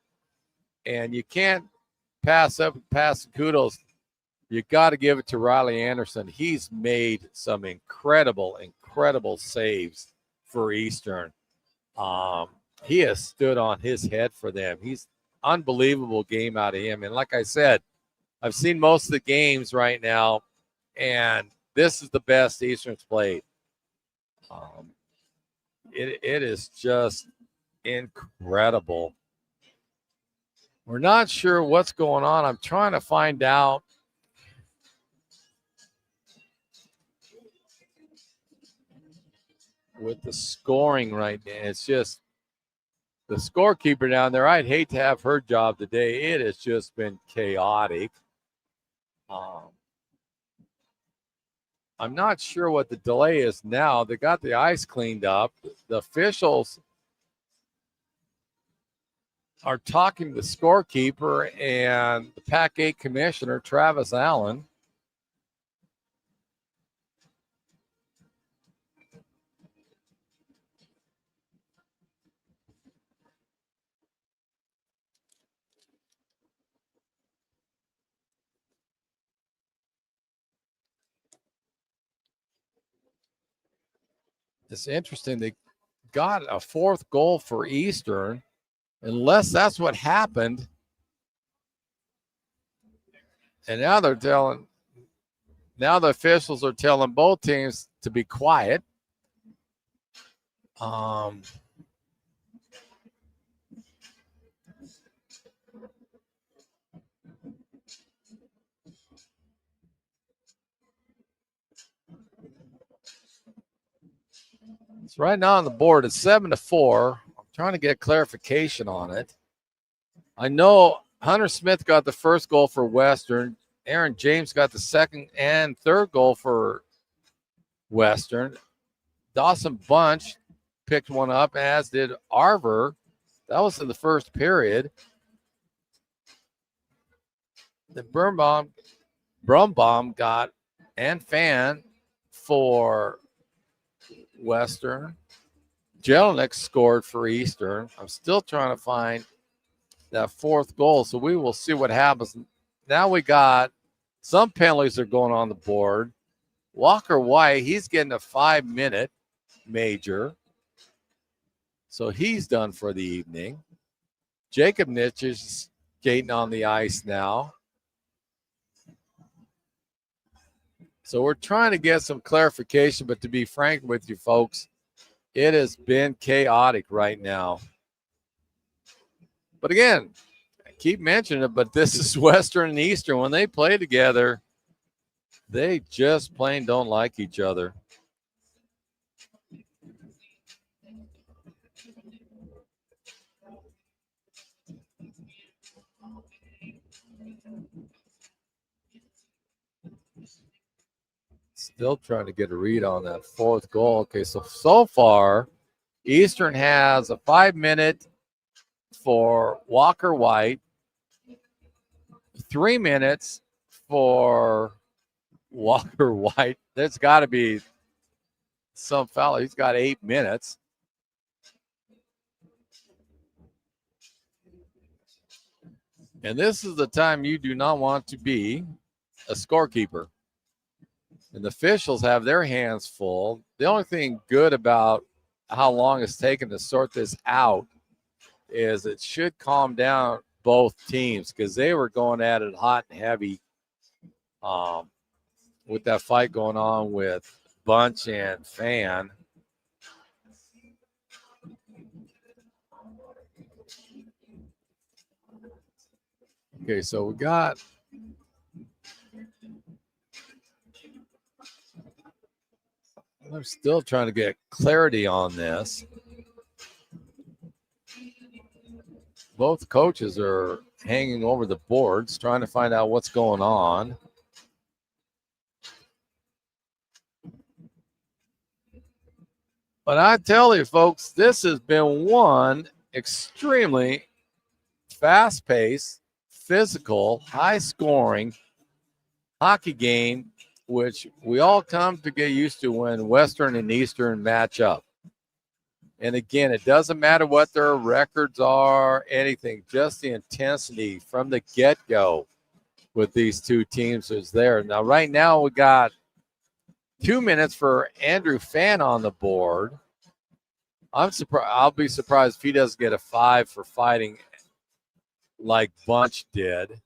And you can't pass kudos. You got to give it to Riley Anderson. He's made some incredible, incredible saves for Eastern. He has stood on his head for them. He's unbelievable game out of him. And like I said, I've seen most of the games right now, and this is the best Eastern's played. It is just incredible. We're not sure what's going on. I'm trying to find out. With the scoring right now, it's just the scorekeeper down there. I'd hate to have her job today. It has just been chaotic. I'm not sure what the delay is now. They got the ice cleaned up. The officials are talking to the scorekeeper and the PAC8 commissioner, Travis Allen. It's interesting. They got a fourth goal for Eastern, unless that's what happened. And now the officials are telling both teams to be quiet. It's right now on the board. It's 7-4. I'm trying to get clarification on it. I know Hunter Smith got the first goal for Western. Aaron James got the second and third goal for Western. Dawson Bunch picked one up, as did Arver. That was in the first period. The Brumbaum got and Fan for Western. Jelenic scored for Eastern. I'm still trying to find that fourth goal, so we will see what happens. Now we got some penalties are going on the board. Walker White, he's getting a 5-minute major, so he's done for the evening. Jacob Nitch is skating on the ice now. So we're trying to get some clarification, but to be frank with you folks, it has been chaotic right now. But again, I keep mentioning it, but this is Western and Eastern. When they play together, they just plain don't like each other. Still trying to get a read on that fourth goal. Okay, so far, Eastern has a 5-minute for Walker White, 3 minutes for Walker White. There's got to be some foul. He's got 8 minutes. And this is the time you do not want to be a scorekeeper. And the officials have their hands full. The only thing good about how long it's taken to sort this out is it should calm down both teams, because they were going at it hot and heavy with that fight going on with Bunch and Fan. Okay, so we got I'm still trying to get clarity on this. Both coaches are hanging over the boards trying to find out what's going on. But I tell you, folks, this has been one extremely fast-paced, physical, high-scoring hockey game, which we all come to get used to when Western and Eastern match up. And again, it doesn't matter what their records are, anything, just the intensity from the get-go with these two teams is there. Now, right now, we got 2 minutes for Andrew Fan on the board. I'm surprised. I'll be surprised if he doesn't get a 5 for fighting like Bunch did.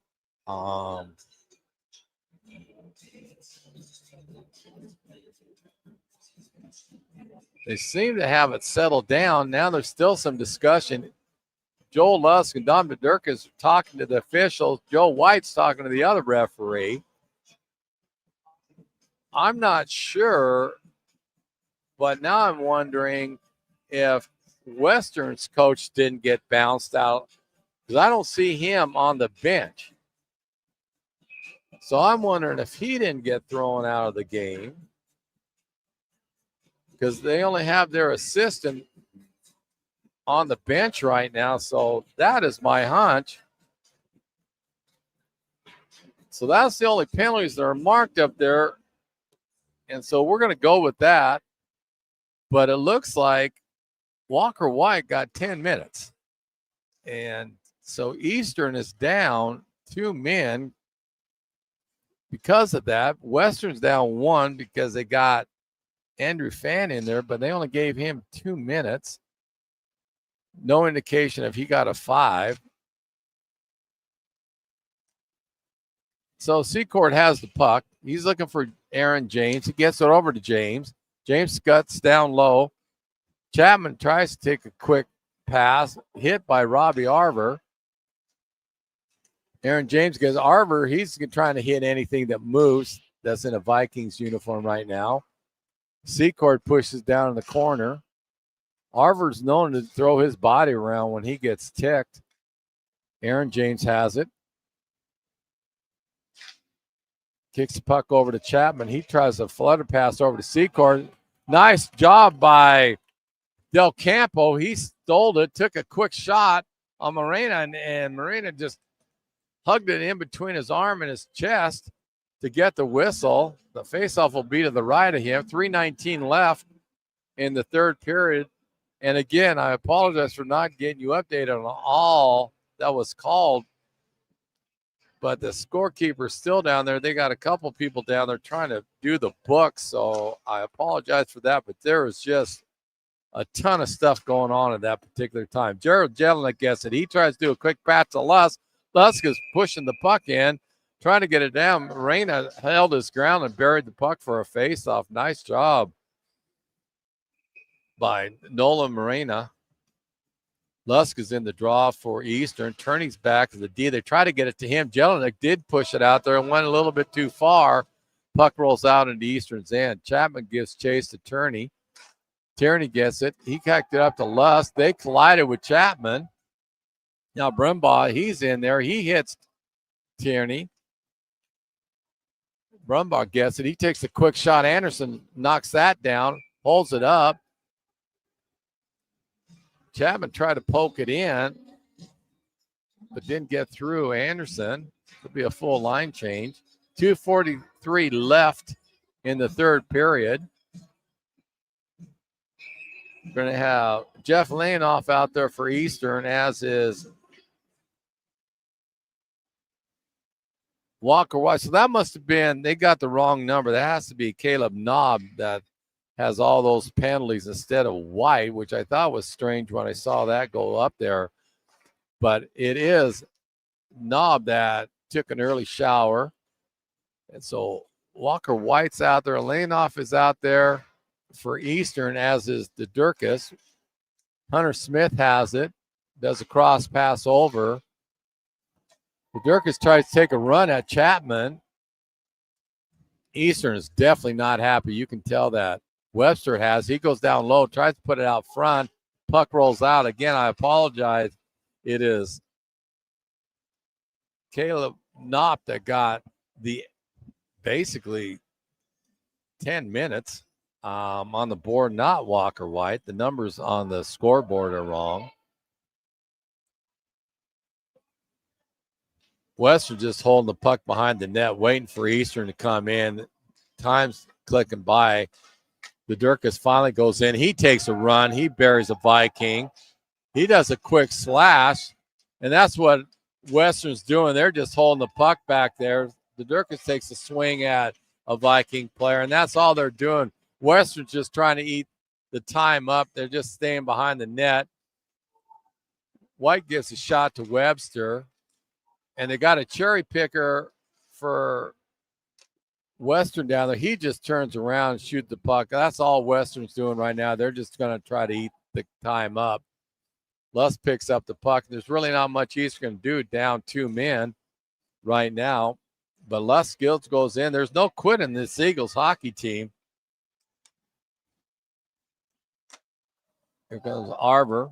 They seem to have it settled down. Now there's still some discussion. Joel Lusk and Don Bedurk is talking to the officials. Joe White's talking to the other referee. I'm not sure, but now I'm wondering if Western's coach didn't get bounced out, because I don't see him on the bench. So I'm wondering if he didn't get thrown out of the game, because they only have their assistant on the bench right now. So that is my hunch. So that's the only penalties that are marked up there. And so we're going to go with that. But it looks like Walker White got 10 minutes. And so Eastern is down 2 men because of that. Western's down 1 because they got Andrew Fan in there, but they only gave him 2 minutes. No indication if he got a 5. So Secord has the puck. He's looking for Aaron James. He gets it over to James. James cuts down low. Chapman tries to take a quick pass, hit by Robbie Arver. Aaron James gets Arver. He's trying to hit anything that moves that's in a Vikings uniform right now. Secord pushes down in the corner. Arver's known to throw his body around when he gets ticked. Aaron James has it. Kicks the puck over to Chapman. He tries a flutter pass over to Secord. Nice job by Del Campo. He stole it, took a quick shot on Morena, and Morena just hugged it in between his arm and his chest to get the whistle. The faceoff will be to the right of him. 3:19 left in the third period. And again, I apologize for not getting you updated on all that was called, but the scorekeeper's still down there. They got a couple people down there trying to do the books, so I apologize for that, but there was just a ton of stuff going on at that particular time. Gerald Jelinek gets it. He tries to do a quick pass to Lusk. Lusk is pushing the puck in, trying to get it down. Morena held his ground and buried the puck for a faceoff. Nice job by Nolan Morena. Lusk is in the draw for Eastern. Turney's back to the D. They try to get it to him. Jelinek did push it out there and went a little bit too far. Puck rolls out into Eastern's end. Chapman gives chase to Turney. Tierney gets it. He kicked it up to Lusk. They collided with Chapman. Now Brumbaugh, he's in there. He hits Tierney. Brumbaugh gets it. He takes a quick shot. Anderson knocks that down, holds it up. Chapman tried to poke it in. but didn't get through Anderson. It'll be a full line change. 2:43 left in the third period. We're going to have Jeff Laneoff out there for Eastern, as is Walker White. So that must have been, they got the wrong number. That has to be Caleb Knobb that has all those penalties instead of White, which I thought was strange when I saw that go up there. But it is Knobb that took an early shower. And so Walker White's out there. Laneoff is out there for Eastern, as is the Durkis. Hunter Smith has it, does a cross pass over. The Durkis tries to take a run at Chapman. Eastern is definitely not happy. You can tell that. Webster has. He goes down low, tries to put it out front. Puck rolls out. Again, I apologize. It is Caleb Knopp that got the basically 10 minutes on the board, not Walker White. The numbers on the scoreboard are wrong. Western just holding the puck behind the net, waiting for Eastern to come in. Time's clicking by. The Durkis finally goes in. He takes a run. He buries a Viking. He does a quick slash, and that's what Western's doing. They're just holding the puck back there. The Durkis takes a swing at a Viking player, and that's all they're doing. Western's just trying to eat the time up. They're just staying behind the net. White gives a shot to Webster, and they got a cherry picker for Western down there. He just turns around and shoots the puck. That's all Western's doing right now. They're just going to try to eat the time up. Luss picks up the puck. There's really not much Eastern can do down 2 men right now. But Luss Skills goes in. There's no quitting this Eagles hockey team. Here comes Arbor.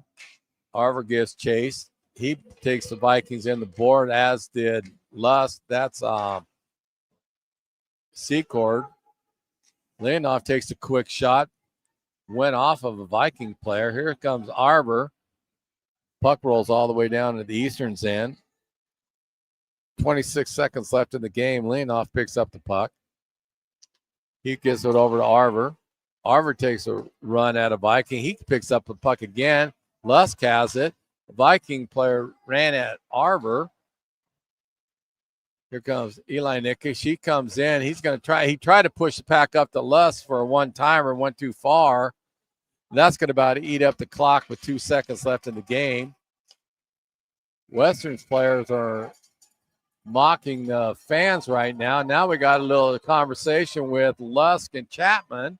Arbor gives chase. He takes the Vikings in the board, as did Luss. That's Secord. Laneoff takes a quick shot. Went off of a Viking player. Here comes Arbor. Puck rolls all the way down to the Eastern's end. 26 seconds left in the game. Laneoff picks up the puck. He gives it over to Arbor. Arbor takes a run at a Viking. He picks up the puck again. Lusk has it. The Viking player ran at Arbor. Here comes Eli Nickish. He comes in. He's going to try. He tried to push the pack up to Lusk for a one-timer, went too far. That's going to about eat up the clock with 2 seconds left in the game. Western's players are mocking the fans right now. Now we got a little conversation with Lusk and Chapman.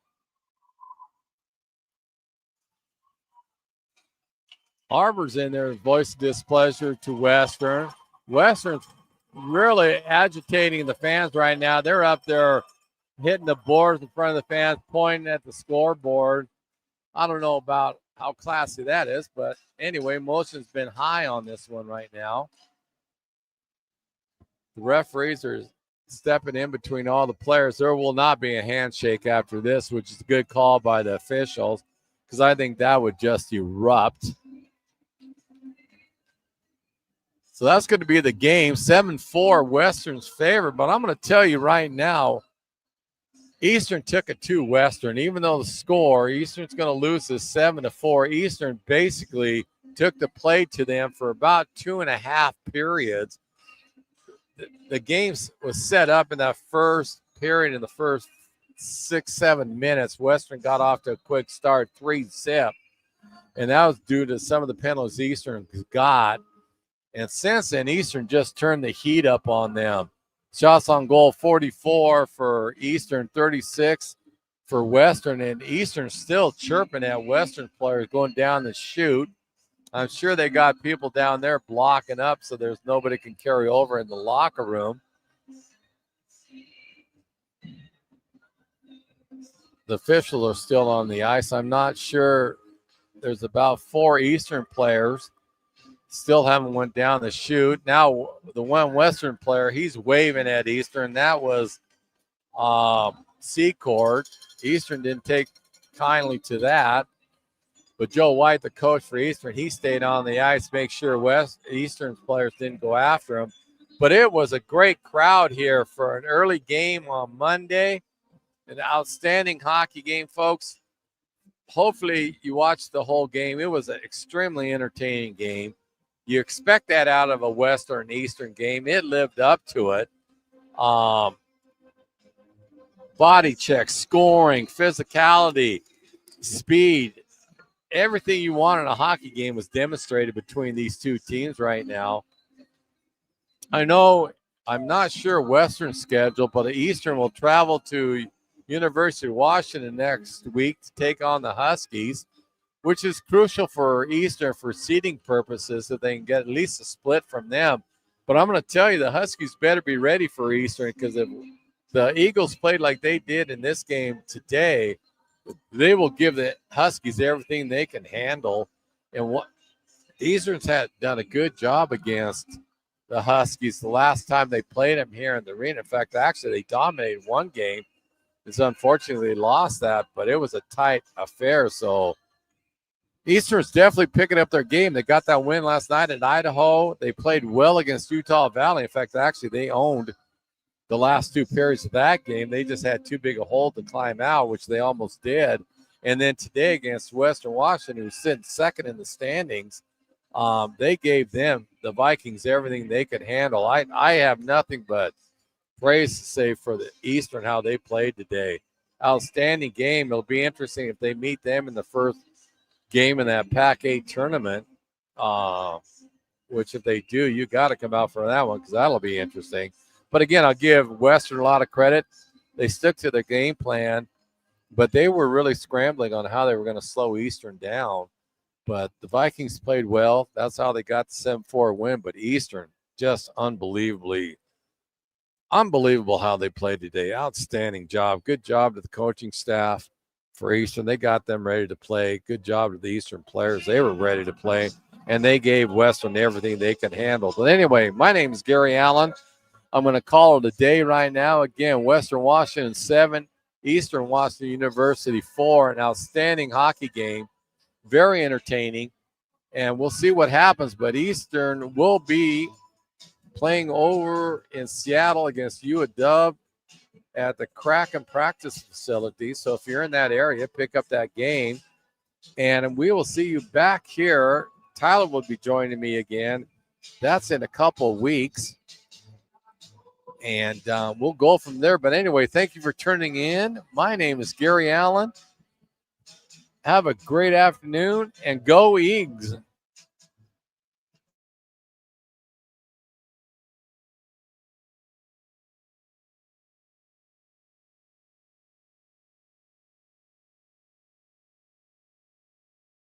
Arbor's in there, voice displeasure to Western. Western's really agitating the fans right now. They're up there hitting the boards in front of the fans, pointing at the scoreboard. I don't know about how classy that is, but anyway, emotion's been high on this one right now. The referees are stepping in between all the players. There will not be a handshake after this, which is a good call by the officials, because I think that would just erupt. So that's going to be the game. 7-4, Western's favor. But I'm going to tell you right now, Eastern took it to Western. Even though the score, Eastern's going to lose this 7-4. Eastern basically took the play to them for about 2.5 periods. The game was set up in that first period, in the first 6-7 minutes. Western got off to a quick start, 3-0. And that was due to some of the penalties Eastern got. And since then, Eastern just turned the heat up on them. Shots on goal, 44 for Eastern, 36 for Western. And Eastern still chirping at Western players going down the chute. I'm sure they got people down there blocking up so there's nobody can carry over in the locker room. The officials are still on the ice. I'm not sure. There's about 4 Eastern players. Still haven't went down the chute. Now the one Western player, he's waving at Eastern. That was Secord. Eastern didn't take kindly to that. But Joe White, the coach for Eastern, he stayed on the ice, make sure Eastern's players didn't go after him. But it was a great crowd here for an early game on Monday. An outstanding hockey game, folks. Hopefully you watched the whole game. It was an extremely entertaining game. You expect that out of a Western Eastern game. It lived up to it. Body check, scoring, physicality, speed, everything you want in a hockey game was demonstrated between these two teams right now. I know, I'm not sure Western's schedule, but Eastern will travel to University of Washington next week to take on the Huskies, which is crucial for Eastern for seeding purposes, so they can get at least a split from them. But I'm going to tell you, the Huskies better be ready for Eastern, because if the Eagles played like they did in this game today, they will give the Huskies everything they can handle. And what Eastern's had done a good job against the Huskies the last time they played them here in the arena. In fact, actually, they dominated one game. It's unfortunately they lost that, but it was a tight affair. So Eastern's definitely picking up their game. They got that win last night in Idaho. They played well against Utah Valley. In fact, actually, they owned the last two periods of that game. They just had too big a hole to climb out, which they almost did. And then today against Western Washington, who's sitting second in the standings, they gave them, the Vikings, everything they could handle. I have nothing but praise to say for the Eastern, how they played today. Outstanding game. It'll be interesting if they meet them in the first game in that PAC8 tournament, which if they do, you got to come out for that one, because that'll be interesting. But again, I'll give Western a lot of credit. They stuck to their game plan, but they were really scrambling on how they were going to slow Eastern down. But the Vikings played well. That's how they got the 7-4 win. But Eastern, just unbelievable how they played today. Outstanding job. Good job to the coaching staff for Eastern. They got them ready to play. Good job to the Eastern players. They were ready to play, and they gave Western everything they could handle. But anyway, my name is Gary Allen. I'm going to call it a day right now. Again, Western Washington 7, Eastern Washington University 4. An outstanding hockey game, very entertaining, and we'll see what happens. But Eastern will be playing over in Seattle against UW at the Kraken practice facility. So if you're in that area, pick up that game, and we will see you back here. Tyler will be joining me again. That's in a couple of weeks. And we'll go from there. But anyway, thank you for tuning in. My name is Gary Allen. Have a great afternoon, and go Eags.